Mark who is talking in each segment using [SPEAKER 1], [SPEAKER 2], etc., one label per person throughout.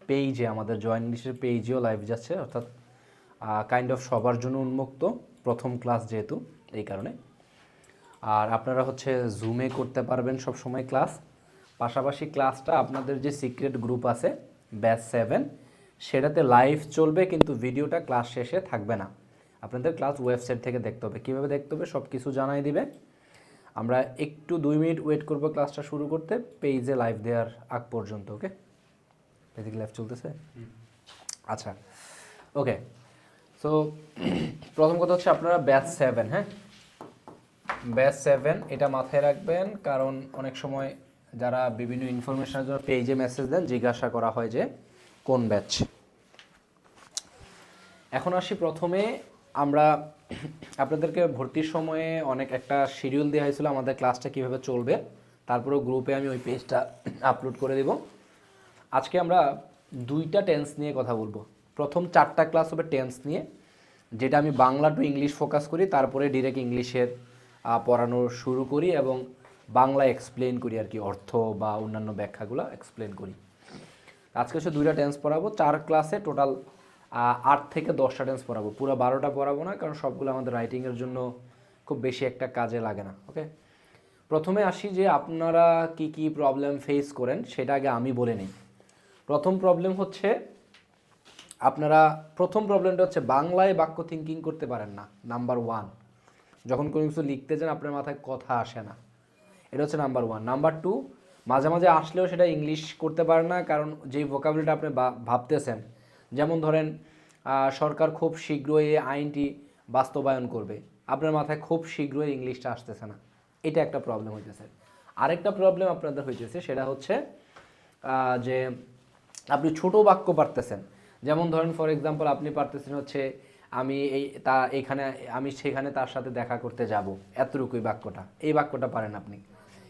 [SPEAKER 1] পেজে, আমাদের জয়েন ইংলিশের পেজেও লাইভ যাচ্ছে, অর্থাৎ কাইন্ড অফ সবার জন্য উন্মুক্ত, প্রথম ক্লাস যেহেতু, এই কারণে। আর আপনারা হচ্ছে জুমে করতে পারবেন সব সময় ক্লাস, পাশাপাশি ক্লাসটা আপনাদের যে সিক্রেট গ্রুপ আছে ব্যাচ 7, সেটাতে লাইভ চলবে, কিন্তু ভিডিওটা ক্লাস শেষে থাকবে না। আপনাদের ক্লাস ওয়েবসাইট থেকে দেখতে হবে। কীভাবে দেখতে হবে সব কিছু জানাই দিবে। আমরা একটু 2 মিনিট ওয়েট করব ক্লাসটা শুরু করতে, পেজে লাইভ দেওয়ার আগ পর্যন্ত। ওকে, পেজে লাইভ চলতেছে? আচ্ছা, ওকে। সো প্রথম কথা হচ্ছে আপনারা ব্যাচ 7, হ্যাঁ, ব্যাচ 7 এটা মাথায় রাখবেন, কারণ অনেক সময় যারা বিভিন্ন ইনফরমেশনের জন্য পেজে মেসেজ দেন, জিজ্ঞাসা করা হয় যে কোন ব্যাচ। এখন আসি প্রথমে, আমরা আপনাদেরকে ভর্তির সময়ে অনেক একটা শিডিউল দেওয়া হয়েছিল আমাদের ক্লাসটা কীভাবে চলবে, তারপরেও গ্রুপে আমি ওই পেজটা আপলোড করে দেব। আজকে আমরা 2টা টেন্স নিয়ে কথা বলবো। প্রথম 4টা ক্লাস হবে টেন্স নিয়ে, যেটা আমি বাংলা টু ইংলিশ ফোকাস করি, তারপরে ডিরেক্ট ইংলিশের পড়ানো শুরু করি এবং বাংলা এক্সপ্লেন করি আর কি, অর্থ বা অন্যান্য ব্যাখ্যাগুলো এক্সপ্লেন করি। আজকে হচ্ছে 2টা টেন্স পড়াবো, 4 ক্লাসে টোটাল 8 থেকে 10টা টেন্স পড়াবো। পুরো 12টা পড়াবো না, কারণ সবগুলো আমাদের রাইটিংয়ের জন্য খুব বেশি একটা কাজে লাগে না। ওকে, প্রথমে আসি যে আপনারা কি কি প্রবলেম ফেস করেন সেটা আগে আমি বলে নিই। প্রথম প্রবলেম হচ্ছে আপনারা, প্রথম প্রবলেমটা হচ্ছে বাংলায় বাক্য থিঙ্কিং করতে পারেন না, নাম্বার 1। যখন কোনো কিছু লিখতে যান আপনার মাথায় কথা আসে না, এটা হচ্ছে নাম্বার 1। নাম্বার 2, মাঝে মাঝে আসলেও সেটা ইংলিশ করতে পারেন না, কারণ যেই ভোকাবুলারিটা আপনি ভাবতেছেন, যেমন ধরেন সরকার খুব শীঘ্রই এই আইনটি বাস্তবায়ন করবে, আপনার মাথায় খুব শীঘ্রই ইংলিশটা আসতেছে না, এটা একটা প্রবলেম হইতেছে। আরেকটা প্রবলেম আপনাদের হইতেছে, সেটা হচ্ছে যে আপনি ছোট বাক্য পারতেছেন, যেমন ধরেন ফর এক্সাম্পল আপনি পারতেছেন হচ্ছে আমি সেখানে তার সাথে দেখা করতে যাব, এতটুকুই বাক্যটা, এই বাক্যটা পারেন আপনি।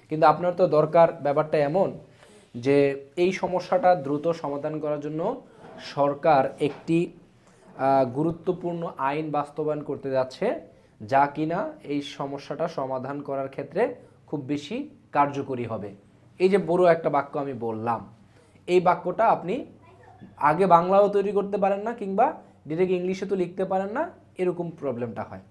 [SPEAKER 1] কিন্তু আপনার তো দরকার, ব্যাপারটা এমন যে এই সমস্যাটা দ্রুত সমাধান করার জন্য সরকার একটি গুরুত্বপূর্ণ আইন বাস্তবায়ন করতে যাচ্ছে, যা কিনা এই সমস্যাটা সমাধান করার ক্ষেত্রে খুব বেশি কার্যকরী হবে। এই যে বড় একটা বাক্য আমি বললাম, এই বাক্যটা আপনি আগে বাংলাও তৈরি করতে পারেন না, কিংবা ডিরেক্ট ইংলিশে তো লিখতে পারেন না, এরকম প্রবলেমটা হয়।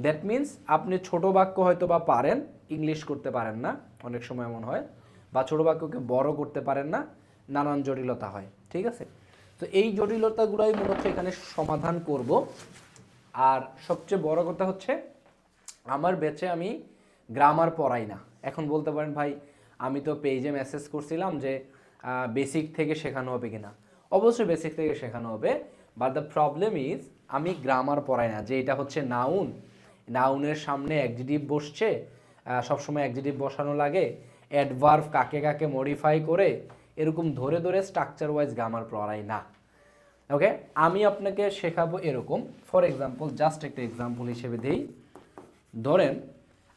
[SPEAKER 1] দ্যাট মিন্স আপনি ছোট বাক্য হয়তো বা পারেন, ইংলিশ করতে পারেন না, অনেক সময় এমন হয়, বা ছোট বাক্যকে বড় করতে পারেন না, নানান জটিলতা হয়। ঠিক আছে, তো এই জটিলতাগুলোই মূলত এখানে সমাধান করব। আর সবচেয়ে বড় কথা হচ্ছে, আমার ব্যাচে আমি গ্রামার পড়াই না। এখন বলতে পারেন ভাই, আমি তো পেজে মেসেজ করছিলাম যে বেসিক থেকে শেখানো হবে কিনা। অবশ্যই বেসিক থেকে শেখানো হবে, বাট দ্য প্রবলেম ইজ আমি গ্রামার পড়াই না। যে এটা হচ্ছে নাউন, নাউনের সামনে অ্যাডজেক্টিভ বসছে, সবসময় অ্যাডজেক্টিভ বসানো লাগে, অ্যাডভার্ব কাকে কাকে মডিফাই করে, এরকম ধরে ধরে স্ট্রাকচার ওয়াইজ গ্রামার পড়াই না। ওকে, আমি আপনাকে শেখাবো এরকম। ফর এক্সাম্পল, জাস্ট একটা এক্সাম্পল হিসেবে দেই, ধরেন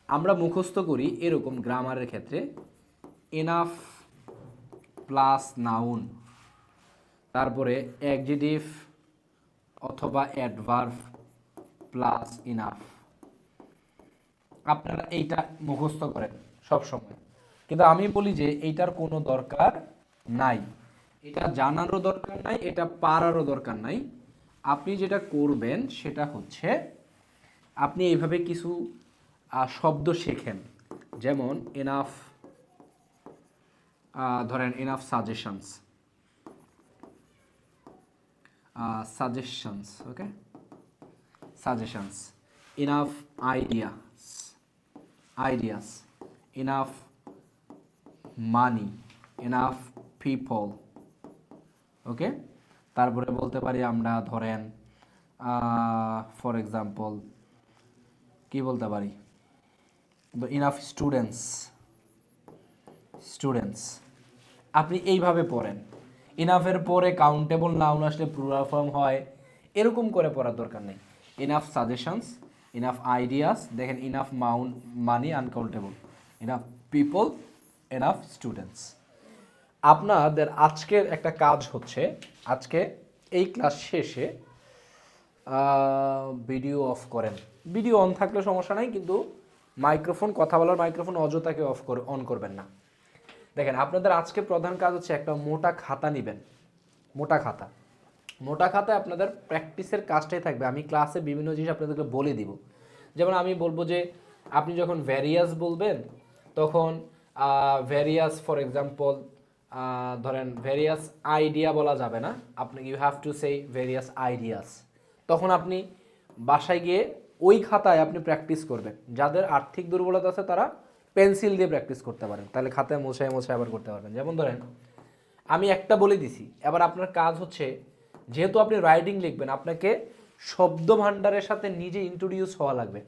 [SPEAKER 1] আমরা মুখস্থ করি এরকম গ্রামারের ক্ষেত্রে, এনাফ প্লাস নাউন, তারপরে অ্যাডজেক্টিভ অথবা অ্যাডভার্ব প্লাস ইনাফ। আপনারা এইটা মুখস্থ করেন সব সময়, কিন্তু আমি বলি যে এইটার কোনো দরকার নাই, এটা জানারও দরকার নাই, এটা পারারও দরকার নাই। আপনি যেটা করবেন সেটা হচ্ছে, আপনি এইভাবে কিছু শব্দ শেখেন, যেমন এনাফ, ধরেন এনাফ সাজেশনস, সাজেশনস, ওকে, suggestions, enough ideas, enough money, enough people. ওকে, তারপরে বলতে পারি আমরা, ধরেন ফর এক্সাম্পল কি বলতে পারি, ইনাফ স্টুডেন্টস। আপনি এইভাবে পড়েন। ইনাফের পরে কাউন্টেবল নাউন আসলে প্লুরাল ফর্ম হয়, এরকম করে পড়ার দরকার নেই। ইনাফ সাজেশনস, ইনাফ আইডিয়াস, দেখেন ইনাফ মানি uncountable, enough people, enough students. আপনাদের আজকের একটা কাজ হচ্ছে, আজকে এই ক্লাস শেষে ভিডিও অফ করেন। ভিডিও অন থাকলে সমস্যা নাই, কিন্তু মাইক্রোফোন, কথা বলার মাইক্রোফোন অযথাকে অন করবেন না। দেখেন, আপনাদের আজকে প্রধান কাজ হচ্ছে একটা মোটা খাতা নেবেন, মোটা খাতা। মোটা খাতায় আপনাদের প্র্যাকটিসের কাজটাই থাকবে। আমি ক্লাসে বিভিন্ন জিনিস আপনাদেরকে বলে দিব। যেমন আমি বলবো যে আপনি যখন ভ্যারিয়াস বলবেন তখন ভ্যারিয়াস ফর এক্সাম্পল ধরেন ভ্যারিয়াস আইডিয়া বলা যাবে না, আপনি you have to say various ideas. তখন আপনি বাসায় গিয়ে ওই খাতায় আপনি প্র্যাকটিস করবেন। যাদের আর্থিক দুর্বলতা আছে তারা পেন্সিল দিয়ে প্র্যাকটিস করতে পারেন, তাহলে খাতায় মোছায় মোছায় আবার করতে পারবেন। যেমন ধরেন আমি একটা বলে দিছি, এবার আপনার কাজ হচ্ছে যেহেতু আপনি রাইটিং লিখবেন আপনাকে শব্দ ভাণ্ডারের সাথে নিজে ইন্ট্রোডিউস হওয়া লাগবে।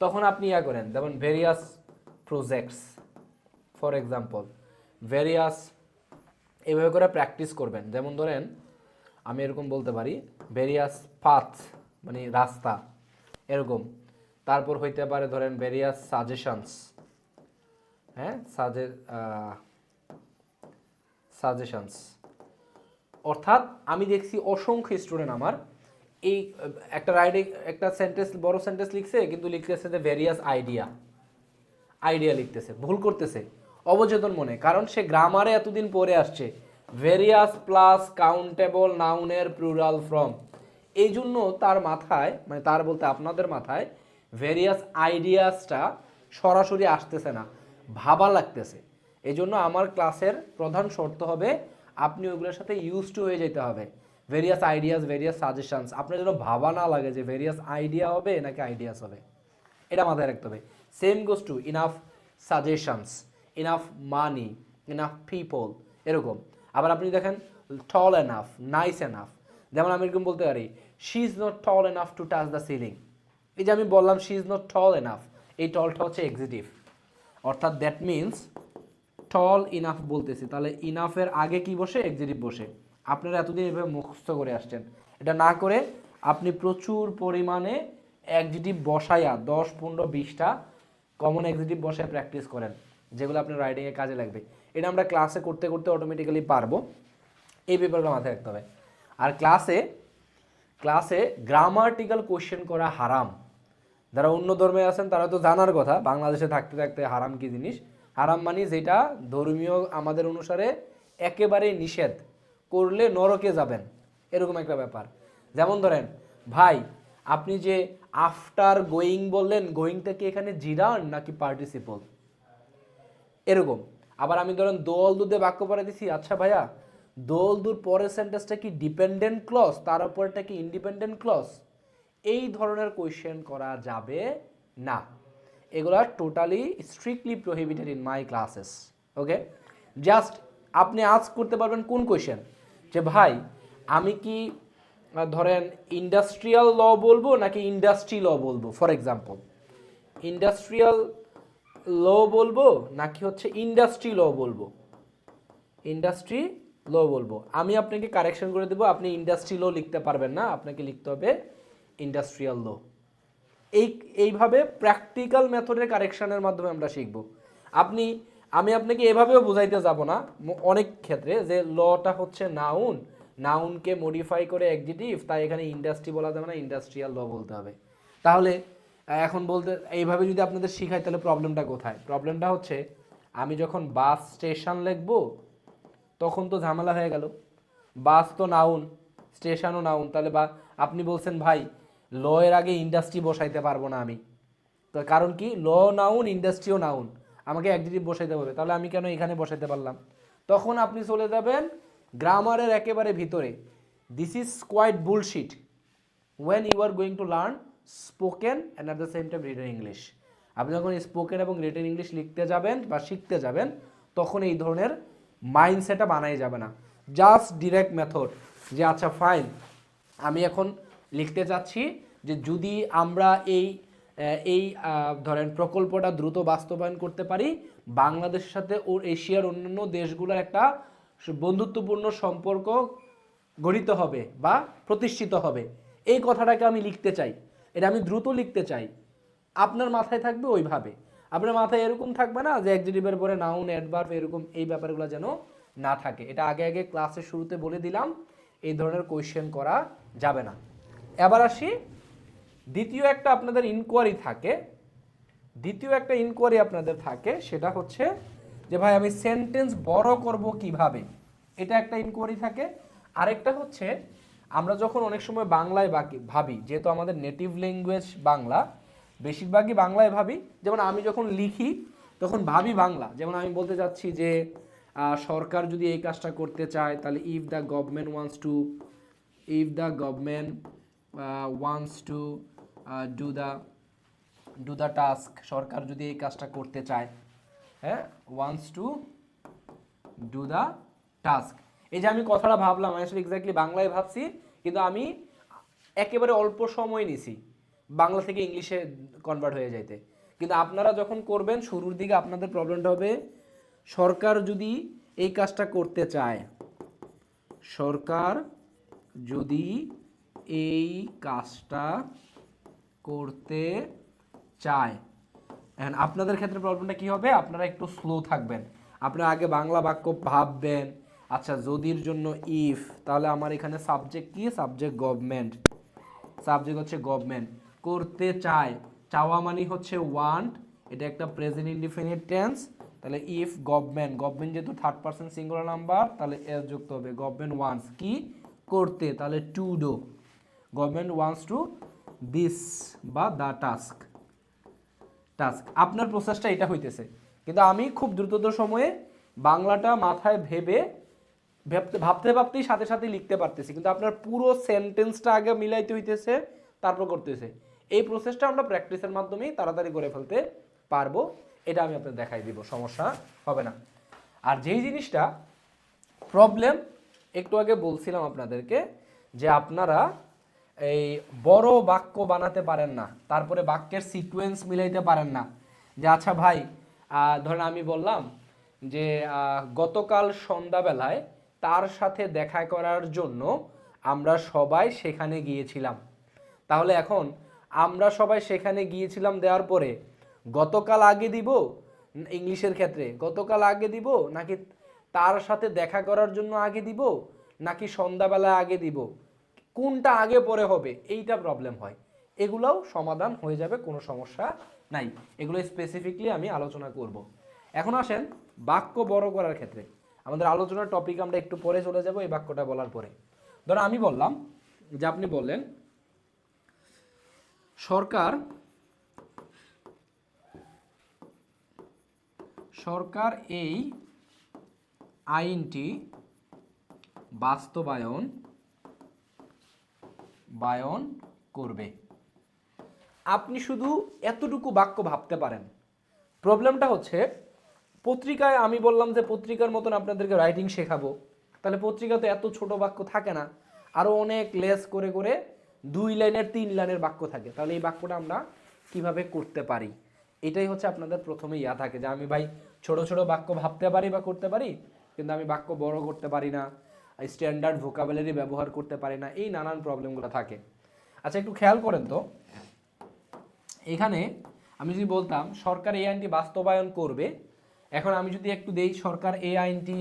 [SPEAKER 1] তখন আপনি ইয়া করেন, যেমন various projects for example, various এইভাবে করে প্র্যাকটিস করবেন। যেমন ধরেন আমি এরকম বলতে পারি ভেরিয়াস পাথ মানে রাস্তা এরকম। তারপর হইতে পারে ধরেন ভেরিয়াস সাজেশনস, হ্যাঁ সাজেশনস। অর্থাৎ আমি দেখছি অসংখ্য স্টুডেন্ট আমার এই একটা রাইডিং একটা সেন্টেন্স বড় সেন্টেন্স লিখছে কিন্তু লিখতেছে যে ভেরিয়াস আইডিয়া লিখতেছে, ভুল করতেছে অবচেতন মনে, কারণ সে গ্রামারে এতদিন পরে আসছে ভেরিয়াস প্লাস কাউন্টেবল নাউনের প্লুরাল ফর্ম। এই জন্য তার মাথায় মানে তার বলতে আপনাদের মাথায় ভেরিয়াস আইডিয়াসটা সরাসরি আসতেছে না, ভাবা লাগতেছে। এই জন্য আমার ক্লাসের প্রধান শর্ত হবে আপনি ওইগুলোর সাথে ইউজ টু হয়ে যেতে হবে। ভেরিয়াস আইডিয়াস, ভেরিয়াস সাজেশনস, আপনার যেন ভাবা না লাগে যে ভেরিয়াস আইডিয়া হবে নাকি আইডিয়াস হবে, এটা মাথায় রাখতে হবে। Same goes two enough suggestions, enough মানি, ইনাফ পিপল এরকম। আবার আপনি দেখেন টল এনাফ, নাইস এনাফ। যেমন আমি এরকম বলতে পারি she is not tall enough to touch the ceiling. এই যে আমি বললাম she is not tall enough, এই টলটা হচ্ছে এক্সিটিভ, অর্থাৎ দ্যাট মিনস টল ইনাফ বলতেছি, তাহলে ইনাফের আগে কি বসে? এক্সিটিভ বসে। আপনারা এতদিন এভাবে মুখস্থ করে আসছেন, এটা না করে আপনি প্রচুর পরিমাণে এক্সিটিভ বসায়া 10, 15, 20টা কমন এক্সিটিভ বসায় প্র্যাকটিস করেন, যেগুলো আপনার রাইটিংয়ে কাজে লাগবে। এটা আমরা ক্লাসে করতে করতে অটোমেটিক্যালি পারবো, এই ব্যাপারটা মাথায় রাখতে হবে। আর ক্লাসে গ্রামাটিক্যাল কোয়েশ্চেন করা হারাম। যারা অন্য ধর্মে আছেন তারা তো জানার কথা, বাংলাদেশে থাকতে থাকতে হারাম কি জিনিস। হারাম মানে যেটা ধর্মীয় আমাদের অনুসারে একেবারেই নিষেধ, করলে নরকে যাবেন, এরকম একটা ব্যাপার। যেমন ধরেন ভাই আপনি যে আফটার গোয়িং বললেন, গোয়িংটা কি এখানে জিরান নাকি পার্টিসিপল এরকম। আবার আমি ধরেন দোল দুধে বাক্য পড়ে দিছি, আচ্ছা ভাইয়া দোল দুর পরের সেন্টেন্সটা কি ডিপেন্ডেন্ট ক্লজ, তার উপরটা কি ইন্ডিপেন্ডেন্ট ক্লজ, এই ধরনের কোয়েশ্চেন করা যাবে না। এগুলা totally strictly prohibited in my classes. Okay, just আপনি আস্ক করতে পারবেন কোন কোয়েশ্চেন, যে ভাই আমি কি ধরেন ইন্ডাস্ট্রিয়াল ল বলবো নাকি ইন্ডাস্ট্রি ল বলবো, ফর এক্সাম্পল ইন্ডাস্ট্রিয়াল ল বলবো নাকি হচ্ছে ইন্ডাস্ট্রি ল বলবো, ইন্ডাস্ট্রি ল বলবো। আমি আপনাকে কারেকশন করে দেবো, আপনি ইন্ডাস্ট্রি ল লিখতে পারবেন না, আপনাকে লিখতে হবে ইন্ডাস্ট্রিয়াল ল। এইভাবে প্র্যাকটিক্যাল মেথডের কারেকশনের মাধ্যমে আমরা শিখব। আমি আপনাকে এভাবেও বোঝাইতে যাব না অনেক ক্ষেত্রে যে লটা হচ্ছে নাউনকে মডিফাই করে অ্যাডজেক্টিভ, তাই এখানে ইন্ডাস্ট্রি বলা যাবে না, ইন্ডাস্ট্রিয়াল ল বলতে হবে। তাহলে এখন বলতে এইভাবে যদি আপনাদের শিখাই তাহলে প্রবলেমটা কোথায়? প্রবলেমটা হচ্ছে আমি যখন বাস স্টেশন লিখবো তখন তো ঝামেলা হয়ে গেল, বাস তো নাউন, স্টেশনও নাউন, তাহলে বা আপনি বলছেন ভাই ল এর আগে ইন্ডাস্ট্রি বসাইতে পারবো না আমি, তো কারণ কি ল নাউন ইন্ডাস্ট্রিও নাউন, আমাকে অ্যাডজেক্টিভ বসাইতে হবে, তাহলে আমি কেন এখানে বসাইতে পারলাম? তখন আপনি চলে যাবেন গ্রামারের একেবারে ভিতরে। This is quite bullshit when you are going to learn spoken and at the same time written English. আপনি যখন স্পোকেন এবং রিটেন ইংলিশ লিখতে যাবেন বা শিখতে যাবেন তখন এই ধরনের মাইন্ডসেটটা বানাই যাবে না। জাস্ট ডিরেক্ট মেথড যে আচ্ছা ফাইন আমি এখন লিখতে চাচ্ছি যে যদি আমরা এই ধরেন প্রকল্পটা দ্রুত বাস্তবায়ন করতে পারি, বাংলাদেশের সাথে ও এশিয়ার অন্যান্য দেশগুলোর একটা বন্ধুত্বপূর্ণ সম্পর্ক গঠিত হবে বা প্রতিষ্ঠিত হবে, এই কথাটাকে আমি লিখতে চাই, এটা আমি দ্রুত লিখতে চাই। আপনার মাথায় থাকবে ওইভাবে, আপনার মাথায় এরকম থাকবে না যে অ্যাডজেক্টিভের পরে নাউন অ্যাডভার্ব এরকম, এই ব্যাপারগুলো যেন না থাকে। এটা আগে ক্লাসের শুরুতে বলে দিলাম, এই ধরনের কোয়েশ্চেন করা যাবে না। এবার আসি দ্বিতীয় একটা আপনাদের ইনকোয়ারি আপনাদের থাকে, সেটা হচ্ছে যে ভাই আমি সেন্টেন্স বড় করব কিভাবে, এটা একটা ইনকোয়ারি থাকে। আরেকটা হচ্ছে আমরা যখন অনেক সময় বাংলায় ভাবি, যেহেতু আমাদের নেটিভ ল্যাঙ্গুয়েজ বাংলা, বেশিরভাগই বাংলায় ভাবি। যেমন আমি যখন লিখি তখন ভাবি বাংলা। যেমন আমি বলতে চাচ্ছি যে সরকার যদি এই কাজটা করতে চায়, তাহলে if the government wants to do the task, সরকার যদি এই কাজটা করতে চায়, হ্যাঁ, wants to do the task. এই যে আমি কথাটা ভাবলাম, আমি আসলে এক্স্যাক্টলি বাংলায় ভাবছি, কিন্তু আমি একেবারে অল্প সময় নিছি বাংলা থেকে ইংলিশে কনভার্ট হয়ে যাইতে। কিন্তু আপনারা যখন করবেন শুরুর দিকে আপনাদের প্রবলেমটা হবে, সরকার যদি এই কাজটা করতে চায়, সরকার যদি এই কাজটা করতে চায়। এখন আপনাদের ক্ষেত্রে প্রবলেমটা কি হবে, আপনারা একটু স্লো থাকবেন। আপনারা আগে বাংলা বাক্য ভাববেন, আচ্ছা যদির জন্য ইফ, তাহলে আমার এখানে সাবজেক্ট কি, সাবজেক্ট গভর্নমেন্ট, সাবজেক্ট হচ্ছে গভর্নমেন্ট, করতে চায়, চাওয়া মানে হচ্ছে ওয়ান্ট, এটা একটা প্রেজেন্ট ইনডিফিনিট টেন্স। তাহলে ইফ গভর্নমেন্ট যেহেতু থার্ড পারসন সিঙ্গুলার নাম্বার, তাহলে এর যুক্ত হবে গভর্নমেন্ট ওয়ান্টস, কি করতে, তাহলে to do, government wants to this বা দ্য টাস্ক। আপনার প্রসেসটা এটা হইতেছে, কিন্তু আমি খুব দ্রুততর সময়ে বাংলাটা মাথায় ভাবতে ভাবতেই সাথে সাথে লিখতে পারতেছি, কিন্তু আপনার পুরো সেন্টেন্সটা আগে মিলাইতে হইতেছে, তারপর করতেছে। এই প্রসেসটা আমরা প্র্যাকটিসের মাধ্যমেই তাড়াতাড়ি করে ফেলতে পারবো, এটা আমি আপনাদের দেখাই দিব, সমস্যা হবে না। আর যেই জিনিসটা প্রবলেম, একটু আগে বলছিলাম আপনাদেরকে যে আপনারা এই বড় বাক্য বানাতে পারেন না, তারপরে বাক্যের সিকোয়েন্স মিলাইতে পারেন না। যে আচ্ছা ভাই, ধরেন আমি বললাম যে গতকাল সন্ধ্যাবেলায় তার সাথে দেখা করার জন্য আমরা সবাই সেখানে গিয়েছিলাম। তাহলে এখন আমরা সবাই সেখানে গিয়েছিলাম দেওয়ার পরে গতকাল আগে দিব, ইংলিশের ক্ষেত্রে গতকাল আগে দিব, নাকি তার সাথে দেখা করার জন্য আগে দিব, নাকি সন্ধ্যাবেলা আগে দিব, কোনটা আগে পরে হবে, এইটা প্রবলেম হয়। এগুলোও সমাধান হয়ে যাবে, কোনো সমস্যা নাই। এগুলো স্পেসিফিকলি আমি আলোচনা করব। এখন আসেন বাক্য বড় করার ক্ষেত্রে আমাদের আলোচনার টপিক আমরা একটু পরে চলে যাব এই বাক্যটা বলার পরে। ধরো আমি বললাম যে আপনি বললেন সরকার এই আইনটি বাস্তবায়ন করবে। আপনি শুধু এতটুকু বাক্য ভাবতে পারেন। প্রবলেমটা হচ্ছে পত্রিকায় আমি বললাম যে পত্রিকার মতন আপনাদেরকে রাইটিং শেখাবো, তাহলে পত্রিকাতে এত ছোট বাক্য থাকে না, আরও অনেক লেস করে করে 2 লাইনের 3 লাইনের বাক্য থাকে। তাহলে এই বাক্যটা আমরা কিভাবে করতে পারি, এটাই হচ্ছে আপনাদের প্রথমে ইয়া থাকে যে আমি ভাই ছোট ছোট বাক্য ভাবতে পারি বা করতে পারি, কিন্তু আমি বাক্য বড় করতে পারি না, স্ট্যান্ডার্ড ভোকাবুলারি ব্যবহার করতে পারি না, এই নানান প্রবলেমগুলো থাকে। আচ্ছা একটু খেয়াল করেন তো, এখানে আমি যদি বলতাম সরকার এই আইনটি বাস্তবায়ন করবে, এখন আমি যদি একটু দেই সরকার এই আইনটি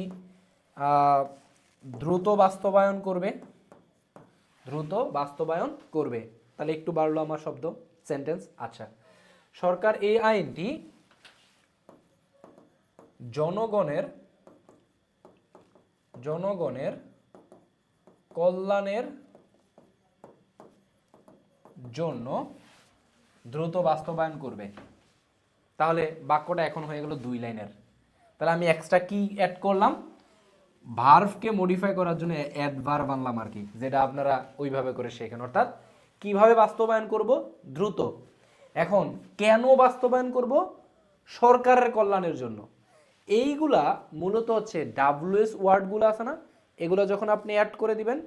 [SPEAKER 1] দ্রুত বাস্তবায়ন করবে, তাহলে একটু বাড়লো আমার শব্দ সেন্টেন্স। আচ্ছা, সরকার এই আইনটি জনগণের কল্যাণের জন্য দ্রুত বাস্তবায়ন করবে। তাহলে বাক্যটা এখন হয়ে গেল 2 লাইনের। তাহলে আমি এক্সট্রা কি অ্যাড করলাম, ভার্বকে মডিফাই করার জন্য অ্যাডভার্ব আনলাম আর কি, যেটা আপনারা ওইভাবে করে শেখেন। অর্থাৎ কিভাবে বাস্তবায়ন করব, দ্রুত। এখন কেন বাস্তবায়ন করব, সরকারের কল্যাণের জন্য। এইগুলা মূলত হচ্ছে ডাব্লিউএস ওয়ার্ডগুলো আছে না, এগুলো যখন আপনি অ্যাড করে দিবেন।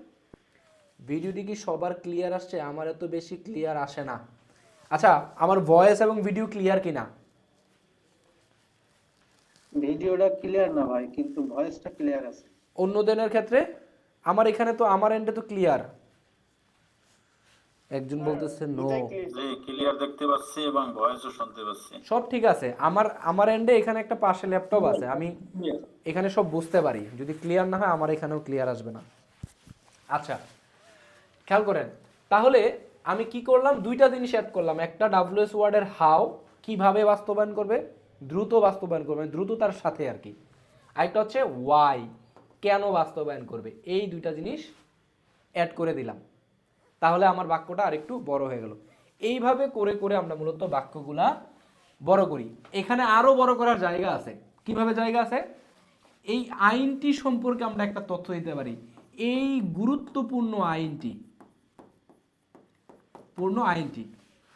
[SPEAKER 1] ভিডিওটি কি সবার ক্লিয়ার আসছে? আমার এত বেশি ক্লিয়ার আসে না। আচ্ছা, আমার ভয়েস এবং ভিডিও ক্লিয়ার কিনা?
[SPEAKER 2] ভিডিওটা ক্লিয়ার না ভাই, কিন্তু ভয়েসটা ক্লিয়ার আছে।
[SPEAKER 1] অন্য দিনের ক্ষেত্রে আমার এখানে তো আমার এন্ডে তো ক্লিয়ার। একজন বলতেছে নো,
[SPEAKER 3] জি ক্লিয়ার দেখতে পাচ্ছি এবং ভয়েসও শুনতে পাচ্ছি।
[SPEAKER 1] সব ঠিক আছে। আমার এন্ডে এখানে একটা পাশে ল্যাপটপ আছে, আমি এখানে সব বুঝতে পারি। যদি ক্লিয়ার না হয় আমার এখানেও ক্লিয়ার আসবে না। আচ্ছা খেয়াল করেন, তাহলে আমি কি করলাম, 2টা জিনিস অ্যাড করলাম। একটা ডাব্লিউএস ওয়ার্ডের হাউ, কিভাবে বাস্তবায়ন করবে, দ্রুত বাস্তবায়ন করবে, দ্রুততার সাথে আর কি। আরেকটা হচ্ছে ওয়াই, কেন বাস্তবায়ন করবে। এই 2টা জিনিস অ্যাড করে দিলাম, তাহলে আমার বাক্যটা আরেকটু বড় হয়ে গেল। এইভাবে করে করে আমরা মূলত বাক্যগুলা বড় করি। এখানে আরো বড় করার জায়গা আছে। কিভাবে জায়গা আছে? এই আইনটি সম্পর্কে আমরা একটা তথ্য দিতে পারি। এই গুরুত্বপূর্ণ আইনটি,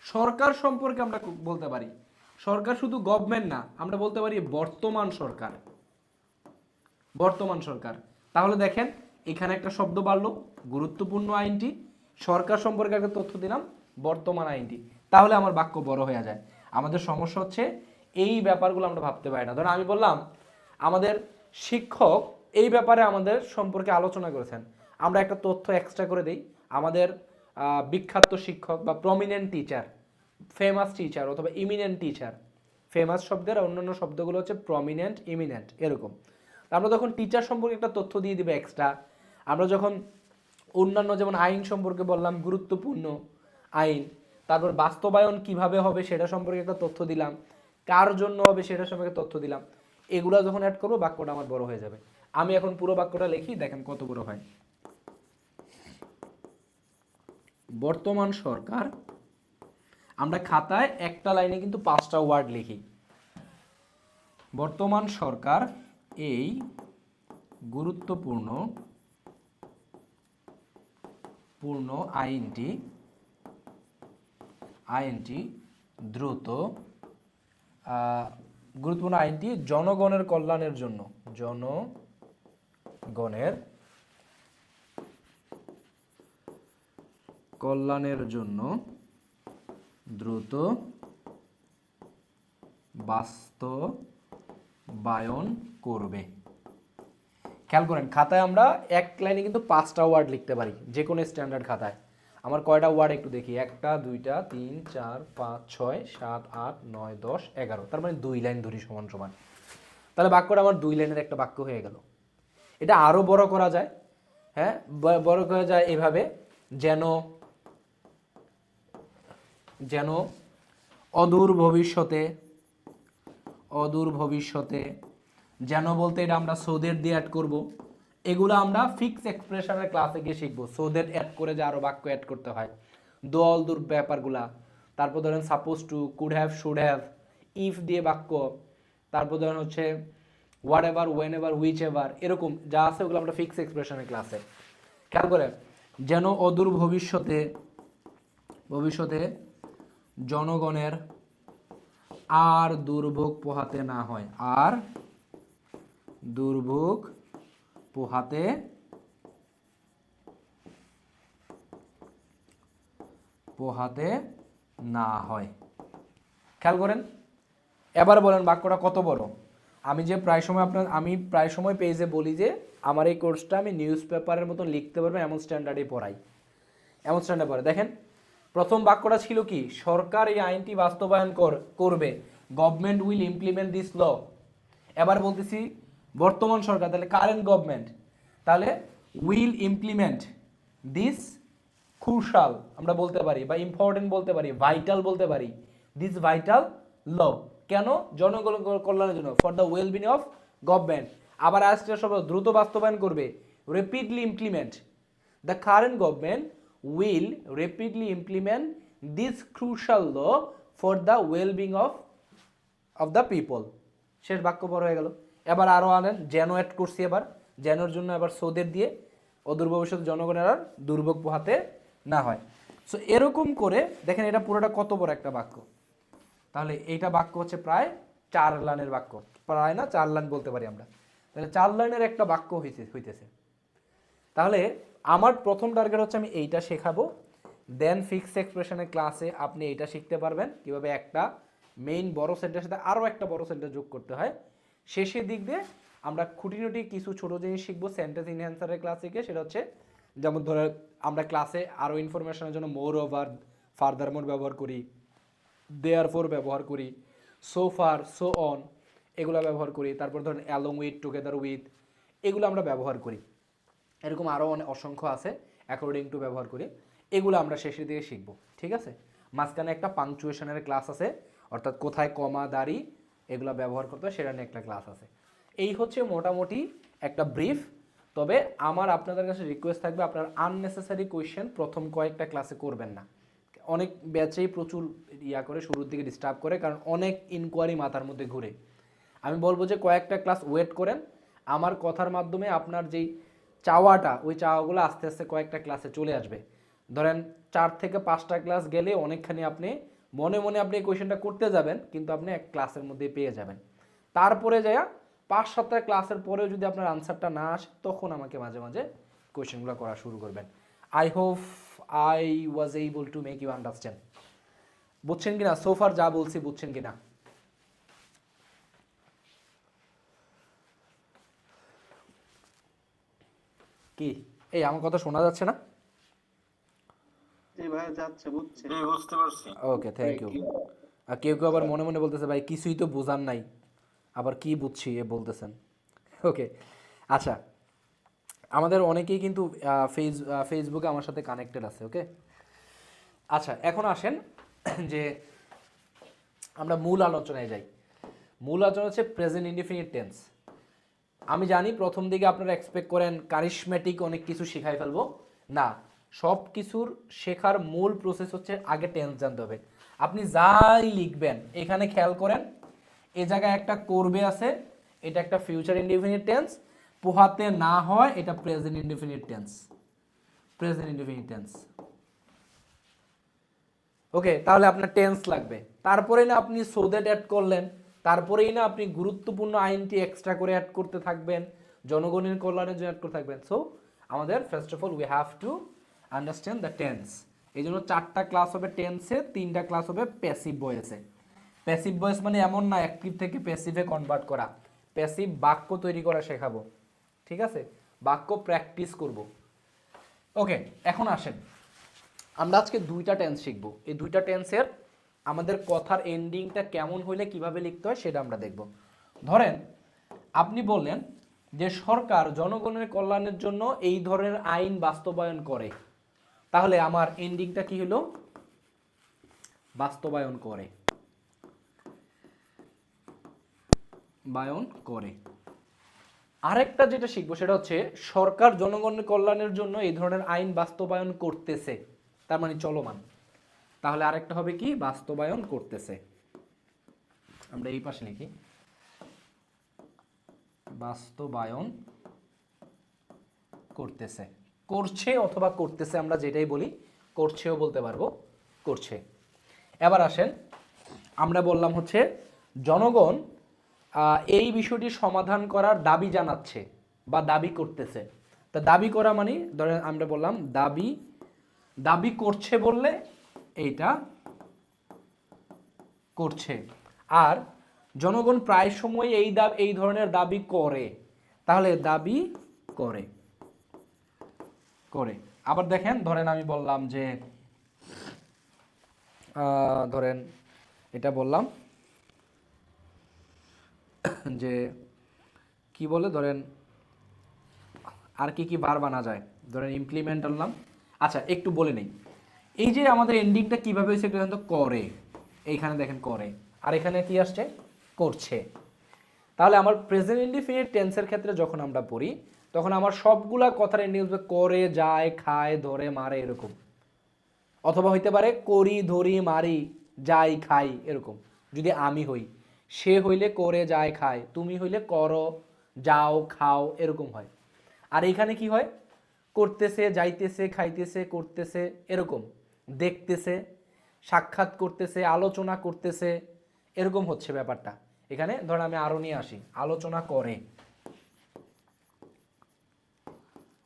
[SPEAKER 1] সরকার সম্পর্কে আমরা বলতে পারি। সরকার শুধু গভর্নমেন্ট না, আমরা বলতে পারি বর্তমান সরকার। তাহলে দেখেন এখানে একটা শব্দ বাড়লো, গুরুত্বপূর্ণ আইনটি, সরকার সম্পর্কে একটা তথ্য দিলাম, বর্তমান আইনটি, তাহলে আমার বাক্য বড় হয়ে যায়। আমাদের সমস্যা হচ্ছে এই ব্যাপারগুলো আমরা ভাবতে পারি না। ধরুন আমি বললাম আমাদের শিক্ষক এই ব্যাপারে আমাদের সম্পর্কে আলোচনা করেছেন, আমরা একটা তথ্য এক্সট্রা করে দেই। আমাদের বিখ্যাত শিক্ষক বা প্রমিনেন্ট টিচার, ফেমাস টিচার অথবা ইমিনেন্ট টিচার, ফেমাস শব্দের অন্যান্য শব্দগুলো হচ্ছে প্রমিনেন্ট, ইমিনেন্ট, এরকম। আমরা যখন টিচার সম্পর্কে একটা তথ্য দিয়ে দিবে এক্সট্রা, আমরা যখন অন্যান্য যেমন আইন সম্পর্কে বললাম গুরুত্বপূর্ণ আইন, তারপর বাস্তবায়ন কিভাবে হবে সেটা সম্পর্কে একটা তথ্য দিলাম, কার জন্য হবে সেটা সম্পর্কে তথ্য দিলাম, এগুলা যখন অ্যাড করবো বাক্যটা আমার বড় হয়ে যাবে। আমি এখন পুরো বাক্যটা লিখি, দেখেন কত বড় হয়। বর্তমান সরকার, আমরা খাতায় একটা লাইনে কিন্তু 5টা ওয়ার্ড লিখি। বর্তমান সরকার এই গুরুত্বপূর্ণ আইনটি দ্রুত গুরুত্বপূর্ণ আইনটি জনগণের কল্যাণের জন্য দ্রুত বাস্তবায়ন করবে। খেয়াল করেন খাতায় আমরা এক লাইনে কিন্তু 5টা ওয়ার্ড লিখতে পারি, যে কোনো স্ট্যান্ডার্ড খাতায়। আমার কয়টা ওয়ার্ড একটু দেখি, 1টা 2টা 3 4 5 6 7 8 9 10 11, তার মানে 2 লাইন ধরি সমান সমান। তাহলে বাক্যটা আমার 2 লাইনের একটা বাক্য হয়ে গেল। এটা আরো বড় করা যায়, হ্যাঁ, বড় করা যায় এভাবে, যেন অদূর ভবিষ্যতে, যেন বলতে এটা আমরা সো দ্যাট দিয়ে অ্যাড করব। এগুলো আমরা ফিক্স এক্সপ্রেশনের ক্লাসে গিয়ে শিখবো, সো দ্যাট অ্যাড করে যে আরো বাক্য অ্যাড করতে হয়, দোল দূর ব্যাপারগুলা। তারপর ধরেন suppose to, could have, should have, if দিয়ে বাক্য। তারপর ধরেন হচ্ছে whatever, whenever, whichever, এরকম যা আছে ওগুলো আমরা ফিক্স এক্সপ্রেশনের ক্লাসে। খেয়াল করে, যেন অদূর ভবিষ্যতে জনগণের আর দুর্ভোগ পোহাতে না হয়, পোহাতে না হয়। খেয়াল করেন, এবার বলেন বাক্যটা কত বড়। আমি প্রায় সময় পেজে বলি যে আমার এই কোর্সটা আমি নিউজ পেপারের মতো লিখতে পারবেন, এমন স্ট্যান্ডার্ডে পড়াই, দেখেন প্রথম বাক্যটা ছিল কি, সরকার এই আইনটি বাস্তবায়ন করবে, government will implement this law. এবার বলতেছি বর্তমান সরকার, তাহলে কারেন্ট গভর্নমেন্ট, তাহলে উইল ইমপ্লিমেন্ট দিস ক্রুশাল আমরা বলতে পারি, বা ইম্পর্টেন্ট বলতে পারি, ভাইটাল বলতে পারি, দিস ভাইটাল ল। কেন? জনগণ কল্যাণের জন্য, for the well being of government. আবার আজকের সব দ্রুত বাস্তবায়ন করবে, rapidly implement, the current government will rapidly implement this crucial law for the well-being of the people. শেষ বাক্য বড় হয়ে গেল। এবার আরো আনেন, যেন অ্যাড করছি, এবার যেনর জন্য আবার সোদের দিয়ে অদূর ভবিষ্যতে জনগণের আর দুর্ভোগ পোহাতে না হয়। সো এরকম করে দেখেন এটা পুরোটা কত বড় একটা বাক্য। তাহলে এইটা বাক্য হচ্ছে প্রায় 4 লাইনের বাক্য, প্রায় না 4 লাইন বলতে পারি আমরা। তাহলে 4 লাইনের একটা বাক্য হইতেছে। তাহলে আমার প্রথম টার্গেট হচ্ছে আমি এইটা শেখাবো, দেন ফিক্স এক্সপ্রেশনের ক্লাসে আপনি এইটা শিখতে পারবেন কিভাবে একটা মেইন বড় সেন্টেন্সের সাথে আরও একটা বড় সেন্টেন্স যোগ করতে হয়। শেষের দিক দিয়ে আমরা খুঁটিনুটি কিছু ছোট জিনিস শিখবো সেন্টেন্স ইনহ্যান্সারের ক্লাসে গিয়ে, সেটা হচ্ছে যেমন ধরো আমরা ক্লাসে আরও ইনফরমেশনের জন্য মোর ওভার, ফার্দারমোর ব্যবহার করি, দেয়ারফর ব্যবহার করি, সো ফার, সো অন, এগুলো ব্যবহার করি। তারপর ধরেন অ্যালং উইথ, টুগেদার উইথ, এগুলো আমরা ব্যবহার করি। এরকম আরও অনেক অসংখ্য আছে, অ্যাকর্ডিং টু ব্যবহার করি, এগুলো আমরা শেষের দিকে শিখবো। ঠিক আছে, মাঝখানে একটা পাংচুয়েশনের ক্লাস আছে, অর্থাৎ কোথায় কমা, দাড়ি এগুলো ব্যবহার করতে হয় সেটা নিয়ে একটা ক্লাস আছে। এই হচ্ছে মোটামুটি একটা ব্রিফ। তবে আমার আপনাদের কাছে রিকোয়েস্ট থাকবে, আপনার আননেসেসারি কোয়েশ্চেন প্রথম কয়েকটা ক্লাসে করবেন না। অনেক ব্যাচেই প্রচুর করে শুরুর দিকে ডিস্টার্ব করে, কারণ অনেক ইনকোয়ারি মাথার মধ্যে ঘুরে। আমি বলবো যে কয়েকটা ক্লাস ওয়েট করেন, আমার কথার মাধ্যমে আপনার যেই চাওয়াটা, ওই চাওয়াগুলো আস্তে আস্তে কয়েকটা ক্লাসে চলে আসবে। ধরেন 4 থেকে 5টা ক্লাস গেলে অনেকখানি আপনি মনে মনে আপনি এই কোয়েশ্চেনটা করতে যাবেন, কিন্তু আপনি এক ক্লাসের মধ্যে পেয়ে যাবেন। তারপরে যায়া 5-7টা ক্লাসের পরেও যদি আপনার আনসারটা না আসে, তখন আমাকে মাঝে মাঝে কোয়েশ্চেনগুলো করা শুরু করবেন। I hope I was able to make you understand. বুঝছেন কিনা? সোফার যা বলছি বুঝছেন কিনা? কি এই আমার কথা শোনা যাচ্ছে না?
[SPEAKER 2] জি ভাই যাচ্ছে, বুঝছে।
[SPEAKER 3] জি, বুঝতে পারছি।
[SPEAKER 1] ওকে, থ্যাংক ইউ। আর কেউ কেউ আবার মনে মনে বলতেছে ভাই কিছুই তো বোঝার নাই, আবার কি বুঝছি এ বলতেছেন। ওকে, আচ্ছা, আমাদের অনেকেই কিন্তু ফেসবুকে আমার সাথে কানেক্টেড আছে। ওকে, আচ্ছা, এখন আসেন যে আমরা মূল আলোচনায় যাই। মূল আলোচনা হচ্ছে প্রেজেন্ট ইনডিফিনিট টেন্স। আমি জানি প্রথম দিকে আপনারা এক্সপেক্ট করেন কারিশমেটিক অনেক কিছু শিখাই ফেলবো। না, সব কিছুর শেখার মূল প্রসেস হচ্ছে আগে টেন্স জানতে হবে। আপনি যাই লিখবেন এখানে খেয়াল করেন, এ জায়গায় একটা করবে আছে, এটা একটা ফিউচার ইনডিফিনিট টেন্স, পোহাতে না হয় এটা present indefinite tense. Present indefinite tense. Okay, তাহলে আপনার টেন্স লাগবে, তারপরেই না আপনি সো দ্যাট অ্যাড করলেন, তারপরেই না আপনি গুরুত্বপূর্ণ আইনটি এক্সট্রা করে অ্যাড করতে থাকবেন, জনগণের কল্যাণের জন্য অ্যাড করতে থাকবেন। সো আমাদের first of all we have to understand the tense. এই জন্য 4টা ক্লাস হবে টেন্সে, 3টা ক্লাস হবে প্যাসিভ ভয়েসে। প্যাসিভ ভয়েস মানে এমন না অ্যাক্টিভ থেকে প্যাসিভে কনভার্ট করা, প্যাসিভ বাক্য তৈরি করা শেখাবো। ঠিক আছে, বাক্য প্র্যাকটিস করব। ওকে, এখন আসেন আমরা আজকে 2টা টেন্স শিখবো। এই 2টা টেন্সের আমাদের কথার এন্ডিংটা কেমন হইলে কিভাবে লিখতে হয় সেটা আমরা দেখব। ধরেন আপনি বললেন যে সরকার জনগণের কল্যাণের জন্য এই ধরনের আইন বাস্তবায়ন করে, তাহলে আমার এন্ডিংটা কি হলো? বাস্তবায়ন করে। বায়ন করে। আরেকটা যেটা শিখবো সেটা হচ্ছে সরকার জনগণের কল্যাণের জন্য এই ধরনের আইন বাস্তবায়ন করতেছে, তার মানে চলমান। তাহলে আরেকটা হবে কি? বাস্তবায়ন করতেছে। আমরা এই পাশে লিখি বাস্তবায়ন করতেছে। করছে অথবা করতেছে, আমরা যেটাই বলি, করছেও বলতে পারবো, করছে। এবার আসেন, আমরা বললাম হচ্ছে জনগণ এই বিষয়টি সমাধান করার দাবি জানাচ্ছে বা দাবি করতেছে। তা দাবি করা মানে ধরেন আমরা বললাম দাবি করছে, বললে এইটা করছে। আর জনগণ প্রায় সময় এই ধরনের দাবি করে, তাহলে দাবি করে। করে আবার দেখেন, ধরেন আমি বললাম যে ধরেন এটা বললাম যে কি বলে, ধরেন আর কি বার বানা যায়, ধরেন ইমপ্লিমেন্ট আনলাম। আচ্ছা, একটু বলে নেই, এই যে আমাদের এন্ডিংটা কিভাবে হয়েছে একটু দেখেন তো। করে, এইখানে দেখেন করে, আর এখানে কি আসছে? করছে। তাহলে আমার প্রেজেন্ট ইনডিফিনিট টেন্সের ক্ষেত্রে যখন আমরা পড়ি, তখন আমার সবগুলা কথার এন্ডিং হবে করে, যায়, খায়, ধরে, মারে, এরকম। অথবা হইতে পারে করি, ধরি, মারি, যাই, খাই, এরকম। যদি আমি হই, সে হইলে করে, যায়, খায়, তুমি হইলে করো, যাও, খাও, এরকম হয়। আর এইখানে কি হয়? করতেছে, যাইতেছে, খাইতেছে, করতেছে, এরকম। দেখতেছে, সাক্ষাৎ করতেছে, আলোচনা করতেছে, এরকম হচ্ছে ব্যাপারটা। এখানে ধর আমি আরো নিয়ে আসি, আলোচনা করে,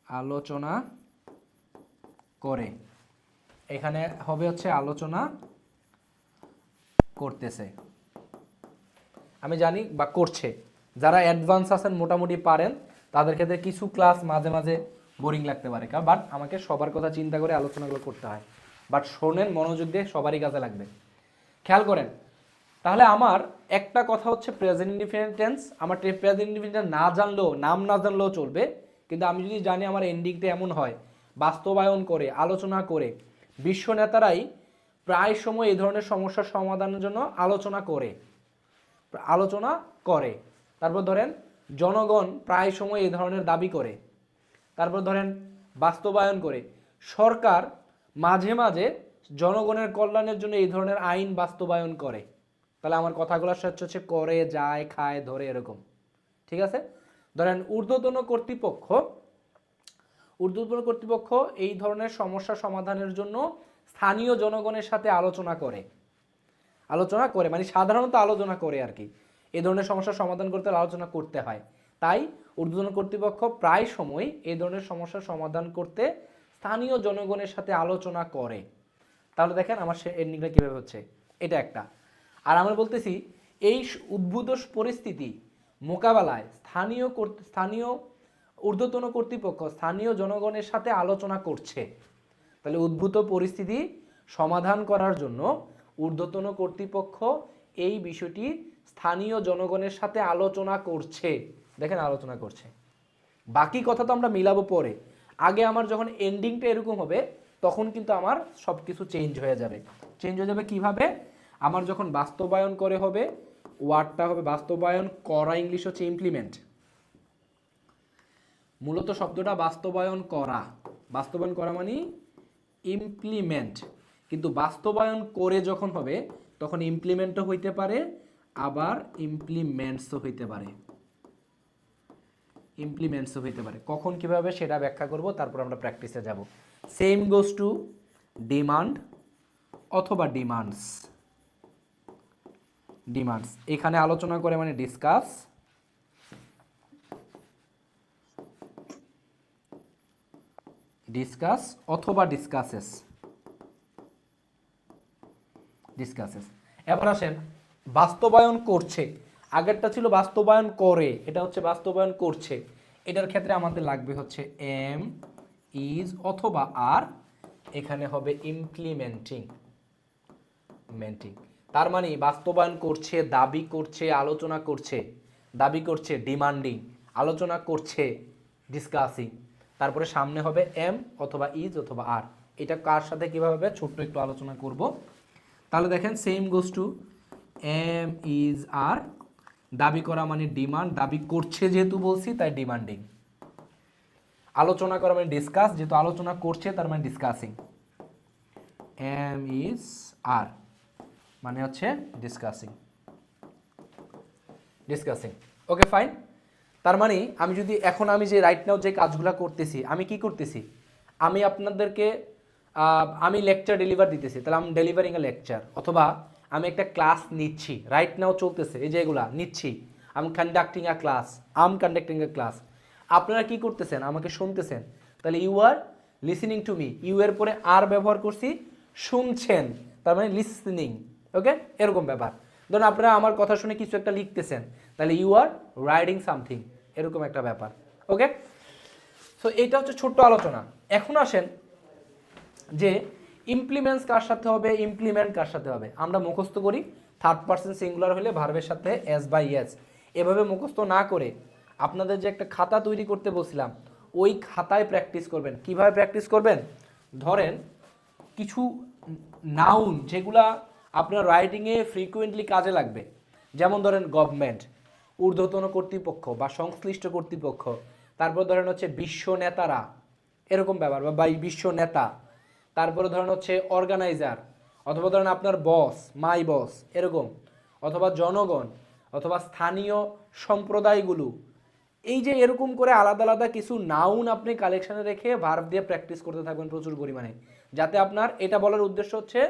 [SPEAKER 1] আলোচনা করে, এখানে হবে হচ্ছে আলোচনা করতেছে। আমি জানি বা করছে, যারা অ্যাডভান্স আছেন মোটামুটি পারেন, তাদের ক্ষেত্রে কিছু ক্লাস মাঝে মাঝে বোরিং লাগতে পারে, বাট আমাকে সবার কথা চিন্তা করে আলোচনাগুলো করতে হয়। বাট শোনেন মনোযোগ দিয়ে, সবারই কাজে লাগবে। খেয়াল করেন, তাহলে আমার একটা কথা হচ্ছে প্রেজেন্ট ইনডিফিনিট টেন্স। আমার প্রেজেন্ট ইনডিফিনিট না জানলেও, নাম না জানলেও চলবে, কিন্তু আমি যদি জানি আমার এন্ডিংটা এমন হয়, বাস্তবায়ন করে, আলোচনা করে। বিশ্ব নেতারাই প্রায় সময় এই ধরনের সমস্যার সমাধানের জন্য আলোচনা করে, আলোচনা করে। তারপর ধরেন জনগণ প্রায় সময় এই ধরনের দাবি করে, তারপর ধরেন বাস্তবায়ন করে। সরকার মাঝে মাঝে জনগণের কল্যাণের জন্য এই ধরনের আইন বাস্তবায়ন করে। তাহলে আমার কথাগুলো হচ্ছে করে, যায়, খায়, ধরে, এরকম। ঠিক আছে? ধরেন ঊর্ধ্বতন কর্তৃপক্ষ এই ধরনের সমস্যা সমাধানের জন্য স্থানীয় জনগণের সাথে আলোচনা করে মানে সাধারণত আলোচনা করে আর কি। এই ধরনের সমস্যার সমাধান করতে আলোচনা করতে হয়, তাই ঊর্ধ্বতন কর্তৃপক্ষ প্রায় সময় এই ধরনের সমস্যার সমাধান করতে স্থানীয় জনগণের সাথে আলোচনা করে। তাহলে দেখেন আমার সে এন্ডিংটা কীভাবে হচ্ছে, এটা একটা। আর আমরা বলতেছি এই উদ্ভূত পরিস্থিতি মোকাবেলায় স্থানীয় ঊর্ধ্বতন কর্তৃপক্ষ স্থানীয় জনগণের সাথে আলোচনা করছে। তাহলে উদ্ভূত পরিস্থিতি সমাধান করার জন্য ঊর্ধ্বতন কর্তৃপক্ষ এই বিষয়টি স্থানীয় জনগণের সাথে আলোচনা করছে। দেখেন, আলোচনা করছে। বাকি কথা তো আমরা মিলাবো পরে। আগে আমার যখন এন্ডিংটা এরকম হবে তখন কিন্তু আমার সব কিছু চেঞ্জ হয়ে যাবে। কিভাবে? আমার যখন বাস্তবায়ন করে হবে, ওয়ার্ডটা হবে বাস্তবায়ন করা, ইংলিশ হচ্ছে ইমপ্লিমেন্ট। মূলত শব্দটা বাস্তবায়ন করা মানে ইমপ্লিমেন্ট। কিন্তু বাস্তবায়ন করে যখন হবে তখন ইমপ্লিমেন্টও হইতে পারে, আবার ইমপ্লিমেন্টসও হইতে পারে। কখন কিভাবে সেটা ব্যাখ্যা করব, তারপর আমরা প্র্যাকটিসে যাব। সেম গোস টু ডিমান্ড অথবা ডিমান্ডস। এখানে আলোচনা করে মানে ডিসকাস অথবা ডিসকাসেস। এবার আসেন বাস্তবায়ন করছে। আগেরটা ছিল বাস্তবায়ন করে, এটা হচ্ছে বাস্তবায়ন করছে। এটার ক্ষেত্রে আমাদের লাগবে হচ্ছে এম, ইজ অথবা আর, এখানে হবে ইমপ্লিমেন্টিং। তার মানে বাস্তবায়ন করছে, দাবি করছে, আলোচনা করছে। দাবি করছে ডিমান্ডিং, আলোচনা করছে ডিসকাসিং। তারপরে সামনে হবে এম অথবা ইজ অথবা আর। এটা কার সাথে কিভাবে হবে ছোট্ট একটু আলোচনা করব। তাহলে দেখেন same goes to am, is, are. দাবি করা মানে ডিমান্ড, দাবি করছে যেহেতু বলছি তাই ডিমান্ডিং। আলোচনা করা মানে ডিসকাস, যেহেতু আলোচনা করছে তার মানে ডিসকাসিং। এম, ইজ, আর মানে হচ্ছে ডিসকাসিং। ওকে, ফাইন। তার মানে আমি যদি এখন আমি যে রাইট নাও যে কাজগুলো করতেছি, আমি কি করতেছি, আমি আপনাদেরকে আমি লেকচার ডেলিভার দিতেছি, তাহলে আমি ডেলিভারিং এ লেকচার, অথবা আমি একটা ক্লাস নিচ্ছি, রাইট নাও চলতেছে, এই যে এগুলা নিচ্ছি, আমি কন্ডাক্টিং এ ক্লাস। আপনারা কি করতেছেন, আমাকে শুনতেছেন, তাহলে you are listening to me. U এর পরে আর ব্যবহার করছি, শুনছেন, তার মানে লিসেনিং। ওকে, এরকম ব্যাপার। ধরুন আপনারা আমার কথা শুনে কিছু একটা লিখতেছেন, তাহলে ইউ আর রাইটিং সামথিং, এরকম একটা ব্যাপার। ওকে, সো এটা হচ্ছে ছোট্ট আলোচনা। এখন আসেন যে ইমপ্লিমেন্টস কার সাথে হবে, ইমপ্লিমেন্ট কার সাথে হবে। আমরা মুখস্থ করি থার্ড পারসন সিঙ্গুলার হলে ভার্বের সাথে এস বাই এস। এভাবে মুখস্থ না করে আপনাদের যে একটা খাতা তৈরি করতে বলছিলাম, ওই খাতায় প্র্যাকটিস করবেন। কিভাবে প্র্যাকটিস করবেন? ধরেন কিছু নাউন যেগুলা আপনার রাইটিংয়ে ফ্রিকুয়েন্টলি কাজে লাগবে, যেমন ধরেন গভর্নমেন্ট, ঊর্ধ্বতন কর্তৃপক্ষ বা সংশ্লিষ্ট কর্তৃপক্ষ, তারপর ধরেন হচ্ছে বিশ্ব নেতারা, এরকম ব্যাপার, বা বিশ্ব নেতা। তারপরে ধরেন হচ্ছে অর্গানাইজার, অথবা ধরেন আপনার বস, মাই বস, এরকম, অথবা জনগণ, অথবা স্থানীয় সম্প্রদায়গুলো। এই যে এরকম করে আলাদা আলাদা কিছু নাউন আপনি কালেকশনে রেখে ভার্ব দিয়ে প্র্যাকটিস করতে থাকবেন প্রচুর পরিমাণে, যাতে আপনার, এটা বলার উদ্দেশ্য হচ্ছে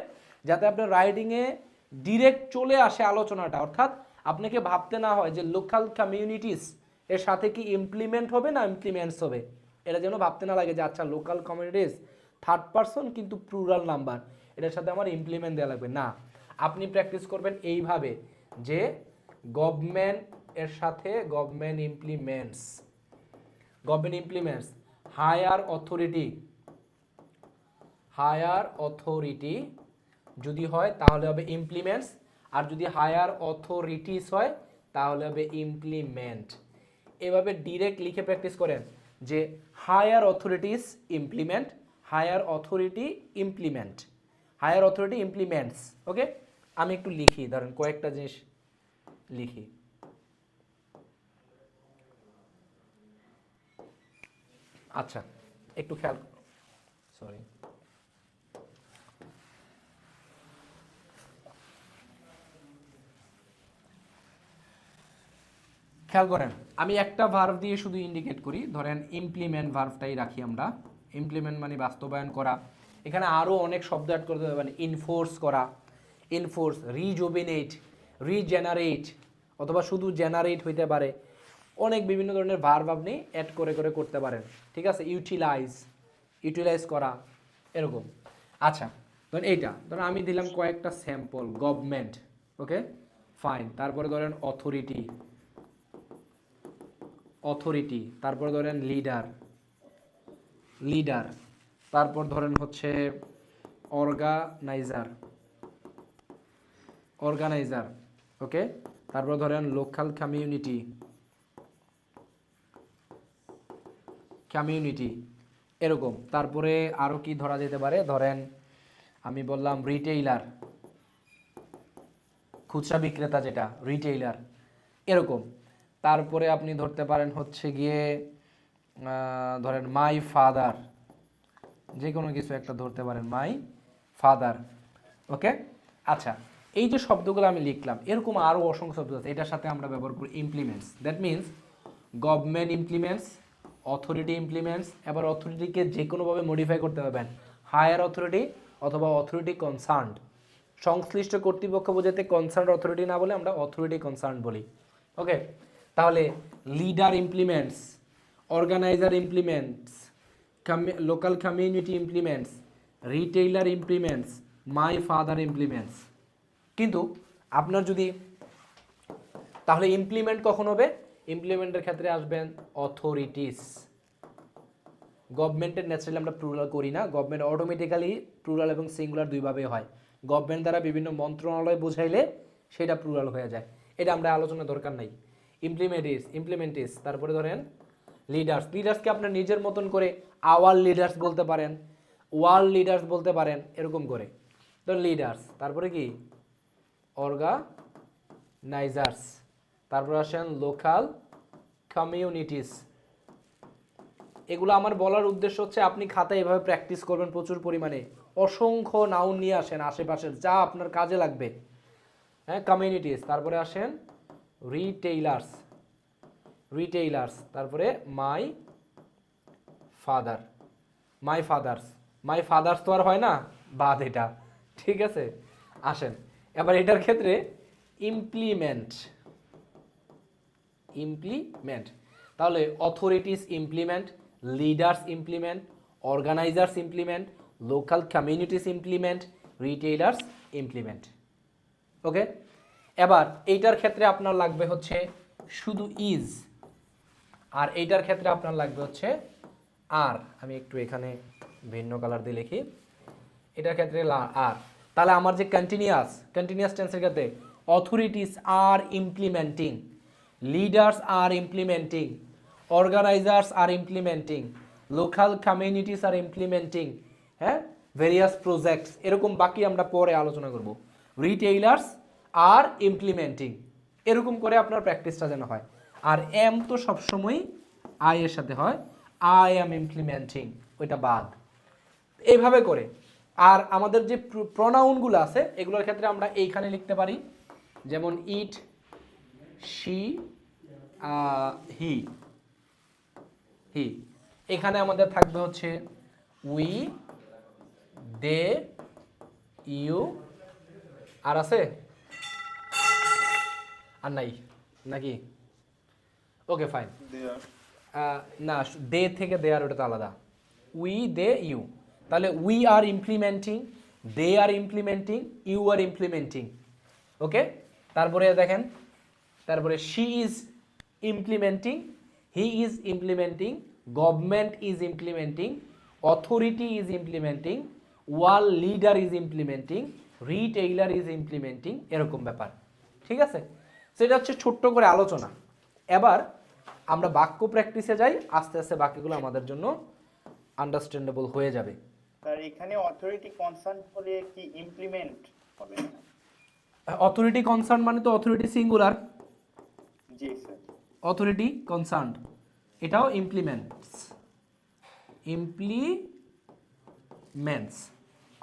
[SPEAKER 1] যাতে আপনার রাইটিংয়ে ডিরেক্ট চলে আসে আলোচনাটা, অর্থাৎ আপনাকে ভাবতে না হয় যে লোকাল কমিউনিটিস এর সাথে কি ইমপ্লিমেন্ট হবে না ইমপ্লিমেন্টস হবে। এটা যেন ভাবতে না লাগে যে আচ্ছা লোকাল কমিউনিটিস থার্ড পারসন কিন্তু প্লুরাল নাম্বার, এটার সাথে আমার ইমপ্লিমেন্ট দেওয়া লাগবে না। আপনি প্র্যাকটিস করবেন এইভাবে যে গভর্নমেন্ট এর সাথে গভর্নমেন্ট ইমপ্লিমেন্টস, হায়ার অথরিটি যদি হয় তাহলে হবে ইমপ্লিমেন্টস, আর যদি হায়ার অথরিটিস হয় তাহলে হবে ইমপ্লিমেন্ট। এভাবে ডিরেক্ট লিখে প্র্যাকটিস করেন যে higher authorities implement, higher authority implements. Okay, আমি একটু লিখি, ধরেন কয়েকটা জিনিস লিখি। আচ্ছা, একটু খেয়াল, সরি, খেয়াল করেন, আমি একটা ভার্ব দিয়ে শুধু ইন্ডিকেট করি, ধরেন ইমপ্লিমেন্ট ভার্বটাই রাখি আমরা। ইমপ্লিমেন্ট মানে বাস্তবায়ন করা। এখানে আরও অনেক শব্দ অ্যাড করতে পারবেন, ইনফোর্স করা, ইনফোর্স, রিজুবিনেট, রিজেনারেট, অথবা শুধু জেনারেট হইতে পারে। অনেক বিভিন্ন ধরনের ভার্ব আপনি অ্যাড করে করে করতে পারেন, ঠিক আছে। ইউটিলাইজ, ইউটিলাইজ করা, এরকম। আচ্ছা, ধরেন এইটা, ধরেন আমি দিলাম কয়েকটা স্যাম্পল, গভর্নমেন্ট, ওকে ফাইন। তারপরে ধরেন অথরিটি, অথরিটি, তারপর ধরেন লিডার, লিডার, তারপর ধরেন হচ্ছে অর্গানাইজার, অর্গানাইজার, ওকে। তারপর ধরেন লোকাল কমিউনিটি, কমিউনিটি, এরকম। তারপরে আরও কি ধরা যেতে পারে, ধরেন আমি বললাম রিটেইলার, খুচরা বিক্রেতা যেটা, রিটেইলার, এরকম। তারপরে আপনি ধরতে পারেন হচ্ছে গিয়ে ধরেন মাই ফাদার, যে কোনো কিছু একটা ধরতে পারেন, মাই ফাদার, ওকে। আচ্ছা, এই যে শব্দগুলো আমি লিখলাম, এরকম আরও অসংখ্য শব্দ আছে। এটার সাথে আমরা ব্যবহার করি implements, that means government implements, authority implements. এবার অথরিটিকে যে কোনোভাবে মডিফাই করতে পারবেন, হায়ার অথরিটি অথবা অথরিটি কনসার্নড, সংশ্লিষ্ট কর্তৃপক্ষ বোঝাতে কনসার্ন অথরিটি না বলে আমরা অথরিটি কনসার্ন বলি, ওকে। তাহলে leader implements, organizer implements, local community implements, retailer implements, my father implements. কিন্তু আপনার যদি, তাহলে ইমপ্লিমেন্ট কখন হবে? ইমপ্লিমেন্টের ক্ষেত্রে আসবেন অথরিটিস। গভর্নমেন্টের ন্যাচারালি আমরা প্লুরাল করি না, গভর্নমেন্ট অটোমেটিক্যালি প্লুরাল এবং সিঙ্গুলার দুইভাবে হয়। গভর্নমেন্ট দ্বারা বিভিন্ন মন্ত্রণালয় বোঝাইলে সেটা প্লুরাল হয়ে যায়, এটা আমরা আলোচনা দরকার নাই। ইমপ্লিমেন্টিস, ইমপ্লিমেন্টিস, তারপরে ধরেন লিডার্স, লিডার্সকে আপনার নিজের মতন করে আওয়ার লিডার্স বলতে পারেন, ওয়ার্ল্ড লিডার্স বলতে পারেন, এরকম করে। তো লিডার্স, তারপরে কি অর্গানাইজার্স, তারপর আসেন লোকাল কমিউনিটিস। এগুলো আমার বলার উদ্দেশ্য হচ্ছে আপনি খাতায় এভাবে প্র্যাকটিস করবেন প্রচুর পরিমাণে, অসংখ্য নাউন নিয়ে আসেন আশেপাশের, যা আপনার কাজে লাগবে। হ্যাঁ, কমিউনিটিস, তারপরে আসেন রিটেইলার্স, রিটেইলার্স, তারপরে my father, my father's, my father's তো আর হয় না, বাদ এটা, ঠিক আছে। আসেন এবার এটার ক্ষেত্রে ইমপ্লিমেন্ট, ইমপ্লিমেন্ট, তাহলে authorities implement, leaders implement, organisers implement, local communities implement, retailers implement, okay. এবার এইটার ক্ষেত্রে আপনার লাগবে হচ্ছে শুধু ইজ, আর এইটার ক্ষেত্রে আপনার লাগবে হচ্ছে আর। আমি একটু এখানে ভিন্ন কালার দিয়ে লিখি, এটার ক্ষেত্রে আর। তাহলে আমার যে কন্টিনিউয়াস, কন্টিনিউয়াস টেন্সের ক্ষেত্রে authorities are implementing, leaders are implementing, organisers are implementing, local communities are implementing, হ্যাঁ, ভেরিয়াস প্রজেক্টস, এরকম বাকি আমরা পরে আলোচনা করব। রিটেইলার্স আর ইমপ্লিমেন্টিং, এরকম করে আপনার প্র্যাকটিসটা যেন হয়। আর এম তো সবসময় আই এর সাথে হয়, আই অ্যাম ইমপ্লিমেন্টিং, ওইটা বাদ, এইভাবে করে। আর আমাদের যে প্রনাউনগুলো আছে এগুলোর ক্ষেত্রে আমরা এইখানে লিখতে পারি, যেমন ইট, শি, হি, হি। এখানে আমাদের থাকবে হচ্ছে উই, দে, ইউ, আর আছে আর নাই নাকি? Okay fine. না, দে থেকে দেয়ার ওটা তো আলাদা, উই, দে, ইউ। তাহলে we are implementing, they are implementing, you are implementing, okay. তারপরে দেখেন, তারপরে she is implementing, he is implementing, government is implementing, authority is implementing, world leader is implementing, retailer is implementing, এরকম ব্যাপার, ঠিক আছে। সেটা হচ্ছে ছোট্ট করে আলোচনা। এবার আমরা বাক্য প্র্যাকটিসে যাই, আস্তে আস্তে বাক্যগুলো আমাদের জন্য আন্ডারস্ট্যান্ডেবল হয়ে যাবে।
[SPEAKER 4] স্যার এখানে অথরিটি কনসার্ন হলে কি ইমপ্লিমেন্ট হবে না?
[SPEAKER 1] অথরিটি কনসার্ন মানে তো অথরিটি সিঙ্গুলার,
[SPEAKER 4] জি স্যার।
[SPEAKER 1] অথরিটি কনসার্ন এটাও ইমপ্লিমেন্টস, ইমপ্লিমেন্টস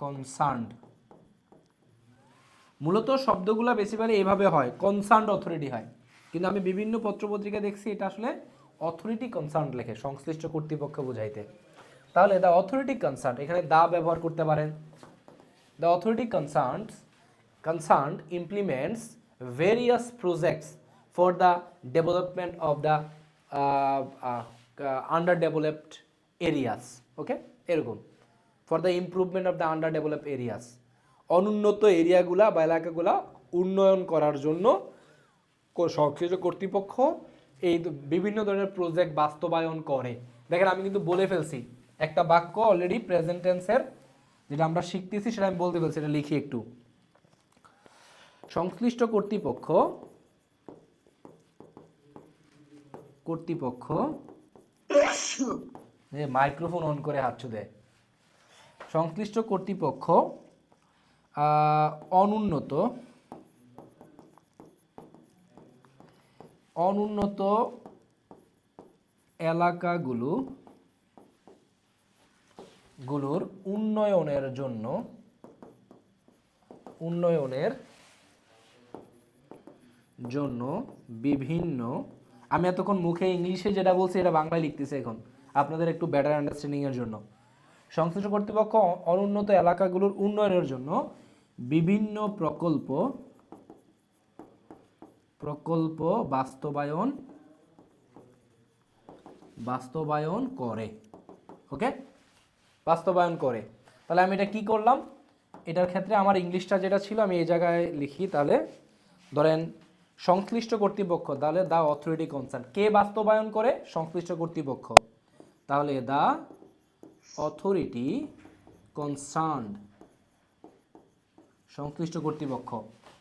[SPEAKER 1] কনসার্নড। মূলত শব্দগুলো বেশিরভাগ এইভাবে হয়, কনসার্নড অথরিটি হয়, কিন্তু আমি বিভিন্ন পত্রপত্রিকা দেখছি এটা আসলে অথরিটি কনসার্ন লেখে, সংশ্লিষ্ট কর্তৃপক্ষ বোঝাইতে। তাহলে দ্য অথরিটি কনসার্ন, এখানে দা ব্যবহার করতে পারেন। The authority concerned implements various projects for the development of the under developed areas. Okay, এরকম for the improvement of the under developed areas, অনুন্নত এরিয়াগুলা বা এলাকাগুলা উন্নয়ন করার জন্য সংশ্লিষ্ট কর্তৃপক্ষ এই বিভিন্ন ধরনের প্রজেক্ট বাস্তবায়ন করে। দেখেন আমি কিন্তু বলে ফেলছি একটা বাক্য অলরেডি প্রেজেন্ট টেন্সের, যেটা আমরা শিখতেছি সেটা আমি বলতে ফেলছি, এটা লিখি একটু। সংশ্লিষ্ট কর্তৃপক্ষ মাইক্রোফোন অন করে হাঁচু দেয়। সংশ্লিষ্ট কর্তৃপক্ষ অনুন্নত এলাকাগুলোর উন্নয়নের জন্য বিভিন্ন, আমি এতক্ষণ মুখে ইংলিশে যেটা বলছি এটা বাংলায় লিখতেছি এখন আপনাদের একটু বেটার আন্ডারস্ট্যান্ডিং এর জন্য। সংশ্লিষ্ট কর্তৃপক্ষ অনুন্নত এলাকাগুলোর উন্নয়নের জন্য বিভিন্ন প্রকল্প বাস্তবায়ন করে। ওকে, বাস্তবায়ন করে। তাহলে আমি এটা কি করলাম, এটার ক্ষেত্রে আমার ইংলিশটা যেটা ছিল আমি এই জায়গায় লিখি। তাহলে ধরেন সংশ্লিষ্ট কর্তৃপক্ষ, তাহলে দা অথরিটি কনসার্ন, কে বাস্তবায়ন করে? সংশ্লিষ্ট কর্তৃপক্ষ। তাহলে দা অথরিটি কনসার্নড, সংশ্লিষ্ট কর্তৃপক্ষ।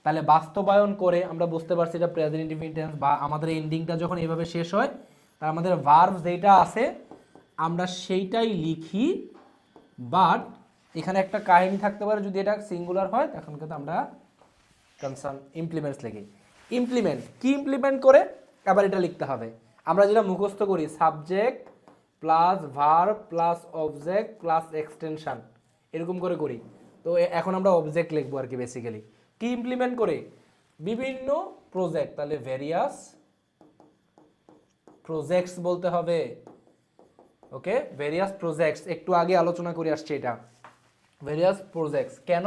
[SPEAKER 1] তাহলে বাস্তবায়ন করে আমরা বুঝতে পারছি এটা প্রেজেন্ট ইনডিফিনিট টেন্স, বা আমাদের এন্ডিংটা যখন এইভাবে শেষ হয় তার আমাদের ভার্ব যেটা আছে আমরা সেইটাই লিখি। বাট এখানে একটা কাহিনী থাকতে পারে, যদি এটা সিঙ্গুলার হয় তখন কিন্তু আমরা কনসার্ন ইমপ্লিমেন্টস লিখি। ইমপ্লিমেন্ট কি ইমপ্লিমেন্ট করে, আবার এটা লিখতে হবে। আমরা যেটা মুখস্থ করি subject plus verb plus object plus extension, এরকম করে করি। তো এখন আমরা অবজেক্ট লিখবো আর কি বেসিক্যালি। কি ইমপ্লিমেন্ট করে? বিভিন্ন প্রজেক্ট, তাহলে ভেরিয়াস প্রজেক্টস বলতে হবে। ওকে, ভেরিয়াস প্রজেক্টস, একটু আগে আলোচনা করে আসছে এটা। ভেরিয়াস প্রজেক্টস কেন?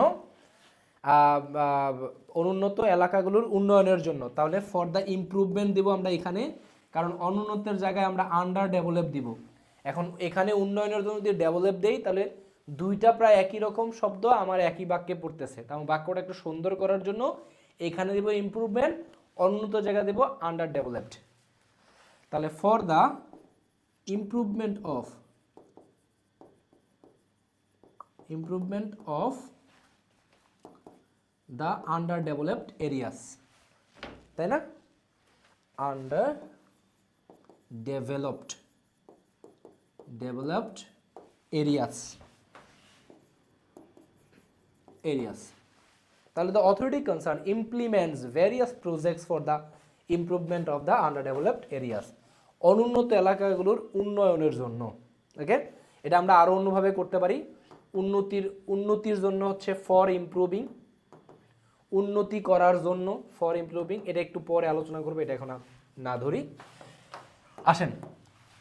[SPEAKER 1] অনুন্নত এলাকাগুলোর উন্নয়নের জন্য। তাহলে ফর দ্য ইমপ্রুভমেন্ট দিব আমরা এখানে, কারণ অনুন্নতের জায়গায় আমরা আন্ডার ডেভেলপ দিব। এখন এখানে উন্নয়নের জন্য যদি ডেভেলপ দেই তাহলে দুইটা প্রায় একই রকম শব্দ আমার একই বাক্যে পড়তেছে। তাহলে বাক্যটা একটু সুন্দর করার জন্য এখানে দিব ইমপ্রুভমেন্ট, অনুন্নত জায়গায় দেব আন্ডার ডেভেলপড। তাহলে for the improvement of the under developed areas, তাই না? Under developed areas. তাহলে the authority concerned implements various projects for the improvement of the underdeveloped areas, অনুন্নত এলাকাগুলোর উন্নয়নের জন্য। ওকে, এটা আমরা আরো অন্যভাবে করতে পারি। উন্নতির জন্য হচ্ছে ফর ইমপ্রুভিং, উন্নতি করার জন্য ফর ইমপ্রুভিং, এটা একটু পরে আলোচনা করবো, এটা এখন না ধরি। আসেন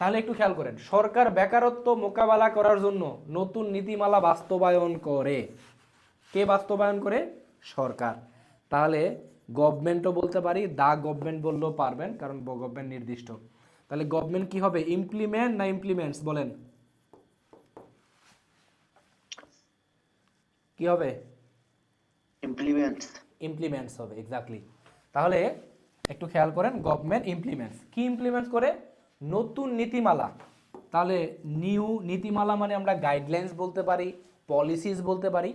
[SPEAKER 1] তাহলে একটু খেয়াল করেন, সরকার বেকারত্ব মোকাবেলা করার জন্য নতুন নীতিমালা বাস্তবায়ন করে। কে বাস্তবায়ন করে? সরকার। তাহলে গভর্নমেন্টও বলতে পারি, দা গভর্নমেন্ট বললেও পারবেন কারণ গভর্নমেন্ট নির্দিষ্ট। তাহলে গভর্নমেন্ট কি হবে, ইমপ্লিমেন্ট না ইমপ্লিমেন্টস? বলেন কি হবে? ইমপ্লিমেন্টস হবে, এক্স্যাক্টলি। তাহলে একটু খেয়াল করেন, গভর্নমেন্ট ইমপ্লিমেন্টস, কি ইমপ্লিমেন্টস করে? নতুন নীতিমালা। তাহলে নিউ নীতিমালা মানে আমরা গাইডলাইন্স বলতে পারি, পলিসিস বলতে পারি।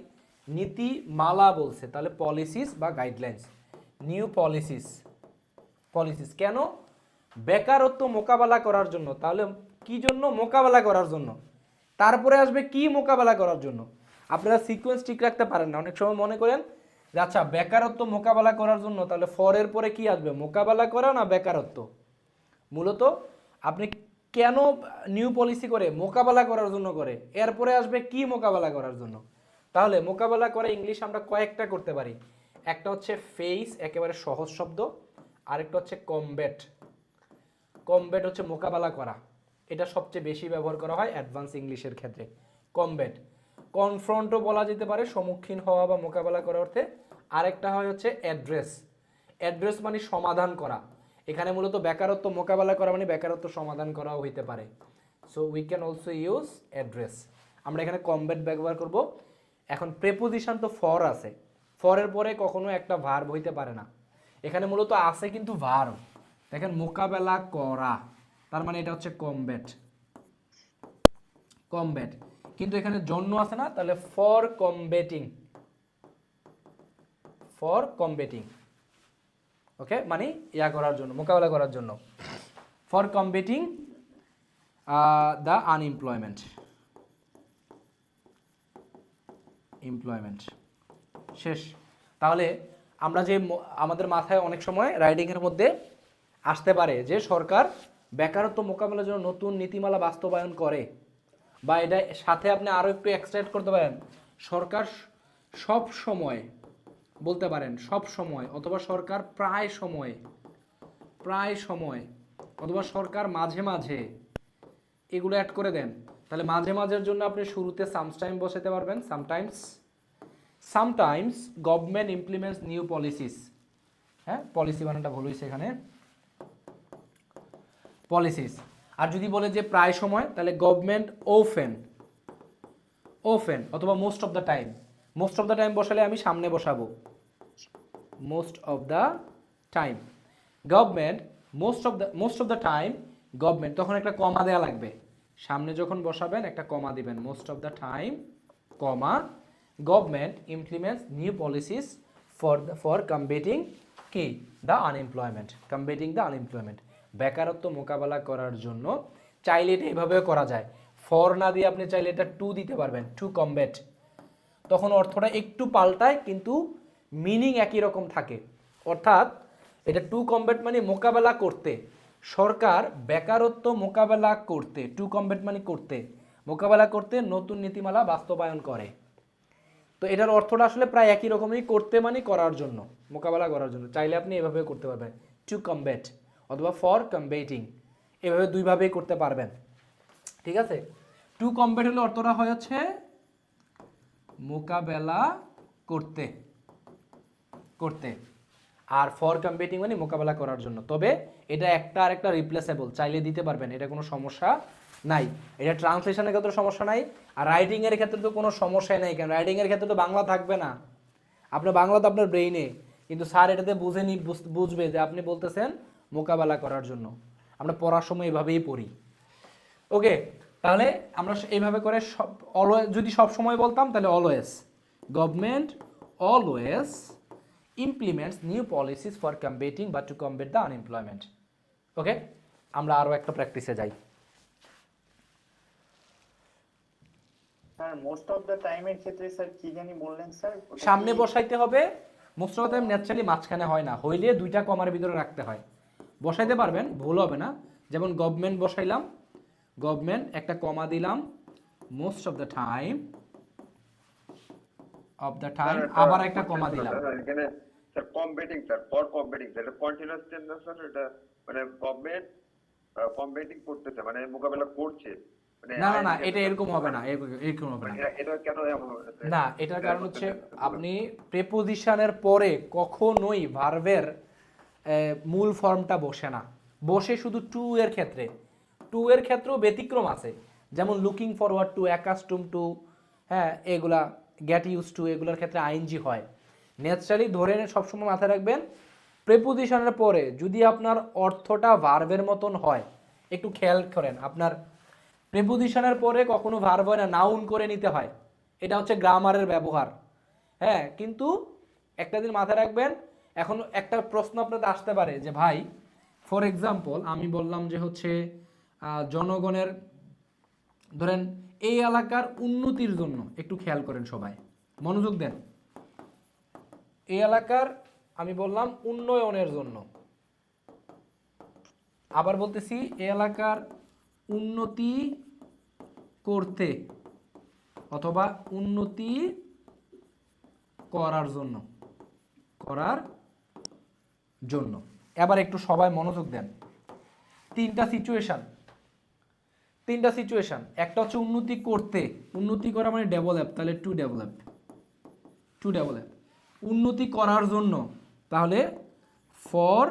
[SPEAKER 1] নীতিমালা বলছে, তাহলে পলিসিস বা গাইডলাইন্স। নিউ পলিসিস কেন? বেকারত্ব মোকাবেলা করার জন্য। তাহলে কি জন্য? মোকাবেলা করার জন্য। তারপরে আসবে কি? মোকাবেলা করার জন্য। আপনারা সিকোয়েন্স ঠিক রাখতে পারেন না, অনেক সময় মনে করেন যে আচ্ছা বেকারত্ব মোকাবেলা করার জন্য, তাহলে ফরের পরে কি আসবে? মোকাবেলা করা না বেকারত্ব? মূলত আপনি কেন নিউ পলিসি করে? মোকাবেলা করার জন্য করে। এরপরে আসবে কি মোকাবেলা করার জন্য। তাহলে মোকাবেলা করে ইংলিশ আমরা কয়েকটা করতে পারি। একটা হচ্ছে ফেস, একেবারে সহজ শব্দ। আরেকটা হচ্ছে কমব্যাট। কমব্যাট হচ্ছে মোকাবেলা করা, এটা সবচেয়ে বেশি ব্যবহার করা হয় অ্যাডভান্স ইংলিশের ক্ষেত্রে। কমব্যাট। কনফ্রন্টও বলা যেতে পারে, সম্মুখীন হওয়া বা মোকাবেলা করার অর্থে। আরেকটা হয় হচ্ছে অ্যাড্রেস। অ্যাড্রেস মানে সমাধান করা। এখানে মূলত বেকারত্ব মোকাবেলা করা মানে বেকারত্ব সমাধান করাও হইতে পারে। So we can also use address. আমরা এখানে কমব্যাট ব্যবহার করব। এখন প্রেপোজিশন তো ফর আছে, ফরের পরে কখনো একটা ভার্ব হইতে পারে না। এখানে মূলত আছে কিন্তু ভার্ব। দেখেন মোকাবেলা করা, তার মানে এটা হচ্ছে কমব্যাট। কমব্যাট, কিন্তু এখানে জন্য আছে না, তাহলে ফর কমব্যাটিং। ফর কমব্যাটিং, ওকে, মানে ইয়া করার জন্য, মোকাবেলা করার জন্য। For combating the unemployment. Employment শেষ। তাহলে আমরা যে আমাদের মাথায় অনেক সময় রাইডিংয়ের মধ্যে আসতে পারে যে সরকার বেকারত্ব মোকাবেলার জন্য নতুন নীতিমালা বাস্তবায়ন করে, বা এটা সাথে আপনি আরও একটু এক্সট্রাক্ট করতে পারেন, সরকার সব সময় বলতে পারেন, সব সময়, অথবা সরকার প্রায় সময়, প্রায় সময়, অথবা সরকার মাঝে মাঝে, এগুলো অ্যাড করে দেন। তাহলে মাঝে মাঝের জন্য আপনি শুরুতে সামটাইম বসাতে পারবেন, sometimes. Sometimes government implements new policies. হ্যাঁ, পলিসি বানানটা ভুল হয়েছে এখানে, পলিসিস। আর যদি বলে যে প্রায় সময়, তাহলে গভর্নমেন্ট ওফেন, ওফেন, অথবা most of the time. Most of the time বসালে আমি সামনে বসাবো, most of the time. Government most of the time government, তখন একটা কমা দেওয়া লাগবে। সামনে যখন বসাবেন একটা কমা দিবেন, most of the time, comma, government implements new policies for combating কি the unemployment, combating the unemployment, বেকারত্ব মোকাবেলা করার জন্য। চাইলে এটা এভাবেও করা যায়, ফর না দিয়ে আপনি চাইলে এটা টু দিতে পারবেন, টু কমব্যাট। তখন অর্থটা একটু পাল্টায় কিন্তু মিনিং একই রকম থাকে। অর্থাৎ এটা টু কমব্যাট মানে মোকাবেলা করতে, সরকার বেকারত্ব মোকাবেলা করতে, টু কমব্যাট মানে করতে, মোকাবেলা করতে নতুন নীতিমালা বাস্তবায়ন করে। তো এটার অর্থটা আসলে প্রায় একই রকমই, করতে মানে করার জন্য, মোকাবেলা করার জন্য। চাইলে আপনি এভাবে করতে পারবেন, টু কমব্যাট অথবা ফর কমবেটিং, এভাবে দুইভাবেই করতে পারবেন। ঠিক আছে, টু কমব্যাট হলে অর্থটা হয় হচ্ছে মোকাবেলা করতে, করতে, আর ফর কমবেটিং মানে মোকাবেলা করার জন্য। তবে এটা একটা আর একটা রিপ্লেসেবল, চাইলে দিতে পারবেন, এটা কোনো সমস্যা নাই। এটা ট্রান্সলেশনের ক্ষেত্রে সমস্যা নাই, আর রাইটিংয়ের ক্ষেত্রে তো কোনো সমস্যাই নাই, কারণ রাইটিংয়ের ক্ষেত্রে তো বাংলা থাকবে না। আপনার বাংলা তো আপনার ব্রেইনে, কিন্তু স্যার এটাতে বুঝবে যে আপনি বলতেছেন মোকাবেলা করার জন্য। আমরা পড়ার সময় এভাবেই পড়ি। ওকে, তাহলে আমরা এইভাবে করে সব অলওয়েজ, যদি সব সময় বলতাম তাহলে always, government always implements new policies for combating বা টু কমবেট দ্য আনএমপ্লয়মেন্ট। ওকে, আমরা আরও একটা প্র্যাকটিসে যাই।
[SPEAKER 4] স্যার মোস্ট অফ দ্য টাইমের ক্ষেত্রে স্যার কি জানি বললেন স্যার?
[SPEAKER 1] সামনে বসাইতে হবে, most of the time naturally মাঝখানে হয় না, হইলে দুইটা কমার ভিতরে রাখতে হয়। বসাইতে পারবেন, ভুল হবে না। যেমন গভর্নমেন্ট বসাইলাম, গভর্নমেন্ট একটা কমা দিলাম, most of the time, of the time, আবার একটা কমা দিলাম।
[SPEAKER 5] এখানে sir combating, sir for combating, এটা কন্টিনিউয়াস টেন্স না স্যার? এটা মানে গভর্নমেন্ট কমবেটিং করতেছে মানে মোকাবেলা করছে, মানে
[SPEAKER 1] না না না, এটা এরকম হবে না, এরকম হবে না।
[SPEAKER 5] এটা কেন এমন হবে
[SPEAKER 1] না, এটার কারণ হচ্ছে আপনি প্রেপোজিশনের পরে কখনোই ভার্বের মূল ফর্মটা বসে না, বসে শুধু টু এর ক্ষেত্রে। টু এর ক্ষেত্রেও ব্যতিক্রম আছে, যেমন looking forward to, accustom two, হ্যাঁ, এগুলা গেট ইউজ টু, এগুলোর ক্ষেত্রে আইএনজি হয়। ন্যাচারালি ধরে সবসময় মাথায় রাখবেন, প্রেপোজিশনের পরে যদি আপনার অর্থটা ভার্বের মতন হয়, একটু খেয়াল করেন, আপনার প্রেপোজিশনের পরে কখনো ভার্ব হয় না, নাউন করে নিতে হয়। এটা হচ্ছে গ্রামারের ব্যবহার। হ্যাঁ, কিন্তু একটা দিন মাথায় রাখবেন। এখন একটা প্রশ্ন আপনাদের আসতে পারে যে ভাই, ফর এক্সাম্পল আমি বললাম যে হচ্ছে জনগণের, ধরেন এই এলাকার উন্নতির জন্য, একটু খেয়াল করেন সবাই, মনোযোগ দেন। এই এলাকার আমি বললাম উন্নয়নের জন্য, আবার বলতেছি এই এলাকার উন্নতি করতে অথবা উন্নতি করার জন্য এবার একটু সবাই মনোযোগ দেন। তিনটা সিচুয়েশন, একটা হচ্ছে উন্নতি করতে, উন্নতি করা মানে ডেভেলপ, তাহলে টু ডেভেলপ। উন্নতি করার জন্য তাহলে ফর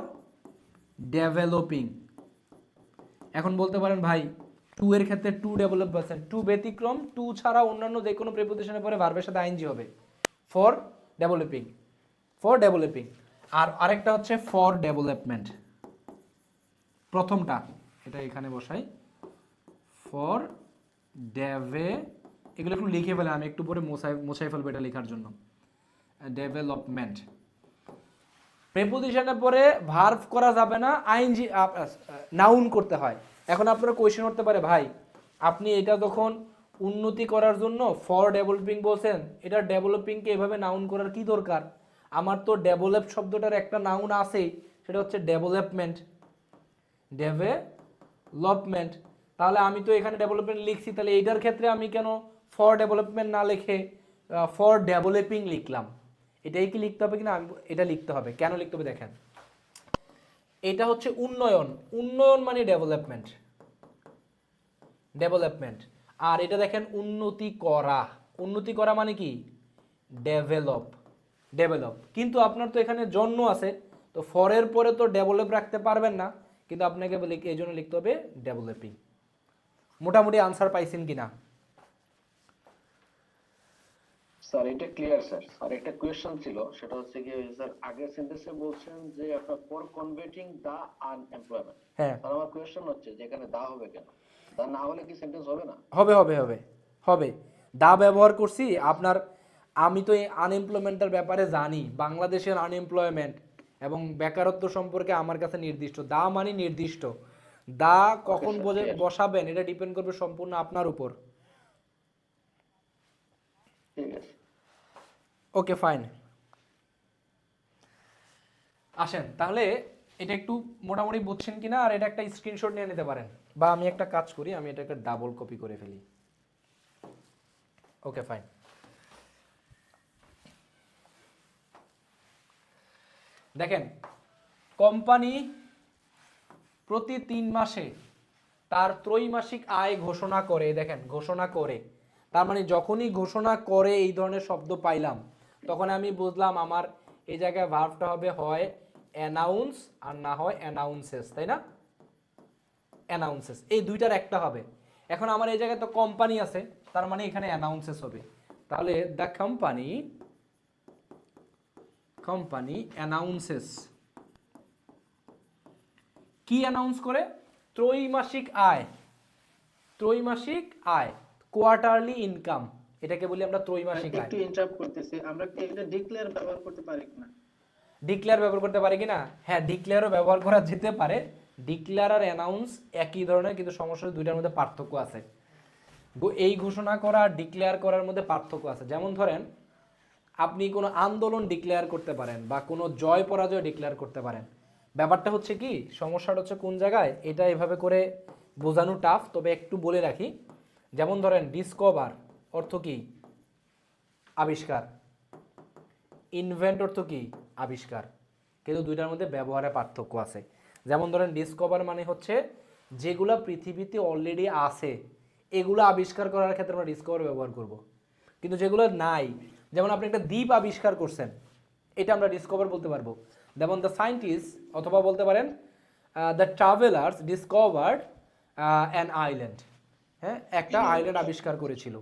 [SPEAKER 1] ডেভেলপিং। এখন বলতে পারেন ভাই টু এর ক্ষেত্রে টু ডেভেলপ পাচ্ছেন, টু ব্যতিক্রম, টু ছাড়া অন্যান্য যে কোনো প্রিপোজিশনের পরে ভার্বের সাথে আইএনজি হবে, ফর ডেভেলপিং। আর আরেকটা হচ্ছে ফর ডেভেলপমেন্ট। প্রথমটা এটা এখানে বসাই, ফর এগুলো একটু লিখে ফেলে, আমি একটু পরে মোছাই ফেলবো এটা লেখার জন্য। ডেভেলপমেন্ট প্রিপোজিশনের পরে ভার্ব করা যাবে না, আইএনজি নাউন করতে হয়। এখন আপনারা কোয়েশ্চেন করতে পারে ভাই আপনি এটা যখন উন্নতি করার জন্য ফর ডেভেলপিং বলছেন, এটা ডেভেলপিংকে এভাবে নাউন করার কি দরকার? আমার তো ডেভেলপ শব্দটার একটা নাউন আছে, সেটা হচ্ছে ডেভেলপমেন্ট। তাহলে আমি তো এখানে ডেভেলপমেন্ট লিখছি, তাহলে এইটার ক্ষেত্রে আমি কেন ফর ডেভেলপমেন্ট না লিখে ফর ডেভেলপিং লিখলাম? এটাই কি লিখতে হবে কিনা? এটা লিখতে হবে। কেন লিখতে হবে দেখেন, এটা হচ্ছে উন্নয়ন মানে ডেভেলপমেন্ট। আর এটা দেখেন উন্নতি করা মানে কি? ডেভেলপ। কিন্তু আপনার তো এখানে জন্য আছে, তো ফরের পরে তো ডেভেলপ রাখতে পারবেন না, কিন্তু আপনাকে এই জন্য লিখতে হবে ডেভেলপিং। মোটামুটি আনসার পাইছেন কিনা?
[SPEAKER 6] স্যার এটা ক্লিয়ার স্যার। আর একটা কোয়েশ্চেন ছিল, সেটা হচ্ছে কি স্যার আগের সেন্টেন্সে বলছেন যে আপনার ফর কনভার্টিং দা আনএমপ্লয়মেন্ট।
[SPEAKER 1] হ্যাঁ,
[SPEAKER 6] আর আমার কোয়েশ্চেন হচ্ছে যে এখানে দা হবে কেন? দা না হলে কি সেন্টেন্স হবে না?
[SPEAKER 1] হবে। দা ব্যবহার করছি আপনার, আমি তো এই আনএমপ্লয়মেন্টের ব্যাপারে জানি, বাংলাদেশের আনএমপ্লয়মেন্ট এবং বেকারত্ব সম্পর্কে আমার কাছে নির্দিষ্ট। দা মানে নির্দিষ্ট, দা কখন বসাবেন এটা ডিপেন্ড করবে সম্পূর্ণ আপনার উপর।
[SPEAKER 6] ঠিক আছে।
[SPEAKER 1] ওকে ফাইন, আসেন তাহলে এটা একটু মোটামুটি বুঝছেন কিনা, আর এটা একটা স্ক্রিনশট নিয়ে নিতে পারেন, বা আমি একটা কাজ করি, আমি এটা একটা ডাবল কপি করে ফেলি। ওকে ফাইন, দেখেন কোম্পানি প্রতি 3 মাসে তার ত্রৈমাসিক আয় ঘোষণা করে। দেখেন ঘোষণা করে, তার মানে যখনই ঘোষণা করে এই ধরনের শব্দ পাইলাম, তখন আমি বুঝলাম আমার এই জায়গায় ভার্বটা হবে হয় অ্যানাউন্স আর না হয় অ্যানাউন্সেস, তাই না? অ্যানাউন্সেস, এই দুইটার একটা হবে। এখন আমার এই জায়গায় তো কোম্পানি আছে, তার মানে এখানে অ্যানাউন্সেস হবে। তাহলে দ্য কোম্পানি অ্যানাউন্সেস, কি অ্যানাউন্স করে? ত্রৈমাসিক আয়, কোয়ার্টারলি ইনকাম, এটাকে বলি আমরা ত্রৈমাসিক আয়।
[SPEAKER 2] একটু ইন্টারাপ্ট করতেছি, আমরা কি এটা ডিক্লেয়ার ব্যবহার করতে পারি কিনা?
[SPEAKER 1] ডিক্লেয়ার ব্যবহার করতে পারি কিনা? হ্যাঁ, ডিক্লেয়ারও ব্যবহার করা যেতে পারে। ডিক্লেয়ার আর অ্যানাউন্স একই ধরনের, কিন্তু সমস্যা দুইটার মধ্যে পার্থক্য আছে। এই ঘোষণা করা আর ডিক্লেয়ার করার মধ্যে পার্থক্য আছে। যেমন ধরেন আপনি কোনো আন্দোলন ডিক্লেয়ার করতে পারেন বা কোনো জয় পরাজয় ডিক্লেয়ার করতে পারেন। ব্যাপারটা হচ্ছে কি, সমস্যাটা হচ্ছে কোন জায়গায়, এটা এভাবে করে বোঝানো টাফ, তবে একটু বলে রাখি। যেমন ধরেন ডিসকভার অর্থ কি? আবিষ্কার। ইনভেন্ট অর্থ কি? আবিষ্কার। কিন্তু দুইটার মধ্যে ব্যবহারে পার্থক্য আছে। যেমন ধরেন ডিসকভার মানে হচ্ছে যেগুলো পৃথিবীতে অলরেডি আছে, এগুলো আবিষ্কার করার ক্ষেত্রে আমরা ডিসকভার ব্যবহার করব। কিন্তু যেগুলো নাই, যেমন আপনি একটা দ্বীপ আবিষ্কার করছেন, এটা আমরা ডিসকভার বলতে পারবো। যেমন দ্য সায়েন্টিস্ট, অথবা বলতে পারেন the travellers discovered an island. হ্যাঁ, একটা আইল্যান্ড আবিষ্কার করেছিল।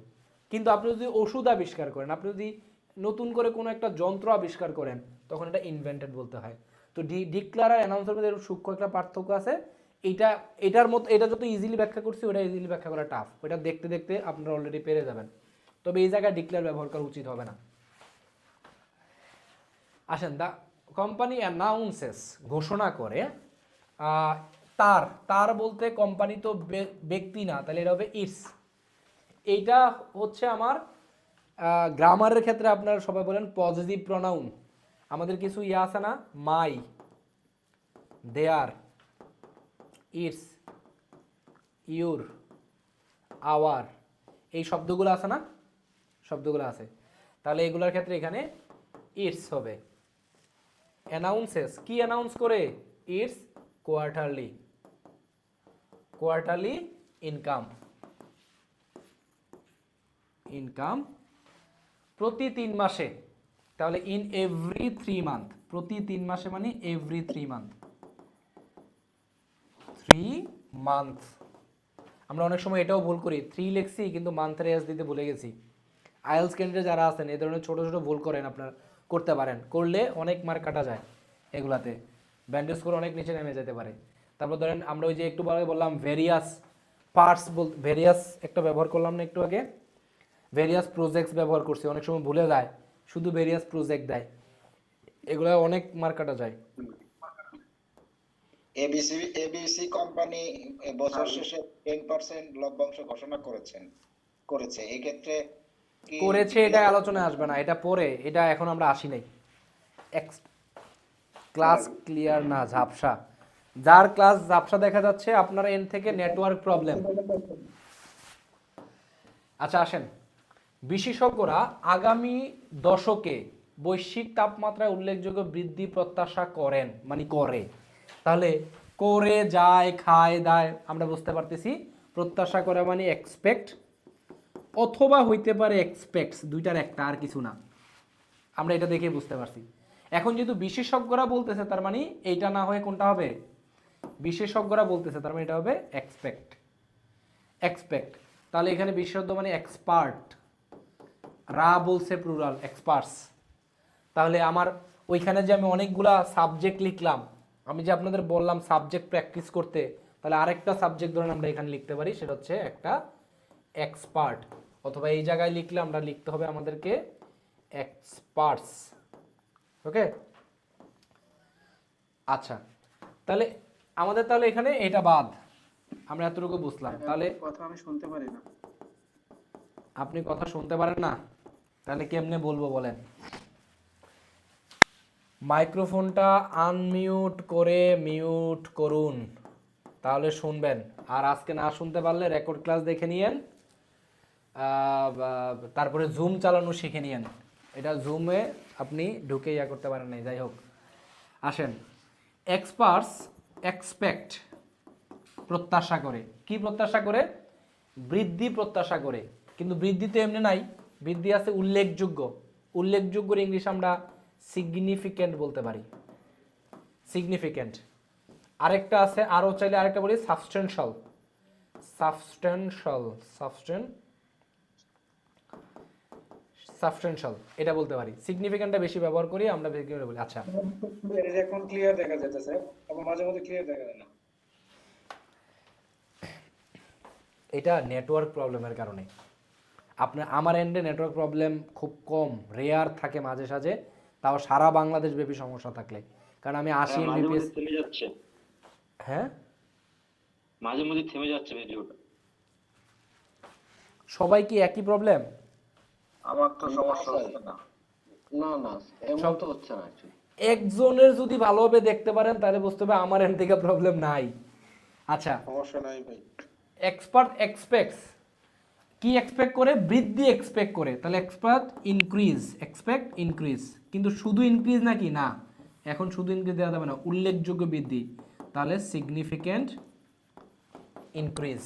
[SPEAKER 1] কিন্তু আপনি যদি ওষুধ আবিষ্কার করেন, আপনি যদি নতুন করে কোনো একটা যন্ত্র আবিষ্কার করেন, তখন এটা ইনভেন্টেড বলতে হয়। তো ডিক্লার আর অ্যানাউন্সের মধ্যে সূক্ষ্ম একটা পার্থক্য আছে। এটার মতো, এটা যত ইজিলি ব্যাখ্যা করছি, ওটা ইজিলি ব্যাখ্যা করা টাফ। ওটা দেখতে দেখতে আপনারা অলরেডি পেরে যাবেন। তবে এই জায়গায় ডিক্লেয়ার ব্যবহার করা উচিত হবে না। আসেন, দা কোম্পানি অ্যানাউন্সেস, ঘোষণা করে। তার বলতে কোম্পানি তো ব্যক্তি না, তাহলে এটা হবে ইটস। এইটা হচ্ছে আমার গ্রামারের ক্ষেত্রে আপনারা সবাই বলেন পজিটিভ প্রনাউন। আমাদের কিছু ইয়ে আছে না, মাই, দেয়ার, ইটস, ইউর, আওয়ার, এই শব্দগুলো আছে না, শব্দগুলো আছে, তাহলে এগুলোর ক্ষেত্রে এখানে ইটস হবে। অ্যানাউন্সেস, কি অ্যানাউন্স করে? It's quarterly, quarterly income, income প্রতি 3 মাসে, তাহলে ইন এভরি 3 মান্থ, প্রতি 3 মাসে মানে এভরি 3 মান্থ, 3 মান্থ। আমরা অনেক সময় এটাও ভুল করি, 3 লিখছি কিন্তু মান্থের এস দিতে ভুলে গেছি। আইএলস ক্যান্ডিডেট যারা আছেন এই ধরনের ছোট ছোট ভুল করেন, আপনার করতে পারেন, করলে অনেক মার্ক কাটা যায় এগুলাতে, ব্যান্ডেজ স্কোর অনেক নিচে নেমে যেতে পারে। তারপর ধরেন আমরা ওই যে একটু আগে বললাম ভেরিয়াস পার্টস, ভেরিয়াস একটা ব্যবহার করলাম না একটু আগে, ভেরিয়াস প্রজেক্টস ব্যবহার করছি, অনেক সময় ভুলে যায়, শুধু ভেরিয়াস প্রজেক্ট দেয়, এগুলো অনেক মার্ক কাটা যায়।
[SPEAKER 7] এবিসি কোম্পানি বছর শেষে 10% লভ্যাংশ ঘোষণা করেছে এই ক্ষেত্রে কি
[SPEAKER 1] করেছে এটা আলোচনায় আসবে না, এটা পরে, এটা এখন আমরা আসি নাই। ক্লাস ক্লিয়ার না, ঝাপসা, যার ক্লাস ঝাপসা দেখা যাচ্ছে আপনার এন্ড থেকে নেটওয়ার্ক প্রবলেম। আচ্ছা আসেন, বিশেষজ্ঞরা আগামী দশকে বৈশ্বিক তাপমাত্রায় উল্লেখযোগ্য বৃদ্ধি প্রত্যাশা করেন, মানে করে, তাহলে করে, যায়, খায়, দায়, আমরা বুঝতে পারতেছি প্রত্যাশা করে মানে এক্সপেক্ট, অথবা হইতে পারে এক্সপেক্টস, দুইটার একটা, আর কিছু না, আমরা এটা দেখে বুঝতে পারছি। এখন যেহেতু বিশেষজ্ঞরা বলতেছে তার মানে এইটা না হয়ে কোনটা হবে? বিশেষজ্ঞরা বলতেছে তার মানে এটা হবে এক্সপেক্ট, এক্সপেক্ট। তাহলে এখানে বিশেষজ্ঞ মানে এক্সপার্ট, রা বলছে প্লুরাল, এক্সপার্টস। তাহলে আমার ওইখানে যে আমি অনেকগুলা সাবজেক্ট লিখলাম, আমি যে আপনাদের বললাম সাবজেক্ট প্র্যাকটিস করতে, তাহলে আরেকটা সাবজেক্ট ধরেন আমরা এখানে লিখতে পারি, সেটা হচ্ছে একটা এক্সপার্ট, অথবা এই জায়গায় লিখলে আমরা লিখতে হবে আমাদেরকে এক্সপার্টস। ওকে, আচ্ছা, তাহলে আমাদের তাহলে এখানে এটা বাদ, আমরা এতটুকু বুঝলাম। তাহলে
[SPEAKER 2] কথা আমি শুনতে পারি না।
[SPEAKER 1] আপনি কথা শুনতে পারেন না, তাহলে কেমনে বলবো বলেন? মাইক্রোফোনটা আনমিউট করে মিউট করুন, তাহলে শুনবেন। আর আজকে না শুনতে পারলে রেকর্ড ক্লাস দেখে নিয়েন, তারপরে জুম চালানো শিখে নিয়েন। এটা জুমে আপনি ঢুকে ইয়া করতে পারেন নাই, যাই হোক। আসেন, এক্সপার্টস এক্সপেক্ট, প্রত্যাশা করে, কি প্রত্যাশা করে? বৃদ্ধি প্রত্যাশা করে, কিন্তু বৃদ্ধি তো এমনি নাই, বৃদ্ধি আছে উল্লেখযোগ্য, উল্লেখযোগ্যর ইংলিশ আমরা সিগনিফিক্যান্ট বলতে পারি, সিগনিফিক্যান্ট। আরেকটা আছে, আরও চাইলে আরেকটা বলি সাবস্টেনশাল, সাবস্টেনশাল, সাবস্টেনশাল এটা বলতে পারি। সিগনিফিক্যান্টটা বেশি ব্যবহার করি আমরা, বেশি করে বলি। আচ্ছা,
[SPEAKER 2] এখন ক্লিয়ার দেখা যাচ্ছে, আবার মাঝে মধ্যে ক্লিয়ার দেখা যায় না।
[SPEAKER 1] এটা নেটওয়ার্ক প্রবলেমের কারণে, আপনার আমার এন্ডে নেটওয়ার্ক প্রবলেম খুব কম, রেয়ার থাকে মাঝে সাঝে, তাও সারা বাংলাদেশ ব্যাপী সমস্যা থাকলে, কারণ আমি 80 এমবিপিএস।
[SPEAKER 8] থেমে যাচ্ছে,
[SPEAKER 1] হ্যাঁ
[SPEAKER 8] মাঝে মধ্যে থেমে যাচ্ছে ভিডিওটা।
[SPEAKER 1] সবাই কি একই প্রবলেম?
[SPEAKER 3] আমার তো সমস্যা হচ্ছে না।
[SPEAKER 6] না না, এমন তো হচ্ছে না actually।
[SPEAKER 1] একজনের যদি ভালোভাবে দেখতে পারেন তাহলে বুঝতে হবে আমার এন্ড থেকে প্রবলেম নাই। আচ্ছা,
[SPEAKER 7] সমস্যা নাই ভাই।
[SPEAKER 1] এক্সপার্ট এক্সপেক্টস, কি এক্সপেক্ট করে? বৃদ্ধি এক্সপেক্ট করে, তাহলে এক্সপার্ট ইনক্রিজ, এক্সপেক্ট ইনক্রিজ, কিন্তু শুধু ইনক্রিজ নাকি না, এখন শুধু ইনক্রিজ দেওয়া যাবে না, উল্লেখযোগ্য বৃদ্ধি, তাহলে সিগনিফিক্যান্ট ইনক্রিজ,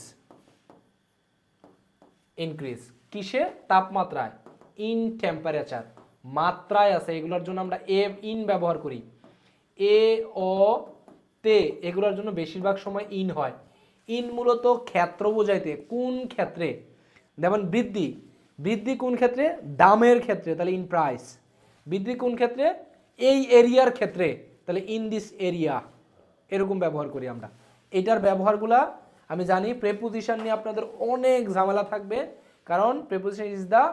[SPEAKER 1] ইনক্রিজ কিসে? তাপমাত্রায়, ইন টেম্পারেচার, মাত্রায় আছে, এগুলোর জন্য আমরা এ ইন ব্যবহার করি, এ ও তে, এগুলোর জন্য বেশিরভাগ সময় ইন হয়। ইন মূলত ক্ষেত্র বোঝাইতে, কোন ক্ষেত্রে, যেমন বৃদ্ধি, বৃদ্ধি কোন ক্ষেত্রে? দামের ক্ষেত্রে, তাহলে ইন প্রাইস। বৃদ্ধি কোন ক্ষেত্রে? এই এরিয়ার ক্ষেত্রে, তাহলে ইন দিস এরিয়া, এরকম ব্যবহার করি আমরা। এটার ব্যবহারগুলা আমি জানি, প্রেপোজিশন নিয়ে আপনাদের অনেক ঝামেলা থাকবে, কারণ প্রেপোজিশন ইজ দ্য,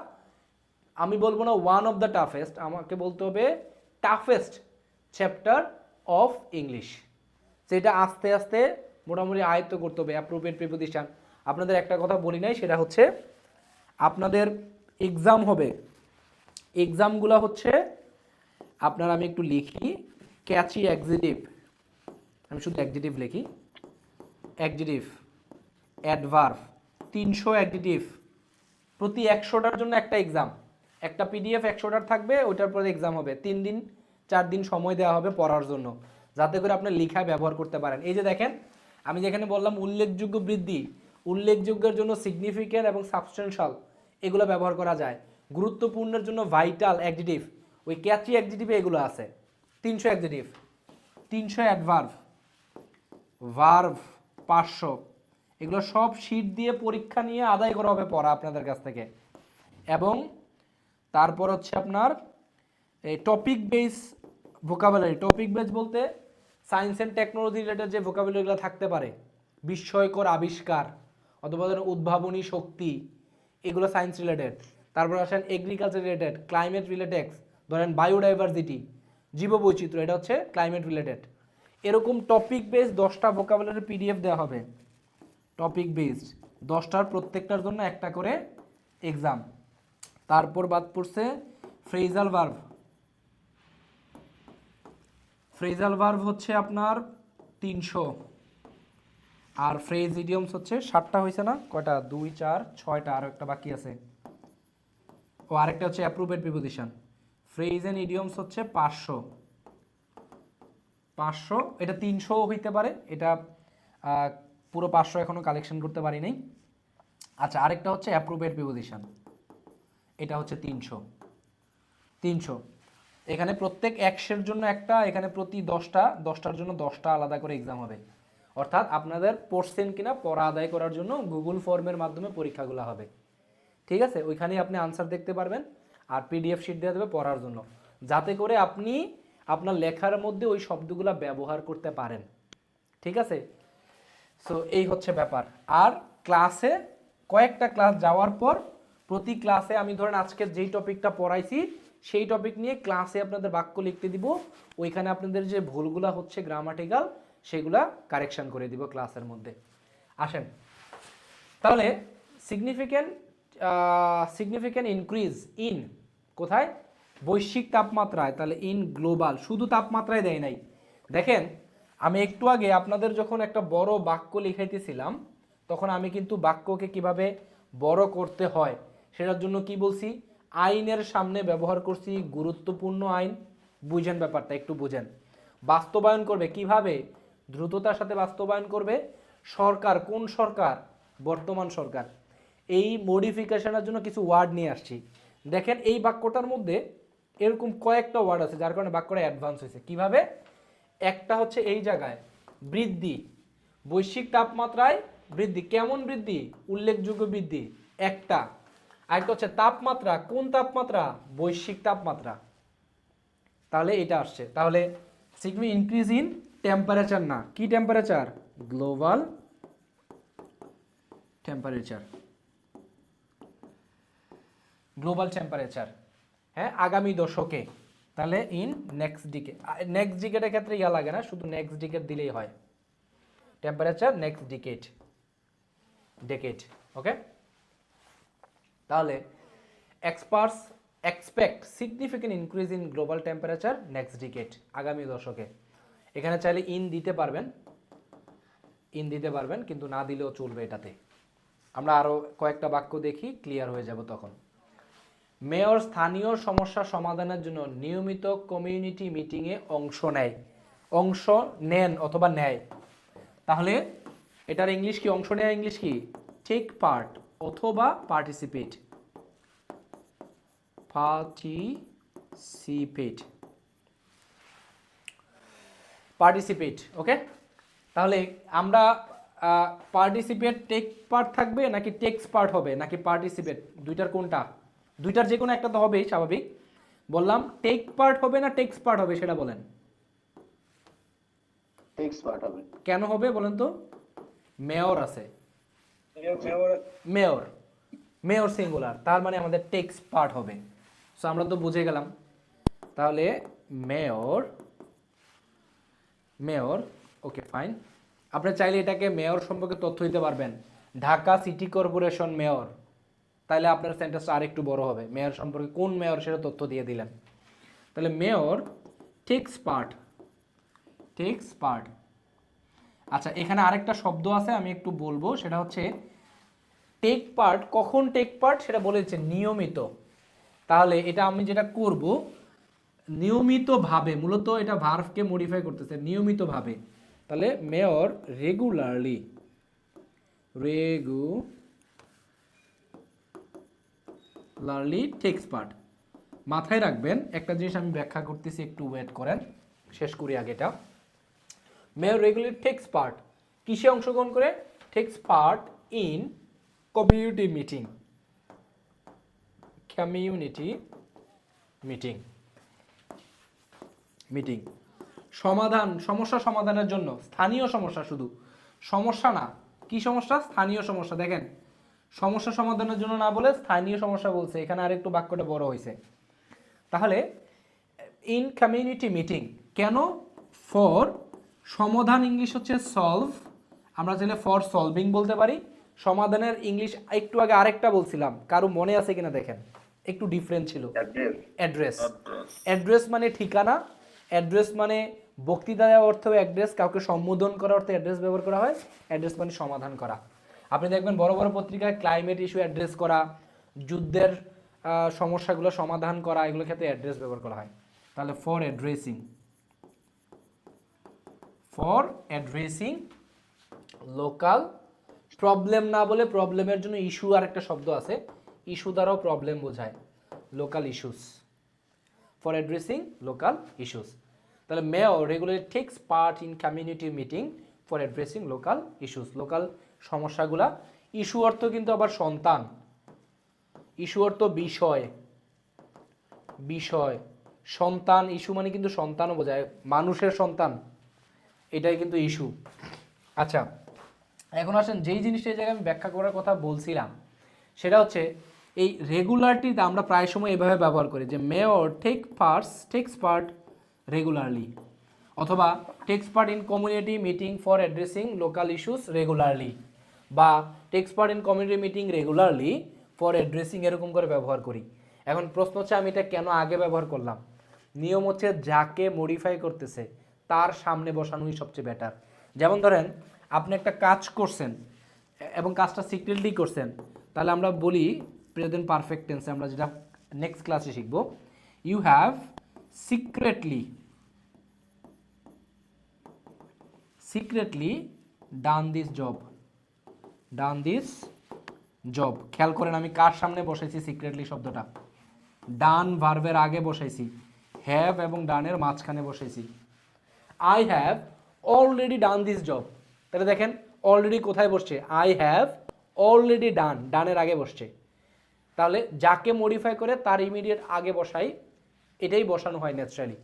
[SPEAKER 1] আমি বলবো না ওয়ান অফ দ্য টাফেস্ট, আমাকে বলতে হবে টাফেস্ট চ্যাপ্টার অফ ইংলিশ। সেটা আস্তে আস্তে মোটামুটি আয়ত্ত করতে হবে। অ্যাপ্রোপ্রিয়েট প্রিপোজিশন, আপনাদের একটা কথা বলি নাই, সেটা হচ্ছে আপনাদের এক্সাম হবে, এক্সামগুলো হচ্ছে আপনার, আমি একটু লিখি, ক্যাচি অ্যাডজেক্টিভ, আমি শুধু অ্যাডজেক্টিভ লিখি, অ্যাডজেক্টিভ অ্যাডভার্ব, 300 অ্যাডজেক্টিভ, প্রতি 100টার জন্য একটা এক্সাম, একটা পিডিএফ 100টার থাকবে, ওইটার পরে এক্সাম হবে, 3 দিন 4 দিন সময় দেওয়া হবে পড়ার জন্য, যাতে করে আপনি লেখায় ব্যবহার করতে পারেন। এই যে দেখেন আমি যেখানে বললাম উল্লেখযোগ্য বৃদ্ধি, উল্লেখযোগ্যের জন্য সিগনিফিক্যান্ট এবং সাবস্টেন্সিয়াল এগুলো ব্যবহার করা যায়, গুরুত্বপূর্ণের জন্য ভাইটাল অ্যাডজেক্টিভ, ওই ক্যাচি অ্যাডজেক্টিভে এগুলো আছে। 300 অ্যাডজেক্টিভ, 300 অ্যাডভার্ব, ভার্ব 500, এগুলো সব শীট দিয়ে পরীক্ষা নিয়ে আদায় করা হবে পড়া আপনাদের কাছ থেকে। এবং তারপর হচ্ছে আপনার এই topic base vocabulary, topic base বলতে সায়েন্স অ্যান্ড টেকনোলজি রিলেটেড যে ভোকাবুলারিগুলো থাকতে পারে, বিস্ময়কর আবিষ্কার অথবা ধরেন উদ্ভাবনী শক্তি, এগুলো সায়েন্স রিলেটেড। তারপর আসেন এগ্রিকালচার রিলেটেড, ক্লাইমেট রিলেটেড, ধরেন বায়োডাইভার্সিটি, জীববৈচিত্র্য, এটা হচ্ছে ক্লাইমেট রিলেটেড। এরকম টপিক বেস 10টা ভোকাবুলারি পিডিএফ দেওয়া হবে, টপিক বেসড 10টার প্রত্যেকটার জন্য একটা করে এক্সাম। তারপর বাদ পড়ছে ফ্রেজাল ভার্ব, ফ্রেজাল ভার্ব হচ্ছে আপনার 300, আর ফ্রেজ ইডিয়মস হচ্ছে 60টা হয়েছে না, কয়টা 2 4 6টা, আর একটা বাকি আছে, ও আরেকটা হচ্ছে appropriate preposition. Phrase and idioms হচ্ছে 500, এটা 300 হইতে পারে, এটা পুরো 500 এখনো কালেকশন করতে পারি নাই। আচ্ছা, আরেকটা হচ্ছে অ্যাপ্রোপ্রিয়েট প্রিপোজিশন, এটা হচ্ছে 300। এখানে প্রত্যেক 100-এর জন্য একটা, এখানে প্রতি 10টার জন্য 10টা আলাদা করে এক্সাম হবে। অর্থাৎ আপনাদের পড়ছেন কিনা পড়া আদায় করার জন্য গুগল ফর্মের মাধ্যমে পরীক্ষাগুলো হবে, ঠিক আছে? ওইখানেই আপনি আনসার দেখতে পারবেন, আর পিডিএফ শিট দেওয়া দেবে পড়ার জন্য, যাতে করে আপনি আপনার লেখার মধ্যে ওই শব্দগুলো ব্যবহার করতে পারেন, ঠিক আছে? সো এই হচ্ছে ব্যাপার। আর ক্লাসে কয়েকটা ক্লাস যাওয়ার পর প্রতি ক্লাসে আমি ধরেন আজকে যেই টপিকটা পড়াইছি সেই টপিক নিয়ে ক্লাসে আপনাদের বাক্য লিখতে দিব, ওইখানে আপনাদের যে ভুলগুলা হচ্ছে গ্রামাটিক্যাল সেগুলা কারেকশন করে দিব ক্লাসের মধ্যে। আসেন তাহলে সিগনিফিক্যান্ট ইনক্রিজ ইন কোথায়, বৈশ্বিক তাপমাত্রায়, তাহলে ইন গ্লোবাল, শুধু তাপমাত্রায় দেয় নাই। দেখেন আমি একটু আগে আপনাদের যখন একটা বড় বাক্য লিখাইতেছিলাম তখন আমি কিন্তু বাক্যকে কিভাবে বড় করতে হয় সেটার জন্য কি বলছি, আইনের সামনে ব্যবহার করছি, গুরুত্বপূর্ণ আইন, বুঝেন ব্যাপারটা, একটু বুঝেন। বাস্তবায়ন করবে কিভাবে, দ্রুততার সাথে বাস্তবায়ন করবে, সরকার, কোন সরকার, বর্তমান সরকার। এই মডিফিকেশনের জন্য কিছু ওয়ার্ড নিয়ে আসছি। দেখেন এই বাক্যটার মধ্যে এরকম কয়েকটা ওয়ার্ড আছে যার কারণে বাক্যটা অ্যাডভান্স হয়েছে। কিভাবে, একটা হচ্ছে এই জায়গায় বৃদ্ধি, বৈশ্বিক তাপমাত্রায় বৃদ্ধি, কেমন বৃদ্ধি, উল্লেখযোগ্য বৃদ্ধি একটা। আরেকটা হচ্ছে তাপমাত্রা, কোন তাপমাত্রা, বৈশ্বিক তাপমাত্রা, তাহলে এটা আসছে। তাহলে সিগনিফিক্যান্ট ইনক্রিজ ইন টেম্পারেচার, না কি temperature, global temperature, global temperature, হ্যাঁ, আগামী দশকে। তাহলে ইন নেক্সট ডিকেড, নেক্সট ডিকেডের ক্ষেত্রে ইয়া লাগে না, শুধু নেক্সট ডিকেড দিলেই হয়, টেম্পারেচার নেক্সট ডেকেড, ওকে। তাহলে experts expect significant increase in global temperature next decade, আগামী দশকে। এখানে চাইলে ইন দিতে পারবেন, কিন্তু না দিলেও চলবে এটাতে। আমরা আরও কয়েকটা বাক্য দেখি, ক্লিয়ার হয়ে যাব তখন। মেয়র স্থানীয় সমস্যা সমাধানের জন্য নিয়মিত কমিউনিটি মিটিংয়ে অংশ নেন অথবা নেয়। তাহলে এটার ইংলিশ কি, অংশ নেওয়া ইংলিশ কি, টেক পার্ট অথবা পার্টিসিপেট, ওকে। তাহলে আমরা পার্টিসিপেট টেক পার্ট থাকবে নাকি টেক্স পার্ট হবে নাকি পার্টিসিপেট, দুইটার কোনটা, দুইটার যে কোনো একটা তো হবেই স্বাভাবিক। বললাম টেক পার্ট হবে না টেক্স পার্ট হবে সেটা বলেন,
[SPEAKER 6] টেক্সট পার্ট হবে।
[SPEAKER 1] কেন হবে বলেন তো, মেয়র আছে, মেয়র সিঙ্গুলার, তার মানে আমাদের টেক্স পার্ট হবে। সো আমরা তো বুঝে গেলাম। তাহলে মেয়র, ওকে ফাইন। আপনি চাইলে এটাকে মেয়র সম্পর্কে তথ্য দিতে পারবেন, ঢাকা সিটি কর্পোরেশন মেয়র, তাহলে আপনার সেন্টেন্সটা আরেকটু বড় হবে, মেয়র সম্পর্কে কোন মেয়র সেটা তথ্য দিয়ে দিলেন। তাহলে মেয়র টেক্স পার্ট, আচ্ছা, এখানে আরেকটা শব্দ আছে আমি একটু বলবো, সেটা হচ্ছে টেক পার্ট। কখন টেক পার্ট সেটা বলেছে নিয়মিত। তাহলে এটা আমি যেটা করব নিয়মিতভাবে, মূলত এটা ভার্বকে মডিফাই করতেছে নিয়মিতভাবে। তাহলে মেয়র রেগুলারলি টেক্স পার্ট। মাথায় রাখবেন একটা জিনিস আমি ব্যাখ্যা করতেছি, একটু ওয়েট করেন, শেষ করি আগে এটা। মেয়র রেগুলারলি টেক্স পার্ট, কিসে অংশগ্রহণ করে? Takes part in community meeting. Meeting সমস্যা সমাধানের জন্য, স্থানীয় সমস্যা, শুধু সমস্যা না, কি সমস্যা? স্থানীয় সমস্যা। দেখেন, সমস্যা সমাধানের জন্য না বলে স্থানীয় সমস্যা বলছে, এখানে আরেকটু বাক্যটা বড় হয়েছে। তাহলে ইন কমিউনিটি মিটিং কেন? ফর সমাধান ইংলিশ হচ্ছে সলভ, আমরা চাইলে ফর সলভিং বলতে পারি। সমাধানের ইংলিশ একটু আগে আরেকটা বলছিলাম, কারো মনে আছে কিনা দেখেন, একটু ডিফারেন্ট ছিল। অ্যাড্রেস। অ্যাড্রেস মানে ঠিকানা, অ্যাড্রেস মানে বক্তৃতা দেওয়ার অর্থে অ্যাড্রেস, কাউকে সম্বোধন করার অর্থে অ্যাড্রেস ব্যবহার করা হয়। অ্যাড্রেস মানে সমাধান করা। আপনি দেখবেন বড় বড় পত্রিকায় ক্লাইমেট ইস্যু অ্যাড্রেস করা, যুদ্ধের সমস্যাগুলো সমাধান করা, এগুলো ক্ষেত্রে অ্যাড্রেস ব্যবহার করা হয়। তাহলে ফর অ্যাড্রেসিং লোকাল প্রবলেম, না বলে প্রবলেমের জন্য ইস্যু আর একটা শব্দ আছে, ইস্যু দ্বারাও প্রবলেম বোঝায়, local issues, for addressing local issues. তাহলে mayor regularly takes part in community meeting for addressing local issues, local সমস্যাগুলা। ইস্যু অর্থ কিন্তু আবার সন্তান, ইস্যু অর্থ বিষয়, সন্তান। ইস্যু মানে কিন্তু সন্তানও বোঝায়, মানুষের সন্তান, এটাই কিন্তু ইস্যু। আচ্ছা, এখন আসেন যেই জিনিসটা এই জায়গায় আমি ব্যাখ্যা করার কথা বলছিলাম, সেটা হচ্ছে এই রেগুলারটিতে আমরা প্রায় সময় এভাবে ব্যবহার করি যে মেয়র টেক্স পার্ট রেগুলারলি, অথবা takes part in community meeting for addressing local issues regularly, বা takes part in community meeting regularly for addressing, এরকম করে ব্যবহার করি। এখন প্রশ্ন হচ্ছে আমি এটা কেন আগে ব্যবহার করলাম? নিয়ম হচ্ছে যাকে মডিফাই করতেছে তার সামনে বসানোই সবচেয়ে বেটার। যেমন ধরেন আপনি একটা কাজ করছেন এবং কাজটা সিক্রেটলি করছেন, তাহলে আমরা বলি প্রেজেন্ট পারফেক্ট টেন্সে, আমরা যেটা নেক্সট ক্লাসে শিখব, you have secretly done this job. খেয়াল করেন আমি কার সামনে বসাইছি সিক্রেটলি শব্দটা? ডান ভার্বের আগে বসাইছি, হ্যাভ এবং ডানের মাঝখানে বসাইছি। I have already done this job. তাহলে দেখেন অলরেডি কোথায় বসছে? আই হ্যাভ অলরেডি ডানের আগে বসছে। তাহলে যাকে মডিফাই করে তার ইমিডিয়েট আগে বসাই, এটাই বসানো হয় ন্যাচারালি।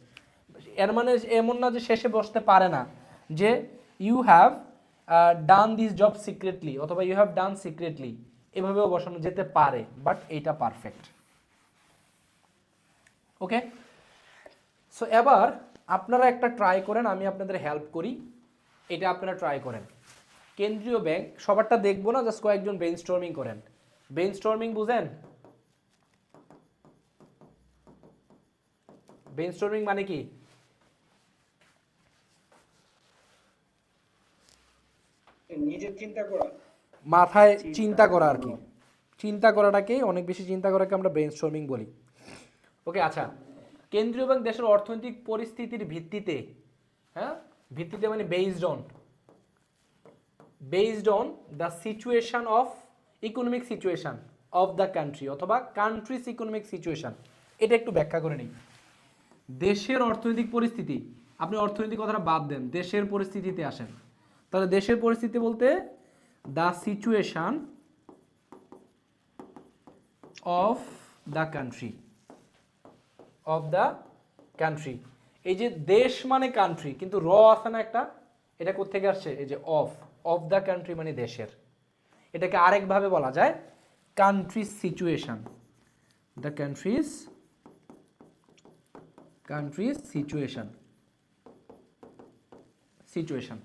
[SPEAKER 1] এর মানে এমন না যে শেষে বসতে পারে না, যে you have done this job secretly অথবা ইউ হ্যাভ ডান সিক্রেটলি, এভাবেও বসানো যেতে পারে, বাট এইটা পারফেক্ট। ওকে, সো এবার আপনারা একটা ট্রাই করেন, আমি আপনাদের হেল্প করি, এটা আপনারা ট্রাই করেন। কেন্দ্রীয় ব্যাংক, সবারটা দেখবো না, জাস্ট কয়েকজন ব্রেইনস্টর্মিং করেন। ব্রেইনস্টর্মিং বুঝেন? ব্রেইনস্টর্মিং মানে কি?
[SPEAKER 7] নিজের চিন্তা করা,
[SPEAKER 1] মাথায় চিন্তা করা আর কি, চিন্তা করাটাকেই, অনেক বেশি চিন্তা করাকে আমরা ব্রেইনস্টর্মিং বলি। ওকে, আচ্ছা, কেন্দ্রীয় ব্যাংক দেশের অর্থনৈতিক পরিস্থিতির ভিত্তিতে, ভিত্তিতে মানে based on the situation of economic situation of the country অথবা কান্ট্রিজ ইকোনমিক সিচুয়েশন, এটা একটু ব্যাখ্যা করে নিই। দেশের অর্থনৈতিক পরিস্থিতি, আপনি অর্থনৈতিক কথাটা বাদ দেন, দেশের পরিস্থিতিতে আসেন। তাহলে দেশের পরিস্থিতি বলতে the situation of the country. এই যে দেশ মানে কান্ট্রি, কিন্তু র আছে না একটা, এটা কোত্থেকে আসছে? এই যে অফ দ্য কান্ট্রি মানে দেশের। এটাকে আরেকভাবে বলা যায় country's situation, the country's situation.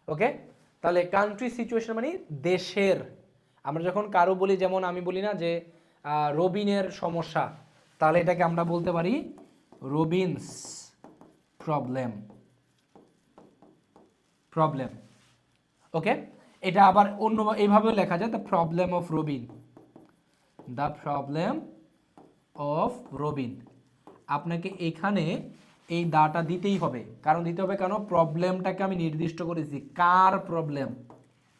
[SPEAKER 1] Okay, তাহলে কান্ট্রি সিচুয়েশন মানে দেশের। আমরা যখন কারো বলি, যেমন আমি বলি না যে রবিনের সমস্যা, তাহলে এটাকে আমরা বলতে পারি রবিনস প্রবলেম। ওকে, এটা আবার অন্য এইভাবেও লেখা যায়, the problem of Robin, the problem of Robin. আপনাকে এখানে এই দাটা দিতেই হবে, কারণ দিতে হবে কেন, প্রবলেমটাকে আমি নির্দিষ্ট করেছি, কার প্রবলেম,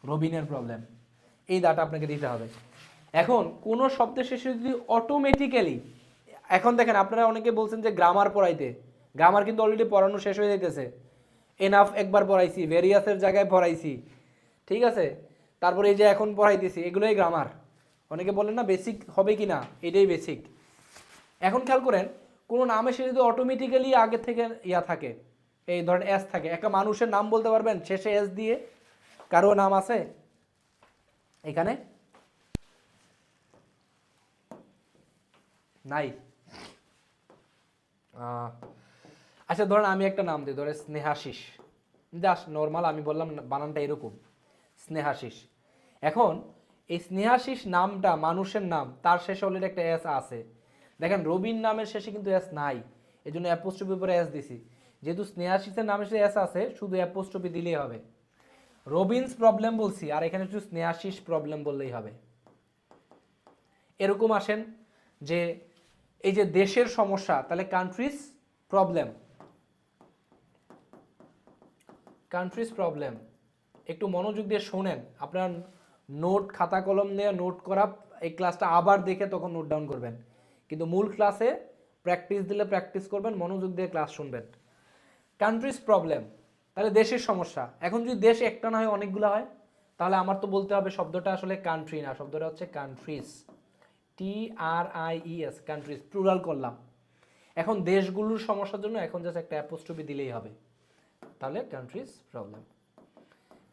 [SPEAKER 1] রবিনের প্রবলেম, এই দাটা আপনাকে দিতে হবে। এখন কোনো শব্দের শেষে যদি অটোমেটিক্যালি, এখন দেখেন আপনারা অনেকে বলছেন যে গ্রামার পড়াইতে, গ্রামার কিন্তু অলরেডি পড়ানো শেষ হয়ে যাইতেছে, এনাফ একবার পড়াইছি, ভেরিয়াসের জায়গায় পড়াইছি, ঠিক আছে, তারপরে এই যে এখন পড়াইতেছি, এগুলোই গ্রামার। অনেকে বলেন না বেসিক হবে কি না, এটাই বেসিক। এখন খেয়াল করেন, কোনো নামের শেষে যদি অটোমেটিক্যালি আগে থেকে ইয়া থাকে, এই ধরেন এস থাকে, একটা মানুষের নাম বলতে পারবেন শেষে এস দিয়ে? কারো নাম আছে এখানে? নাই। আচ্ছা ধরেন আমি একটা নাম দিই, ধরে স্নেহাশিস, জাস্ট নর্মাল আমি বললাম বানানটা এরকম, স্নেহাশিস। এখন এই স্নেহাশিস নামটা মানুষের নাম, তার শেষে অলরেডি একটা এস আছে। দেখেন রবিন নামের শেষে কিন্তু এস নাই, এই জন্য অ্যাপোস্ট্রফি উপরে এস দিছি। যেহেতু স্নেহাশিসের নামের শেষে এস আছে, শুধু অ্যাপোস্ট্রফি দিলেই হবে। রবিনস প্রবলেম বলছি, আর এখানে শুধু স্নেহাশিস প্রবলেম বললেই হবে। এরকম আসেন যে এই যে দেশের সমস্যা, তাহলে কান্ট্রিজ প্রবলেম, কান্ট্রিজ প্রবলেম। একটু মনোযোগ দিয়ে শোনেন, আপনার নোট খাতা কলম নিয়ে নোট করা, এই ক্লাসটা আবার দেখে তখন নোট ডাউন করবেন, কিন্তু মূল ক্লাসে প্র্যাকটিস দিলে প্র্যাকটিস করবেন, মনোযোগ দিয়ে ক্লাস শুনবেন। কান্ট্রিজ প্রবলেম, তাহলে দেশের সমস্যা। এখন যদি দেশ একটা না হয় অনেকগুলো হয়, তাহলে আমার তো বলতে হবে শব্দটা আসলে কান্ট্রি না, শব্দটা হচ্ছে কান্ট্রিজ, TRIES, কান্ট্রিজ, প্লুরাল করলাম। এখন দেশগুলোর সমস্যার জন্য এখন জাস্ট একটা অ্যাপোস্ট্রফি দিলেই হবে, তাহলে কান্ট্রিজ প্রবলেম।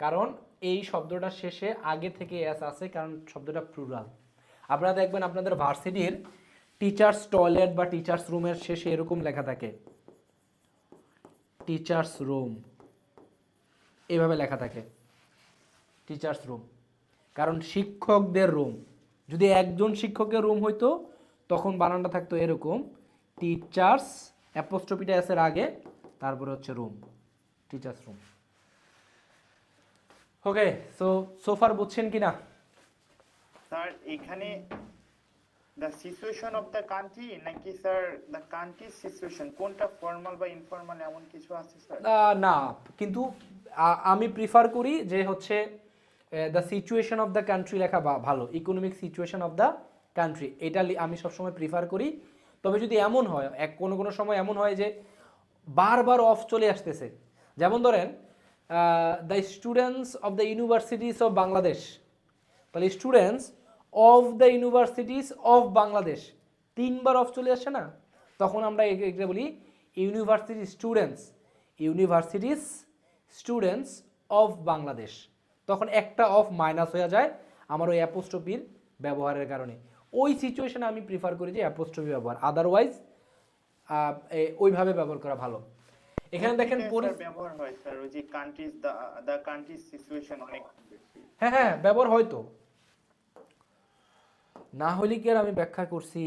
[SPEAKER 1] কারণ এই শব্দটা শেষে আগে থেকে এস আছে, কারণ শব্দটা প্লুরাল। আপনারা দেখবেন আপনাদের ভার্সিটির টিচার্স টয়লেট বা টিচার্স রুমের শেষে এরকম লেখা থাকে, টিচার্স রুম, এইভাবে লেখা থাকে টিচার্স রুম, কারণ শিক্ষকদের রুম। যদি একজন শিক্ষকের রুম হইতো তখন বানানটা থাকতো এরকম, টিচার্স, অ্যাপোস্ট্রফিটা এস এর আগে, তারপরে হচ্ছে রুম, টিচার্স রুম। ওকে, সোফার বুঝছেন কিনা?
[SPEAKER 4] স্যার এখানে the situation of the country নাকি স্যার দ্য কান্ট্রি সিচুয়েশন, কোনটা ফর্মাল বা ইনফর্মাল এমন কিছু আছে স্যার?
[SPEAKER 1] না, কিন্তু আমি প্রিফার করি যে হচ্ছে the situation of the country লেখা ভালো, economic situation of the country, এটা আমি সবসময় প্রিফার করি। তবে যদি এমন হয়, কোনো সময় এমন হয় যে বারবার অফ চলে আসতেছে, যেমন ধরেন the students of the universities of Bangladesh, তাহলে students of the universities of Bangladesh, তিনবার অফ চলে আসছে না, তখন আমরা এটা বলি ইউনিভার্সিটিস স্টুডেন্টস অফ বাংলাদেশ। তখন একটা অফ মাইনাস হয়ে যায় আমার ওই অ্যাপোস্ট্রফির ব্যবহারের কারণে। ওই সিচুয়েশনে আমি প্রিফার করি যে অ্যাপোস্ট্রফি ব্যবহার, আদারওয়াইজ ওইভাবে ব্যবহার করা ভালো। এখানে দেখেন
[SPEAKER 4] ব্যবহার হয় স্যার, ওই যে কান্ট্রিজ, দ্য কান্ট্রিজ সিচুয়েশন অনেক বেশি।
[SPEAKER 1] হ্যাঁ ব্যবহার হয়তো, না হলে কি আর আমি ব্যাখ্যা করছি।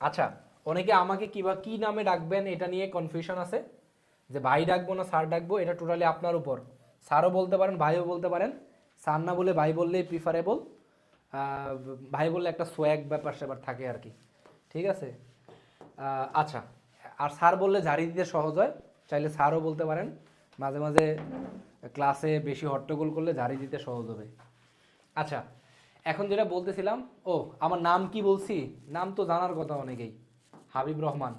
[SPEAKER 1] আচ্ছা, অনেকে আমাকে কি নামে ডাকবেন এটা নিয়ে কনফিউশন আছে, যে ভাই ডাকবো না স্যার ডাকবো, এটা টোটালি আপনার উপর। স্যারও বলতে পারেন, ভাইও বলতে পারেন, স্যার না বলে ভাই বললেই প্রিফারেবল। ভাই বললে একটা সোয়াগ ব্যাপার স্যাপার থাকে আর কি, ঠিক আছে। আচ্ছা, আর স্যার বললে ঝাড়ি দিতে সহজ হয়, চাইলে স্যারও বলতে পারেন, মাঝে মাঝে ক্লাসে বেশি হট্টগোল করলে ঝাড়ি দিতে সহজ হবে। আচ্ছা, এখন যেটা বলতেছিলাম, আমার নাম কি বলছি, নাম তো জানার কথা অনেকেই, হাবিব রহমান।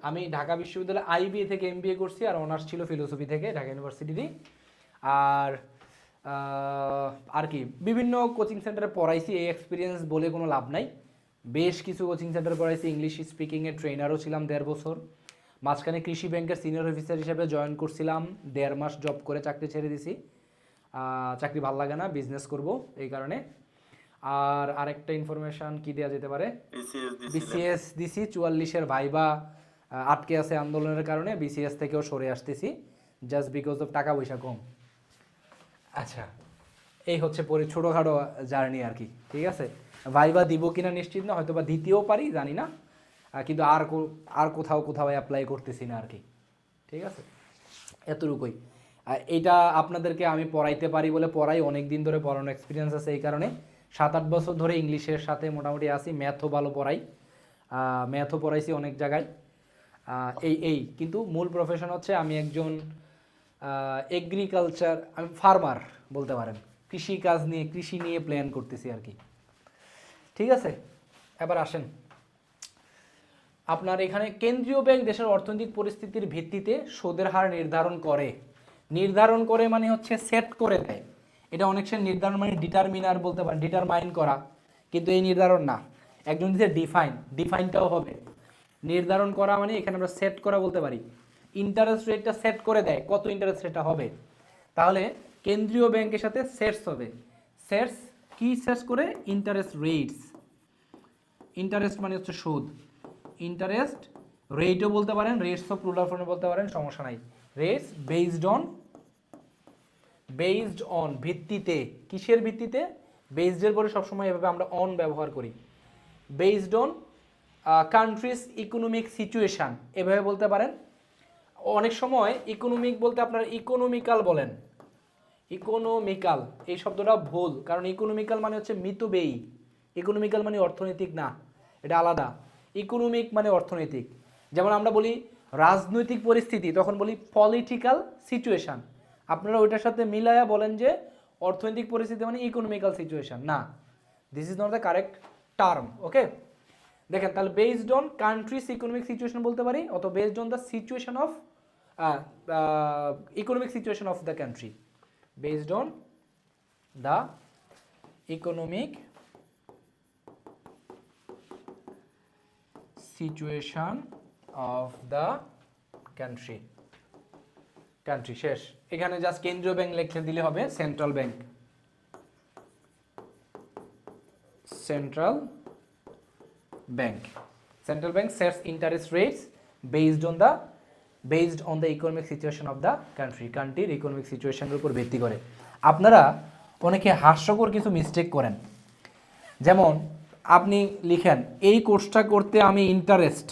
[SPEAKER 1] আমি ঢাকা বিশ্ববিদ্যালয় IBA থেকে MBA করছি, আর অনার্স ছিল ফিলোসফি থেকে ঢাকা ইউনিভার্সিটিরই। আর কি বিভিন্ন কোচিং সেন্টারে পড়াইছি, এই এক্সপিরিয়েন্স বলে কোনো লাভ নাই। বেশ কিছু কোচিং সেন্টারে পড়াইছি, ইংলিশ স্পিকিংয়ের ট্রেনারও ছিলাম 1.5 বছর। মাঝখানে কৃষি ব্যাংকের সিনিয়র অফিসার হিসেবে জয়েন করছিলাম, 1.5 মাস জব করে চাকরি ছেড়ে দিছি। চাকরি ভালো লাগে না, বিজনেস করব এই কারণে। আর আরেকটা ইনফরমেশন কি দেওয়া যেতে পারে, BCS দিছি, 44-এর ভাইবা আটকে আছে আন্দোলনের কারণে, BCS থেকেও সরে আসতেছি জাস্ট বিকজ অফ টাকা পয়সা কম। আচ্ছা, এই হচ্ছে ছোটোখাটো জার্নি আর কি, ঠিক আছে। ভাইবা দিব কিনা নিশ্চিত না, হয়তো বা দিতেও পারি, জানি না। কিন্তু আর কোথাও অ্যাপ্লাই করতেছি না আর কি। ঠিক আছে, এতটুকুই। আর এইটা আপনাদেরকে আমি পড়াইতে পারি বলে পড়াই, অনেক দিন ধরে পড়ানো এক্সপিরিয়েন্স আছে, এই কারণে 7-8 বছর ধরে ইংলিশের সাথে মোটামুটি আসি, ম্যাথও ভালো পড়াই, ম্যাথও পড়াইছি অনেক জায়গায়। কিন্তু মূল প্রফেশন হচ্ছে আমি একজন এগ্রিকালচার, আমি ফার্মার বলতে পারেন, কৃষি নিয়ে প্ল্যান করতেছি আর কি। ঠিক আছে, এবার আসেন আপনার এখানে কেন্দ্রীয় ব্যাংক দেশের অর্থনৈতিক পরিস্থিতির ভিত্তিতে সুদের হার নির্ধারণ করে মানে হচ্ছে সেট করে দেয়। এটা অনেক সময় নির্ধারণ মানে ডিটারমিনার বলতে পারেন, ডিটারমাইন করা, কিন্তু এই নির্ধারণ না, একজন যদি ডিফাইনটাও হবে। নির্ধারণ করা মানে এখানে আমরা সেট করা বলতে পারি। ইন্টারেস্ট রেটটা সেট করে দেয়, কত ইন্টারেস্ট রেটটা হবে। তাহলে কেন্দ্রীয় ব্যাংকের সাথে সেটস হবে। সেটস কি সেটস করে? Interest rates. ইন্টারেস্ট মানে হচ্ছে সুদ, ইন্টারেস্ট রেটও বলতে পারেন, রেটস অফ প্লুরাল ফর্মে বলতে পারেন, সমস্যা নাই। রেটস বেসড অন ভিত্তিতে, কিসের ভিত্তিতে? বেসডের পরে সবসময় এভাবে আমরা অন ব্যবহার করি। Based on country's economic situation, এভাবে বলতে পারেন। অনেক সময় ইকোনমিক বলতে আপনারা ইকোনমিক্যাল বলেন, ইকোনমিক্যাল এই শব্দটা ভুল, কারণ ইকোনমিক্যাল মানে হচ্ছে মিতব্যয়ী, ইকোনমিক্যাল মানে অর্থনৈতিক না, এটা আলাদা। ইকোনমিক মানে অর্থনৈতিক। যেমন আমরা বলি রাজনৈতিক পরিস্থিতি, তখন বলি পলিটিক্যাল সিচুয়েশান। আপনারা ওইটার সাথে মিলায়া বলেন যে অর্থনৈতিক পরিস্থিতি মানে ইকোনমিক্যাল সিচুয়েশান, না, this is not the correct term. Okay, দেখেন তাহলে based on country's economic situation বলতে পারি, অথবা based on the situation of economic situation of the country, based on the economic situation of the country. শেষ। এখানে just কেন্দ্রীয় bank লিখে দিলে হবে, central bank sets interest rates based on the economic situation of the countryর economic সিচুয়েশনের উপর ভিত্তি করে। আপনারা অনেকে হাস্যকর কিছু মিস্টেক করেন, যেমন আপনি লিখেন এই কোর্সটা করতে আমি ইন্টারেস্ট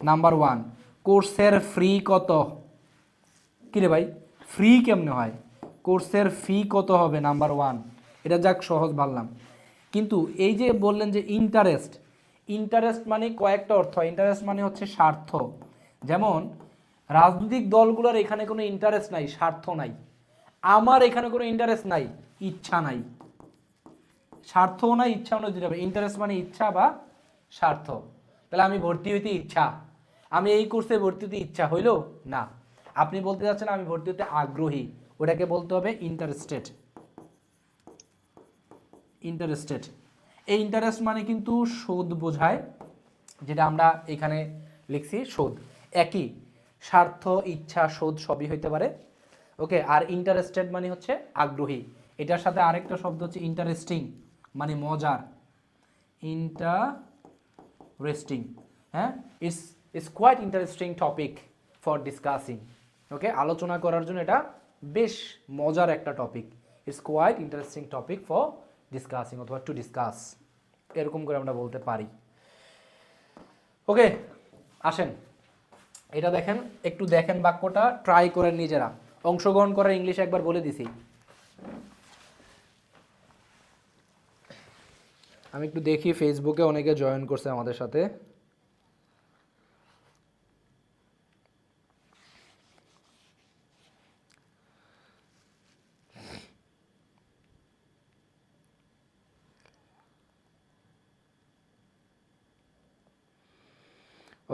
[SPEAKER 1] নাম্বার 1, কোর্সের ফ্রি কত? কিরে ভাই, ফ্রি কেমনে হয়? কোর্সের ফি কত হবে নাম্বার 1, এটা যাক সহজ ভাবলাম। কিন্তু এই যে বললেন যে ইন্টারেস্ট মানে কয়েকটা অর্থ। ইন্টারেস্ট মানে হচ্ছে স্বার্থ। যেমন রাজনৈতিক দলগুলোর এখানে কোনো ইন্টারেস্ট নাই, স্বার্থ নাই। আমার এখানে কোনো ইন্টারেস্ট নাই, ইচ্ছা নাই। স্বার্থও নাই, ইচ্ছাও নাই, দুটো। ইন্টারেস্ট মানে ইচ্ছা বা স্বার্থ। তাহলে আমি ভর্তি হইতে ইচ্ছা, আমি এই কোর্সে ভর্তি হতে ইচ্ছা হইল না। আপনি বলতে যাচ্ছেন আমি ভর্তি হতে আগ্রহী, ওটাকে বলতে হবে ইন্টারেস্টেড। এই ইন্টারেস্ট মানে কিন্তু সুদ বোঝায়, যেটা আমরা এখানে লিখছি সুদ। একই, স্বার্থ, ইচ্ছা, সুদ সবই হইতে পারে। ওকে, আর ইন্টারেস্টেড মানে হচ্ছে আগ্রহী। এটার সাথে আরেকটা শব্দ হচ্ছে ইন্টারেস্টিং, মানে মজার। ইন্টারেস্টিং, হ্যাঁ, it's quite interesting topic for discussing. Okay, আলোচনা করার জন্য এটা বেশ মজার একটা topic. It's quite interesting topic for discussing অথবা টু ডিসকাস, এরকম করে আমরা বলতে পারি। ওকে, আসেন এটা দেখেন, একটু দেখেন বাক্যটা, ট্রাই করেন নিজেরা, অংশগ্রহণ করার ইংলিশ একবার বলে দিছি। আমি একটু দেখি ফেসবুকে অনেকে জয়েন করছে আমাদের সাথে।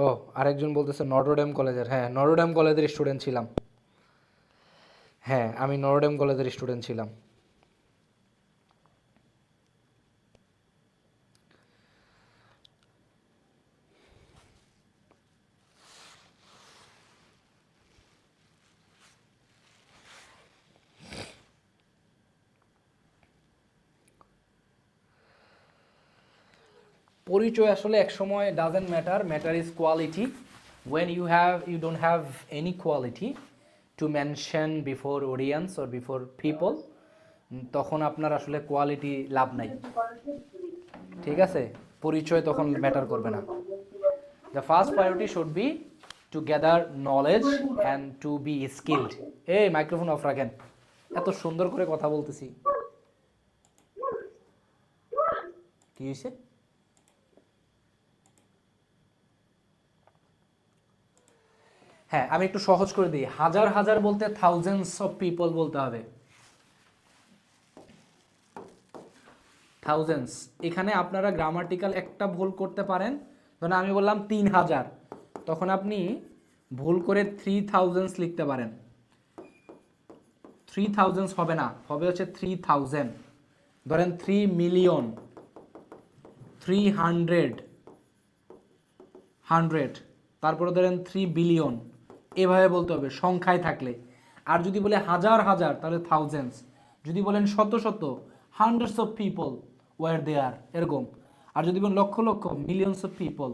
[SPEAKER 1] ও, আরেকজন বলতেছে নটরডেম কলেজের। হ্যাঁ, নটরডেম কলেজের স্টুডেন্ট ছিলাম। হ্যাঁ, আমি নটরডেম কলেজের স্টুডেন্ট ছিলাম। পরিচয় আসলে এক সময় doesn't matter is quality. when you don't have any quality to mention before audience or before people, তখন আপনার আসলে কোয়ালিটি লাভ নাই। ঠিক আছে, পরিচয় তখন ম্যাটার করবে না। The first priority should be to gather knowledge and to be skilled. এই মাইক্রোফোন অফ রাখেন, এত সুন্দর করে কথা বলতেছি। কি হয়েছে? হ্যাঁ, আমি একটু সহজ করে দিই। হাজার হাজার বলতে থাউজেন্ডস অফ পিপল বলতে হবে। থাউজেন্ডস, এখানে আপনারা গ্রামাটিক্যাল একটা ভুল করতে পারেন। ধরুন আমি বললাম 3000, তখন আপনি ভুল করে 3000 লিখতে পারেন। 3000 হবে না, হবে হচ্ছে 3000। ধরেন 3 মিলিয়ন, 300, তারপরে ধরেন 3 বিলিয়ন, এভাবে বলতে হবে সংখ্যায় থাকলে। আর যদি বলে হাজার হাজার তাহলে থাউজেন্ডস। যদি বলেন শত শত, হান্ড্রেডস অফ পিপল ওয়ার দেয়ার, এরকম। আর যদি বলেন lakh lakh, millions of people,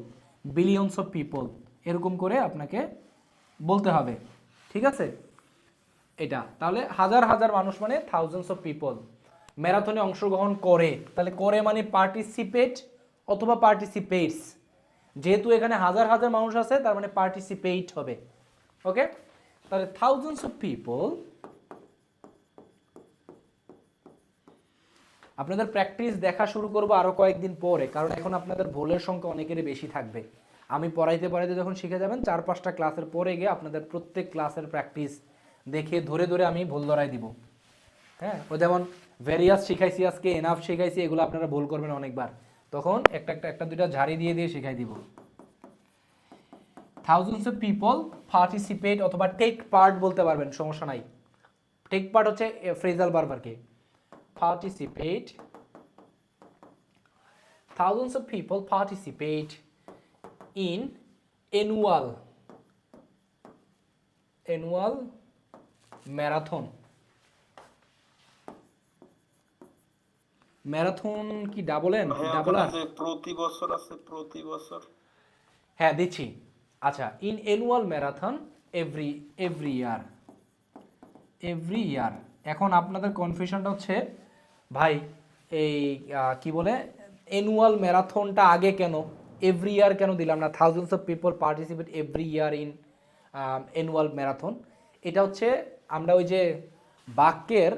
[SPEAKER 1] billions of people, এরকম করে আপনাকে বলতে হবে। ঠিক আছে? এটা তাহলে হাজার হাজার মানুষ মানে থাউজেন্ডস অফ পিপল ম্যারাথনে অংশগ্রহণ করে। তাহলে করে মানে পার্টিসিপেট অথবা পার্টিসিপেটস। যেহেতু এখানে হাজার হাজার মানুষ আছে, তার মানে পার্টিসিপেট হবে। ওকে, তাহলে থাউজেন্ডস অফ পিপল। আপনাদের প্র্যাকটিস দেখা শুরু করবো আরও কয়েকদিন পরে, কারণ এখন আপনাদের ভুলের সংখ্যা অনেকেরই বেশি থাকবে। আমি পড়াইতে পড়াইতে যখন শিখে যাবেন, 4-5টা ক্লাসের পরে গিয়ে আপনাদের প্রত্যেক ক্লাসের প্র্যাকটিস দেখে ধরে ধরে আমি ভুল ধরাই দিব। হ্যাঁ, ও যেমন ভেরিয়াস শিখাইছি আজকে, এনাফ শিখাইছি, এগুলো আপনারা ভুল করবেন অনেকবার, তখন একটা দুইটা ঝাড়ি দিয়ে দিয়ে শিখাই দিব। থাউজেন্ডস অফ পিপল পার্টিসিপেট অথবা টেক পার্ট বলতে পারবেন, সমস্যা নাই। টেক পার্ট হচ্ছে ফ্রেজাল ভার্ব আর কি। Participate, thousands of people participate in annual marathon. Marathon কি ডাবল এন, ডাবল আর?
[SPEAKER 3] প্রতি বছর আছে, প্রতি বছর।
[SPEAKER 1] হ্যাঁ দিচ্ছি। আচ্ছা, in annual marathon every year. এখন আপনাদের কনফিউশনটা হচ্ছে, ভাই এই কি বলে অ্যানুয়াল ম্যারাথনটা আগে কেন, এভরি ইয়ার কেন দিলাম না? Thousands of people participate every year in annual marathon. এটা হচ্ছে আমরা ওই যে বাক্যের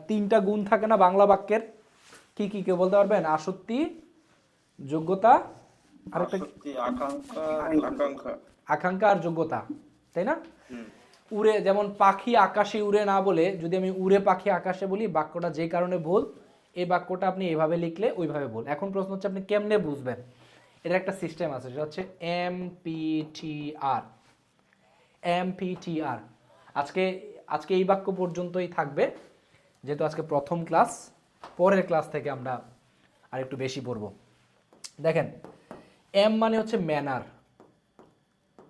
[SPEAKER 1] 3টা গুণ থাকে না বাংলা বাক্যের, কি কি কেউ বলতে পারবেন? আসক্তি, যোগ্যতা, আরেকটা আকাঙ্ক্ষা আর যোগ্যতা, তাই না? উড়ে, যেমন পাখি আকাশে উড়ে না বলে যদি আমি উড়ে পাখি আকাশে বলি, বাক্যটা যে কারণে ভুল, এই বাক্যটা আপনি এভাবে লিখলে ওইভাবে ভুল। এখন প্রশ্ন হচ্ছে আপনি কেমনে বুঝবেন? এটা একটা সিস্টেম আছে, সেটা হচ্ছে এমপিটিআর। আজকে এই বাক্য পর্যন্তই থাকবে, যেহেতু আজকে প্রথম ক্লাস। পরের ক্লাস থেকে আমরা আর একটু বেশি পড়ব। দেখেন, এম মানে হচ্ছে ম্যানার,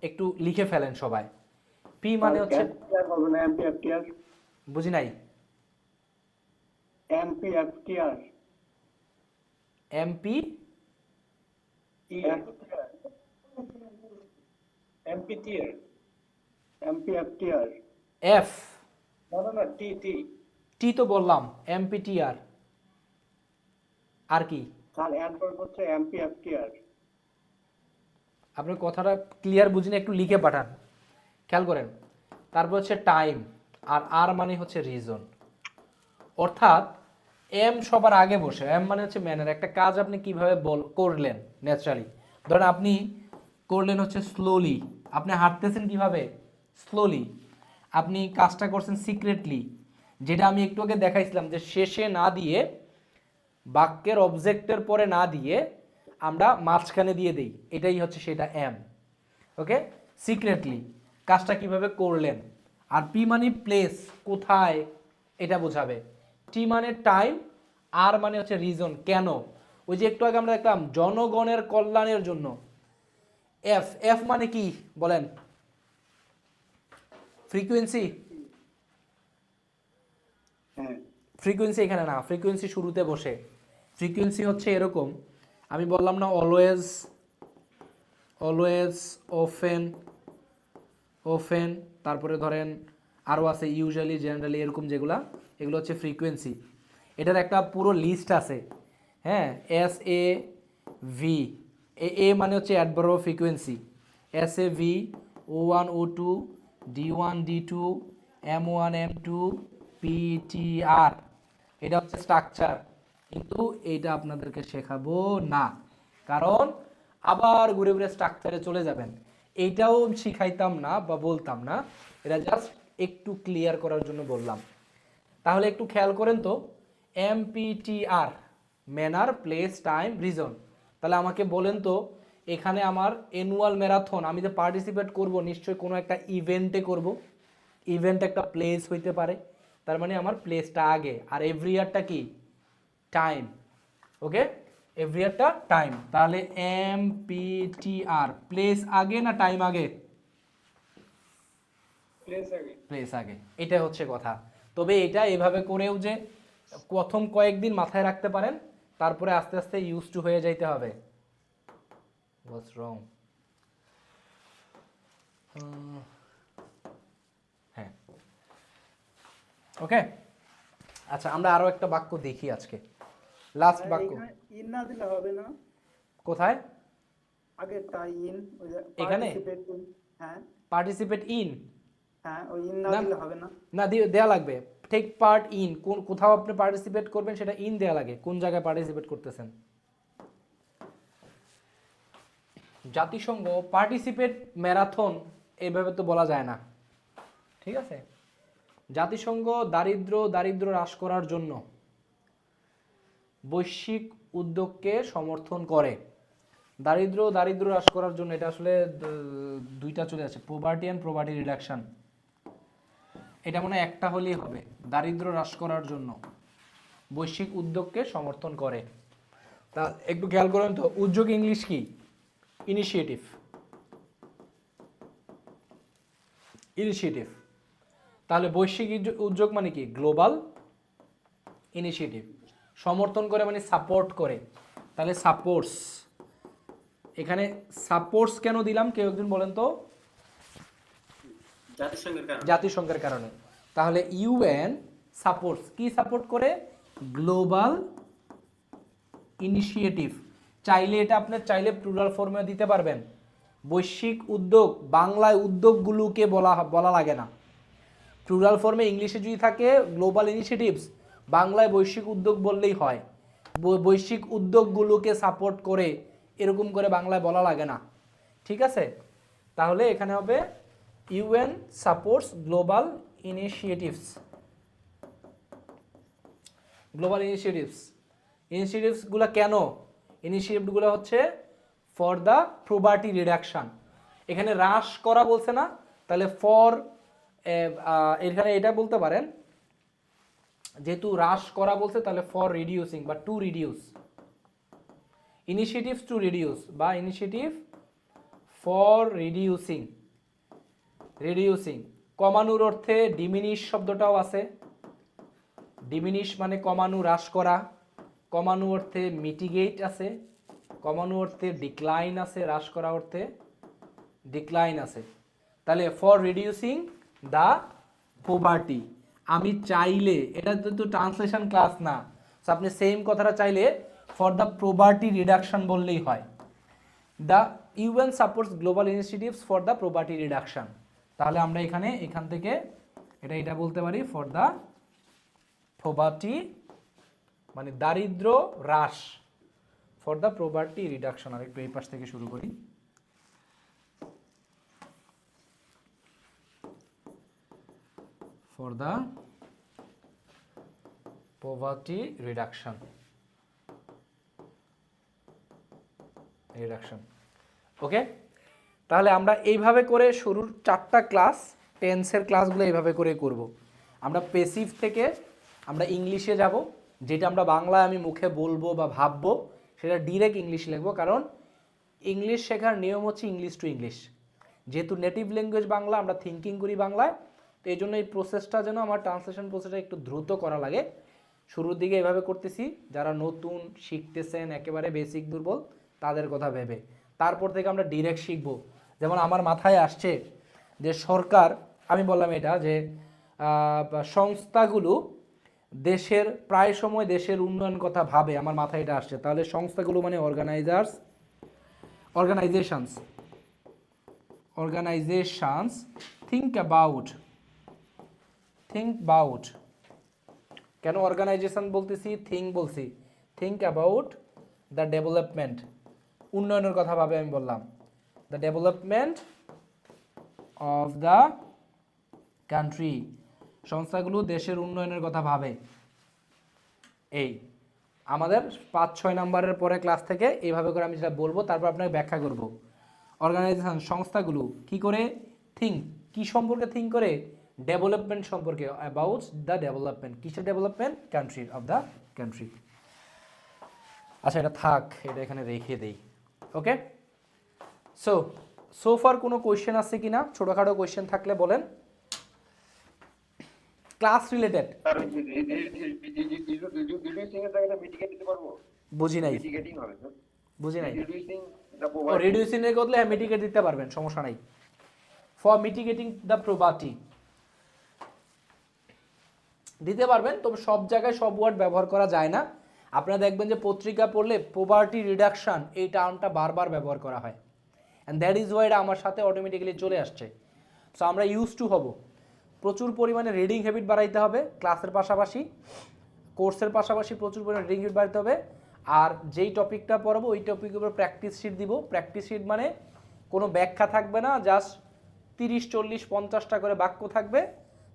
[SPEAKER 1] একটু লিখে ফেলেন সবাই। পি মানে হচ্ছে, বুঝি নাই। এমপি এফ, টি তো বললাম, এমপিটিআর। আর কি? আপনার কথাটা ক্লিয়ার বুঝিনি, একটু লিখে পাঠান, খেয়াল করেন। তারপর হচ্ছে টাইম, আর আর মানে হচ্ছে রিজন। অর্থাৎ এম সবার আগে বসে। এম মানে হচ্ছে ম্যানার, একটা কাজ আপনি কিভাবে করলেন ন্যাচারালি। ধরেন আপনি করলেন হচ্ছে স্লোলি, আপনি হাঁটতেছেন কিভাবে? স্লোলি। আপনি কাজটা করছেন সিক্রেটলি, যেটা আমি একটু আগে দেখাইছিলাম, যে শেষে না দিয়ে, বাক্যের অবজেক্টের পরে না দিয়ে আমরা মাঝখানে দিয়ে দেই, এটাই হচ্ছে সেটা এম। ওকে, সিক্রেটলি কাজটা কিভাবে করলেন। আর পি মানে প্লেস, কোথায়, এটা বোঝাবে। টি মানে টাইম, আর মানে হচ্ছে রিজন, কেন। ওই যে একটু আগে আমরা দেখলাম জনগণের কল্যাণের জন্য। এফ মানে কি বলেন? ফ্রিকোয়েন্সি। ফ্রিকোয়েন্সি এখানে না, ফ্রিকোয়েন্সি শুরুতে বসে। ফ্রিকোয়েন্সি হচ্ছে এরকম, আমি বললাম না অলওয়েজ, ওফেন, তারপরে ধরেন আরও আছে ইউজুয়ালি, জেনারেলি, এরকম যেগুলো, এগুলো হচ্ছে ফ্রিকোয়েন্সি। এটার একটা পুরো লিস্ট আছে। হ্যাঁ, ভি, এ মানে হচ্ছে adverb frequency, S A V, O one O two, D one D two, M one M two, P T R, এটা হচ্ছে স্ট্রাকচার। কিন্তু এইটা আপনাদেরকে শেখাবো না, কারণ আবার ঘুরে ঘুরে স্ট্রাকচারে চলে যাবেন। এইটাও শিখাইতাম না বা বলতাম না, এটা জাস্ট একটু ক্লিয়ার করার জন্য বললাম। তাহলে একটু খেয়াল করেন তো, এমপিটিআর, ম্যানার, প্লেস, টাইম, রিজন। তাহলে আমাকে বলেন তো, এখানে আমার অ্যানুয়াল ম্যারাথন, আমি যে পার্টিসিপেট করব নিশ্চয়ই কোনো একটা ইভেন্টে করব। ইভেন্ট একটা প্লেস হইতে পারে, তার মানে আমার প্লেসটা আগে, আর এভরি ইয়ারটা কি টাইম। ওকে, এভরি ইয়ারটা টাইম। তাহলে এমপিটিআর, প্লেস আগে না টাইম আগে?
[SPEAKER 7] প্লেস আগে।
[SPEAKER 1] প্লেস আগে, এটা হচ্ছে কথা। তবে এটা এভাবে করেও যে প্রথম কয়েকদিন মাথায় রাখতে পারেন, তারপরে আস্তে আস্তে ইউজ টু হয়ে যাইতে হবে। হোয়াটস রং? হ্যাঁ, ওকে। আচ্ছা, আমরা আরো একটা বাক্য দেখি আজকে, লাস্ট বাক্য।
[SPEAKER 7] ইন না দিলে হবে না,
[SPEAKER 1] কোথায়?
[SPEAKER 7] আগেরটা ইন, ওই যে
[SPEAKER 1] এখানে?
[SPEAKER 7] participate in, হ্যাঁ
[SPEAKER 1] পার্টিসিপেট ইন,
[SPEAKER 7] হ্যাঁ, ওই ইন না
[SPEAKER 1] না।
[SPEAKER 7] দিলে হবে না।
[SPEAKER 1] না, দেয়া লাগবে। টেক পার্ট ইন, কোথাও আপনি পার্টিসিপেট করবেন সেটা ইন দেয়া লাগে, কোন জায়গায় পার্টিসিপেট করতেছেন। জাতিসংঘ পার্টিসিপেট ম্যারাথন এইভাবে তো বলা যায় না, ঠিক আছে? জাতিসংঘ দারিদ্র হ্রাস করার জন্য বৈশ্বিক উদ্যোগকে সমর্থন করে। দারিদ্র হ্রাস করার জন্য, এটা আসলে দুইটা চলে আসে, পোভার্টি অ্যান্ড প্রভার্টি রিডাকশন। এটা মনে হয় একটা হলেই হবে, দারিদ্র হ্রাস করার জন্য বৈশ্বিক উদ্যোগকে সমর্থন করে। তা একটু খেয়াল করুন তো, উদ্যোগ ইংলিশ কি? ইনিশিয়েটিভ। ইনিশিয়েটিভ। তাহলে বৈশ্বিক উদ্যোগ মানে কি? Global initiative. সমর্থন করে মানে সাপোর্ট করে, তাহলে সাপোর্টস। এখানে সাপোর্টস কেন দিলাম, কেউ একজন বলেন তো? জাতিসংঘের কারণে। তাহলে ইউএন সাপোর্টস, কি সাপোর্ট করে? Global initiative. চাইলে এটা আপনি চাইলে প্লুরাল ফর্মে দিতে পারবেন, বৈশ্বিক উদ্যোগ। বাংলায় উদ্যোগগুলোকে বলা লাগে না, প্লুরাল ফর্মে ইংলিশে যদি থাকে গ্লোবাল ইনিশিয়েটিভস, বাংলায় বৈশ্বিক উদ্যোগ বললেই হয়। বৈশ্বিক উদ্যোগগুলোকে সাপোর্ট করে, এরকম করে বাংলায় বলা লাগে না, ঠিক আছে? তাহলে এখানে হবে UN supports global initiatives. Global ইনিশিয়েটিভসগুলো কেন? ইনিশিয়েটিভগুলো হচ্ছে ফর দ্য প্রভার্টি রিডাকশন। এখানে হ্রাস করা বলছে না, তাহলে ফর, এখানে এটা বলতে পারেন, যেহেতু হ্রাস করা বলছে তাহলে ফর রিডিউসিং বা to reduce. Initiatives to reduce বা ইনিশিয়েটিভ ফর রিডিউসিং। কমানোর অর্থে ডিমিনিশ শব্দটাও আছে। ডিমিনিশ মানে কমানো, হ্রাস করা। কমানো অর্থে মিটিগেট আছে, কমানো অর্থে ডিক্লাইন আছে, হ্রাস করা অর্থে ডিক্লাইন আছে। তাহলে ফর রিডিউসিং দ্য পোভার্টি, আমি চাইলে, এটা তো ট্রান্সলেশন ক্লাস না, আপনি সেম কথাটা চাইলে ফর দ্য পোভার্টি রিডাকশন বললেই হয়। The UN supports global initiatives for the poverty reduction. তাহলে আমরা এখান থেকে এটা বলতে পারি, ফর দ্য পোভার্টি মানে দারিদ্র হ্রাস, ফর দ্য পোভার্টি রিডাকশন। আর একটু এই পাশ থেকে শুরু করি। For the poverty reduction. Okay, তাহলে আমরা এইভাবে করে শুরুর 4টা ক্লাস, টেন্সের ক্লাসগুলো এইভাবে করে করব। আমরা পেসিভ থেকে আমরা ইংলিশে যাব, যেটা আমরা বাংলায় আমি মুখে বলবো বা ভাববো সেটা ডিরেক্ট ইংলিশ লিখবো, কারণ ইংলিশ শেখার নিয়ম হচ্ছে ইংলিশ টু ইংলিশ। যেহেতু নেটিভ ল্যাঙ্গুয়েজ বাংলা, আমরা থিঙ্কিং করি বাংলায়, তো এই জন্য এই প্রসেসটা যেন আমার ট্রান্সলেশন প্রসেসটা একটু দ্রুত করা লাগে। শুরুর দিকে এভাবে করতেছি, যারা নতুন শিখতেছেন, একেবারে বেসিক দুর্বল, তাদের কথা ভেবে। তারপর থেকে আমরা ডিরেক্ট শিখব। যেমন আমার মাথায় আসছে যে সরকার, আমি বললাম এটা যে সংস্থাগুলো দেশের প্রায় সময় দেশের উন্নয়ন কথা ভাবে, আমার মাথায় এটা আসছে। তাহলে সংস্থাগুলো মানে অর্গানাইজেশনস থিঙ্ক অ্যাবাউট কেন অর্গানাইজেশন বলতেছি, বলছি, থিঙ্ক অ্যাবাউট দ্য ডেভেলপমেন্ট, উন্নয়নের কথা ভাবে। আমি বললাম the development of the country, সংস্থাগুলো দেশের উন্নয়নের কথা ভাবে। এই আমাদের 5-6 নাম্বারের পরে ক্লাস থেকে এইভাবে করে আমি যেটা বলবো, তারপর আপনাকে ব্যাখ্যা করব। অর্গানাইজেশন সংস্থাগুলো কি করে কি সম্পর্কে থিঙ্ক করে, ডেভেলপমেন্ট সম্পর্কে, অ্যাবাউট দ্য ডেভেলপমেন্ট, কিসের development, country, of the country. আচ্ছা এটা থাক, এটা এখানে রেখে দেই। ওকে, সো ফার কোনো কোয়েশ্চেন আছে কিনা, ছোটখাটো কোয়েশ্চেন থাকলে বলেন। ক্লাস রিলেটেড
[SPEAKER 5] স্যার রিডিউসিং এর জায়গাটা মিটিগেট দিতে পারবো?
[SPEAKER 1] বুঝি নাই
[SPEAKER 5] মিটিগেটিং হবে স্যার,
[SPEAKER 1] বুঝি নাই
[SPEAKER 5] রিডিউসিং দ্য
[SPEAKER 1] ও
[SPEAKER 5] প্রভার্টি।
[SPEAKER 1] রিডিউসিং এর বদলে মিটিগেট দিতে পারবেন, সমস্যা নাই। ফর মিটিগেটিং দ্য প্রভার্টি দিতে পারবেন, তবে সব জায়গায় সব ওয়ার্ড ব্যবহার করা যায় না। আপনারা দেখবেন যে পত্রিকা পড়লে পোভার্টি রিডাকশন এই টার্মটা বারবার ব্যবহার করা হয়, অ্যান্ড দ্যাট ইজ ওয়াই এটা আমার সাথে অটোমেটিক্যালি চলে আসছে। সো আমরা ইউজ টু হব। প্রচুর পরিমাণে রিডিং হ্যাবিট বাড়াইতে হবে, ক্লাসের পাশাপাশি কোর্সের পাশাপাশি প্রচুর পরিমাণে রিডিং হ্যাবিট বাড়াইতে হবে। আর যেই টপিকটা পড়াবো ওই টপিকের উপর প্র্যাকটিস শিট দিব। প্র্যাকটিস শিট মানে কোনো ব্যাখ্যা থাকবে না, জাস্ট 30-40-50টা করে বাক্য থাকবে,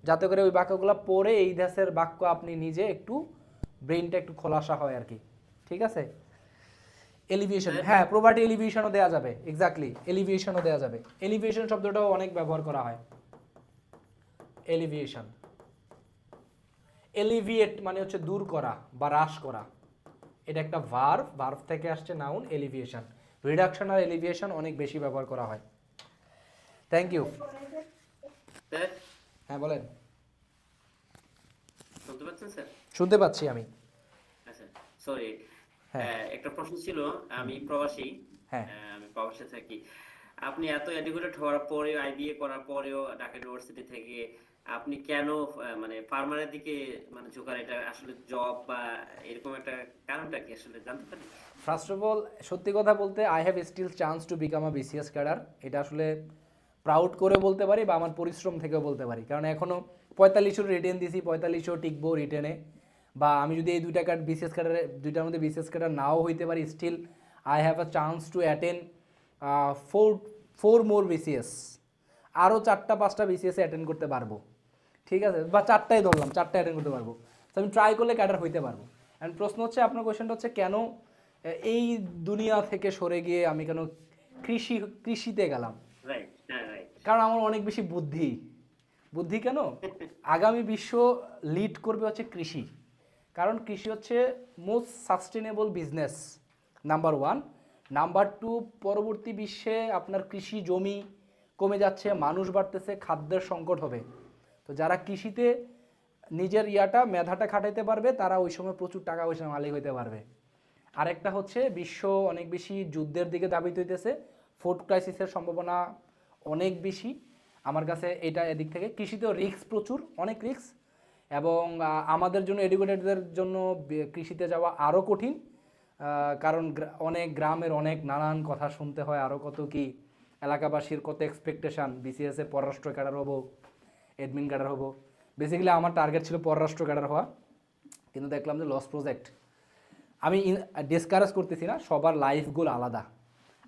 [SPEAKER 1] যাতে করে ওই বাক্যগুলো পড়ে এই দেশের বাক্য আপনি নিজে একটু ব্রেনটা একটু খোলাসা হয় আর কি। ঠিক আছে, এলিভিয়েশন, হ্যাঁ প্রপার্টি এলিভিয়েশনও দেওয়া যাবে, এক্স্যাক্টলি এলিভিয়েশনও দেওয়া যাবে। এলিভিয়েশন শব্দটাও অনেক ব্যবহার করা হয়। এলিভিয়েশন, এলিভিয়েট মানে হচ্ছে দূর করা বা হ্রাস করা, এটা একটা ভার্ব থেকে আসছে নাউন এলিভিয়েশন। রিডাকশন আর এলিভিয়েশন অনেক বেশি ব্যবহার করা হয়। Thank you.
[SPEAKER 9] স্যার
[SPEAKER 1] হ্যাঁ বলেন।
[SPEAKER 9] শুনতে পাচ্ছেন স্যার?
[SPEAKER 1] শুনতে পাচ্ছি আমি।
[SPEAKER 9] আচ্ছা সরি,
[SPEAKER 1] হ্যাঁ।
[SPEAKER 9] একটা প্রশ্ন ছিল। আমি প্রবাসী,
[SPEAKER 1] হ্যাঁ।
[SPEAKER 9] আমি প্রবাসে থাকি। আপনি এত এডুকেটেড হওয়ার পরেও, আইবিএ করার পরেও ঢাকা ইউনিভার্সিটি থেকে আপনি কেন মানে ফার্মারের দিকে মানে ঝোঁকার, এটা আসলে জব বা এরকম একটা কারণটা কি আসলে জানতে পারি?
[SPEAKER 1] ফার্স্ট অফ অল সত্যি কথা বলতে I have still chance to become a BCS cadre. এটা আসলে প্রাউড করে বলতে পারি বা আমার পরিশ্রম থেকেও বলতে পারি, কারণ এখনও 4500 রিটেন দিছি, 4500 টিকবো রিটেনে। বা আমি যদি এই দুইটা কার্ড বিসিএস ক্যাডারে, দুইটার মধ্যে বিসিএস ক্যাডার নাও হইতে পারি, still I have a chance to attend 4 more BCS. আরও 4-5টা বিসিএস অ্যাটেন্ড করতে পারবো, ঠিক আছে, বা 4টাই ধরলাম, 4টা অ্যাটেন্ড করতে পারবো। তো আমি ট্রাই করলে ক্যাডার হইতে পারবো। অ্যান্ড প্রশ্ন হচ্ছে, আপনার কোয়েশ্চেনটা হচ্ছে কেন এই দুনিয়া থেকে সরে গিয়ে আমি কেন কৃষিতে গেলাম।
[SPEAKER 9] রাইট, হ্যাঁ রাইট।
[SPEAKER 1] কারণ আমার অনেক বেশি বুদ্ধি কেন, আগামী বিশ্ব লিড করবে হচ্ছে কৃষি। কারণ কৃষি হচ্ছে most sustainable business, number 1। Number 2, পরবর্তী বিশ্বে আপনার কৃষি জমি কমে যাচ্ছে, মানুষ বাড়তেছে, খাদ্যের সংকট হবে। তো যারা কৃষিতে নিজের মেধাটা খাটাইতে পারবে, তারা ওই সময় প্রচুর টাকা পয়সার মালিক হইতে পারবে। আরেকটা হচ্ছে বিশ্ব অনেক বেশি যুদ্ধের দিকে ধাবিত হইতেছে, ফুড ক্রাইসিসের সম্ভাবনা অনেক বেশি। আমার কাছে এটা এদিক থেকে কৃষিতেও রিস্ক প্রচুর, অনেক রিস্ক, এবং আমাদের জন্য এডুকেটেডদের জন্য কৃষিতে যাওয়া আরও কঠিন। কারণ অনেক গ্রামের অনেক নানান কথা শুনতে হয়, আরও কত কি এলাকাবাসীর কত এক্সপেকটেশান, বিসিএসে পররাষ্ট্র ক্যাডার হবো, এডমিন ক্যাডার হবো। বেসিক্যালি আমার টার্গেট ছিল পররাষ্ট্র ক্যাডার হওয়া, কিন্তু দেখলাম যে লস প্রজেক্ট। আমি ডিসকারেজ করতেছি না, সবার লাইফ গোল আলাদা।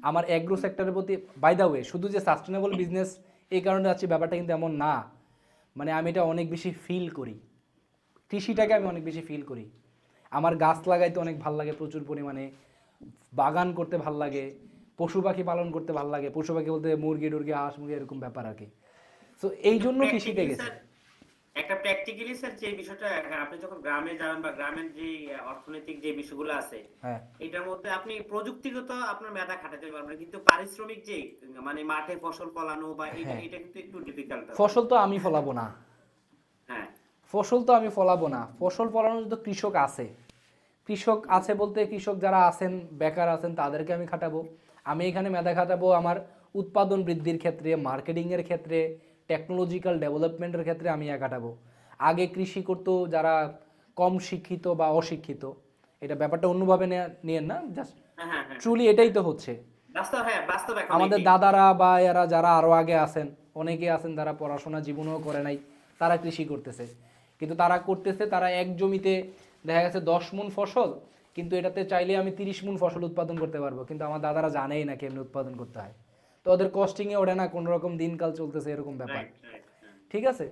[SPEAKER 1] আমার অ্যাগ্রো সেক্টরের প্রতি, বাই দ্য ওয়ে, শুধু যে সাস্টেনেবল বিজনেস এই কারণে যাচ্ছি ব্যাপারটা কিন্তু এমন না। মানে আমি এটা অনেক বেশি ফিল করি, কৃষিটাকে আমি অনেক বেশি ফিল করি। আমার গাছ লাগাইতে অনেক ভাল লাগে, প্রচুর পরিমাণে বাগান করতে ভাল লাগে, পশু পাখি পালন করতে ভাল লাগে। পশু পাখি বলতে মুরগি টুরগি, হাঁস মুরগি, এরকম ব্যাপার আর কি। সো এই জন্য কৃষিতে গেছি।
[SPEAKER 9] একটা প্র্যাকটিক্যালি স্যার যে বিষয়টা, আপনি যখন গ্রামে যাবেন বা গ্রামের যে অর্থনৈতিক যে বিষয়গুলো আছে,
[SPEAKER 1] হ্যাঁ,
[SPEAKER 9] এটার মধ্যে আপনি প্রযুক্তিগত আপনার মেধা খাটাতে পারবেন, কিন্তু পারিশ্রমিক যে মানে মাঠে ফসল ফলানো বা এটা
[SPEAKER 1] হ্যাঁ।
[SPEAKER 9] এটা কিন্তু একটু ডিফিকাল্ট।
[SPEAKER 1] ফসল তো আমি ফলাবো না,
[SPEAKER 9] হ্যাঁ
[SPEAKER 1] ফসল তো আমি ফলাবো না। ফসল ফলানোর তো কৃষক আছে বলতে কৃষক যারা আছেন, বেকার আছেন, তাদেরকে আমি খাটাবো। আমি এখানে মেধা খাটাবো আমার উৎপাদন বৃদ্ধির ক্ষেত্রে, মার্কেটিংয়ের ক্ষেত্রে, টেকনোলজিক্যাল ডেভেলপমেন্টের ক্ষেত্রে আমি খাটাবো। আগে কৃষি করতো যারা কম শিক্ষিত বা অশিক্ষিত, এটা ব্যাপারটা অন্যভাবে নিয়েন না, জাস্ট
[SPEAKER 9] হ্যাঁ হ্যাঁ হ্যাঁ
[SPEAKER 1] ট্রুলি এটাই তো হচ্ছে।
[SPEAKER 9] বাস্তব এখন
[SPEAKER 1] আমাদের
[SPEAKER 9] এটাই।
[SPEAKER 1] দাদারা বা এরা যারা আরো আগে আছেন, অনেকে আছেন যারা পড়াশোনা জীবনেও করে নাই, তারা কৃষি করতেছে, কিন্তু তারা করতেছে, তারা এক জমিতে দেখা গেছে 10 মণ ফসল, কিন্তু এটাতে চাইলে আমি 30 মণ ফসল উৎপাদন করতে পারবো, কিন্তু আমার দাদারা জানেই না কেমনি উৎপাদন করতে হয়, তো ওদের কস্টিংয়ে ওঠে না, কোনো রকম দিনকাল চলতেছে এরকম ব্যাপার।
[SPEAKER 9] রাইট রাইট হ্যাঁ
[SPEAKER 1] ঠিক আছে,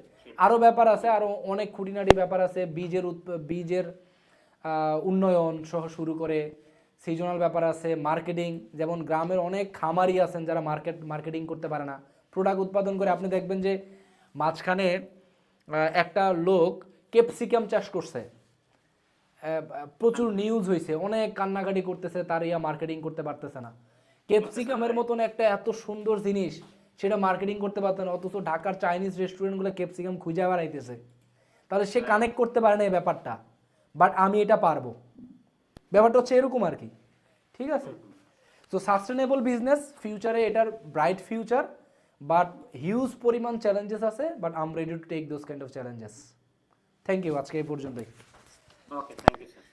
[SPEAKER 1] আরো ব্যাপার আছে, আরো অনেক খুঁটিনাটি ব্যাপার আছে, বীজের উন্নয়ন সহ শুরু করে সিজনাল ব্যাপার আছে, মার্কেটিং, যেমন গ্রামের অনেক খামারি আছেন যারা মার্কেটিং করতে পারে না, প্রোডাক্ট উৎপাদন করে। আপনি দেখবেন যে মাঝখানে একটা লোক ক্যাপসিকাম চাষ করছে, প্রচুর নিউজ হয়েছে, অনেক কান্নাকাটি করতেছে, তার মার্কেটিং করতে পারতেছে না। ক্যাপসিকামের মতন একটা এত সুন্দর জিনিস, সেটা মার্কেটিং করতে পারতেন না, অথচ ঢাকার চাইনিজ রেস্টুরেন্টগুলো ক্যাপসিকাম খুঁজে বেড়াইতেছে। তাহলে সে কানেক্ট করতে পারে না এই ব্যাপারটা, বাট আমি এটা পারবো, ব্যাপারটা হচ্ছে এরকম আর কি। ঠিক আছে, তো সাস্টেনেবল বিজনেস ফিউচারে এটার ব্রাইট ফিউচার, বাট হিউজ পরিমাণ চ্যালেঞ্জেস আছে, but I am ready to take those kind of challenges. Thank you, আজকে এই পর্যন্তই।
[SPEAKER 9] Okay thank you sir.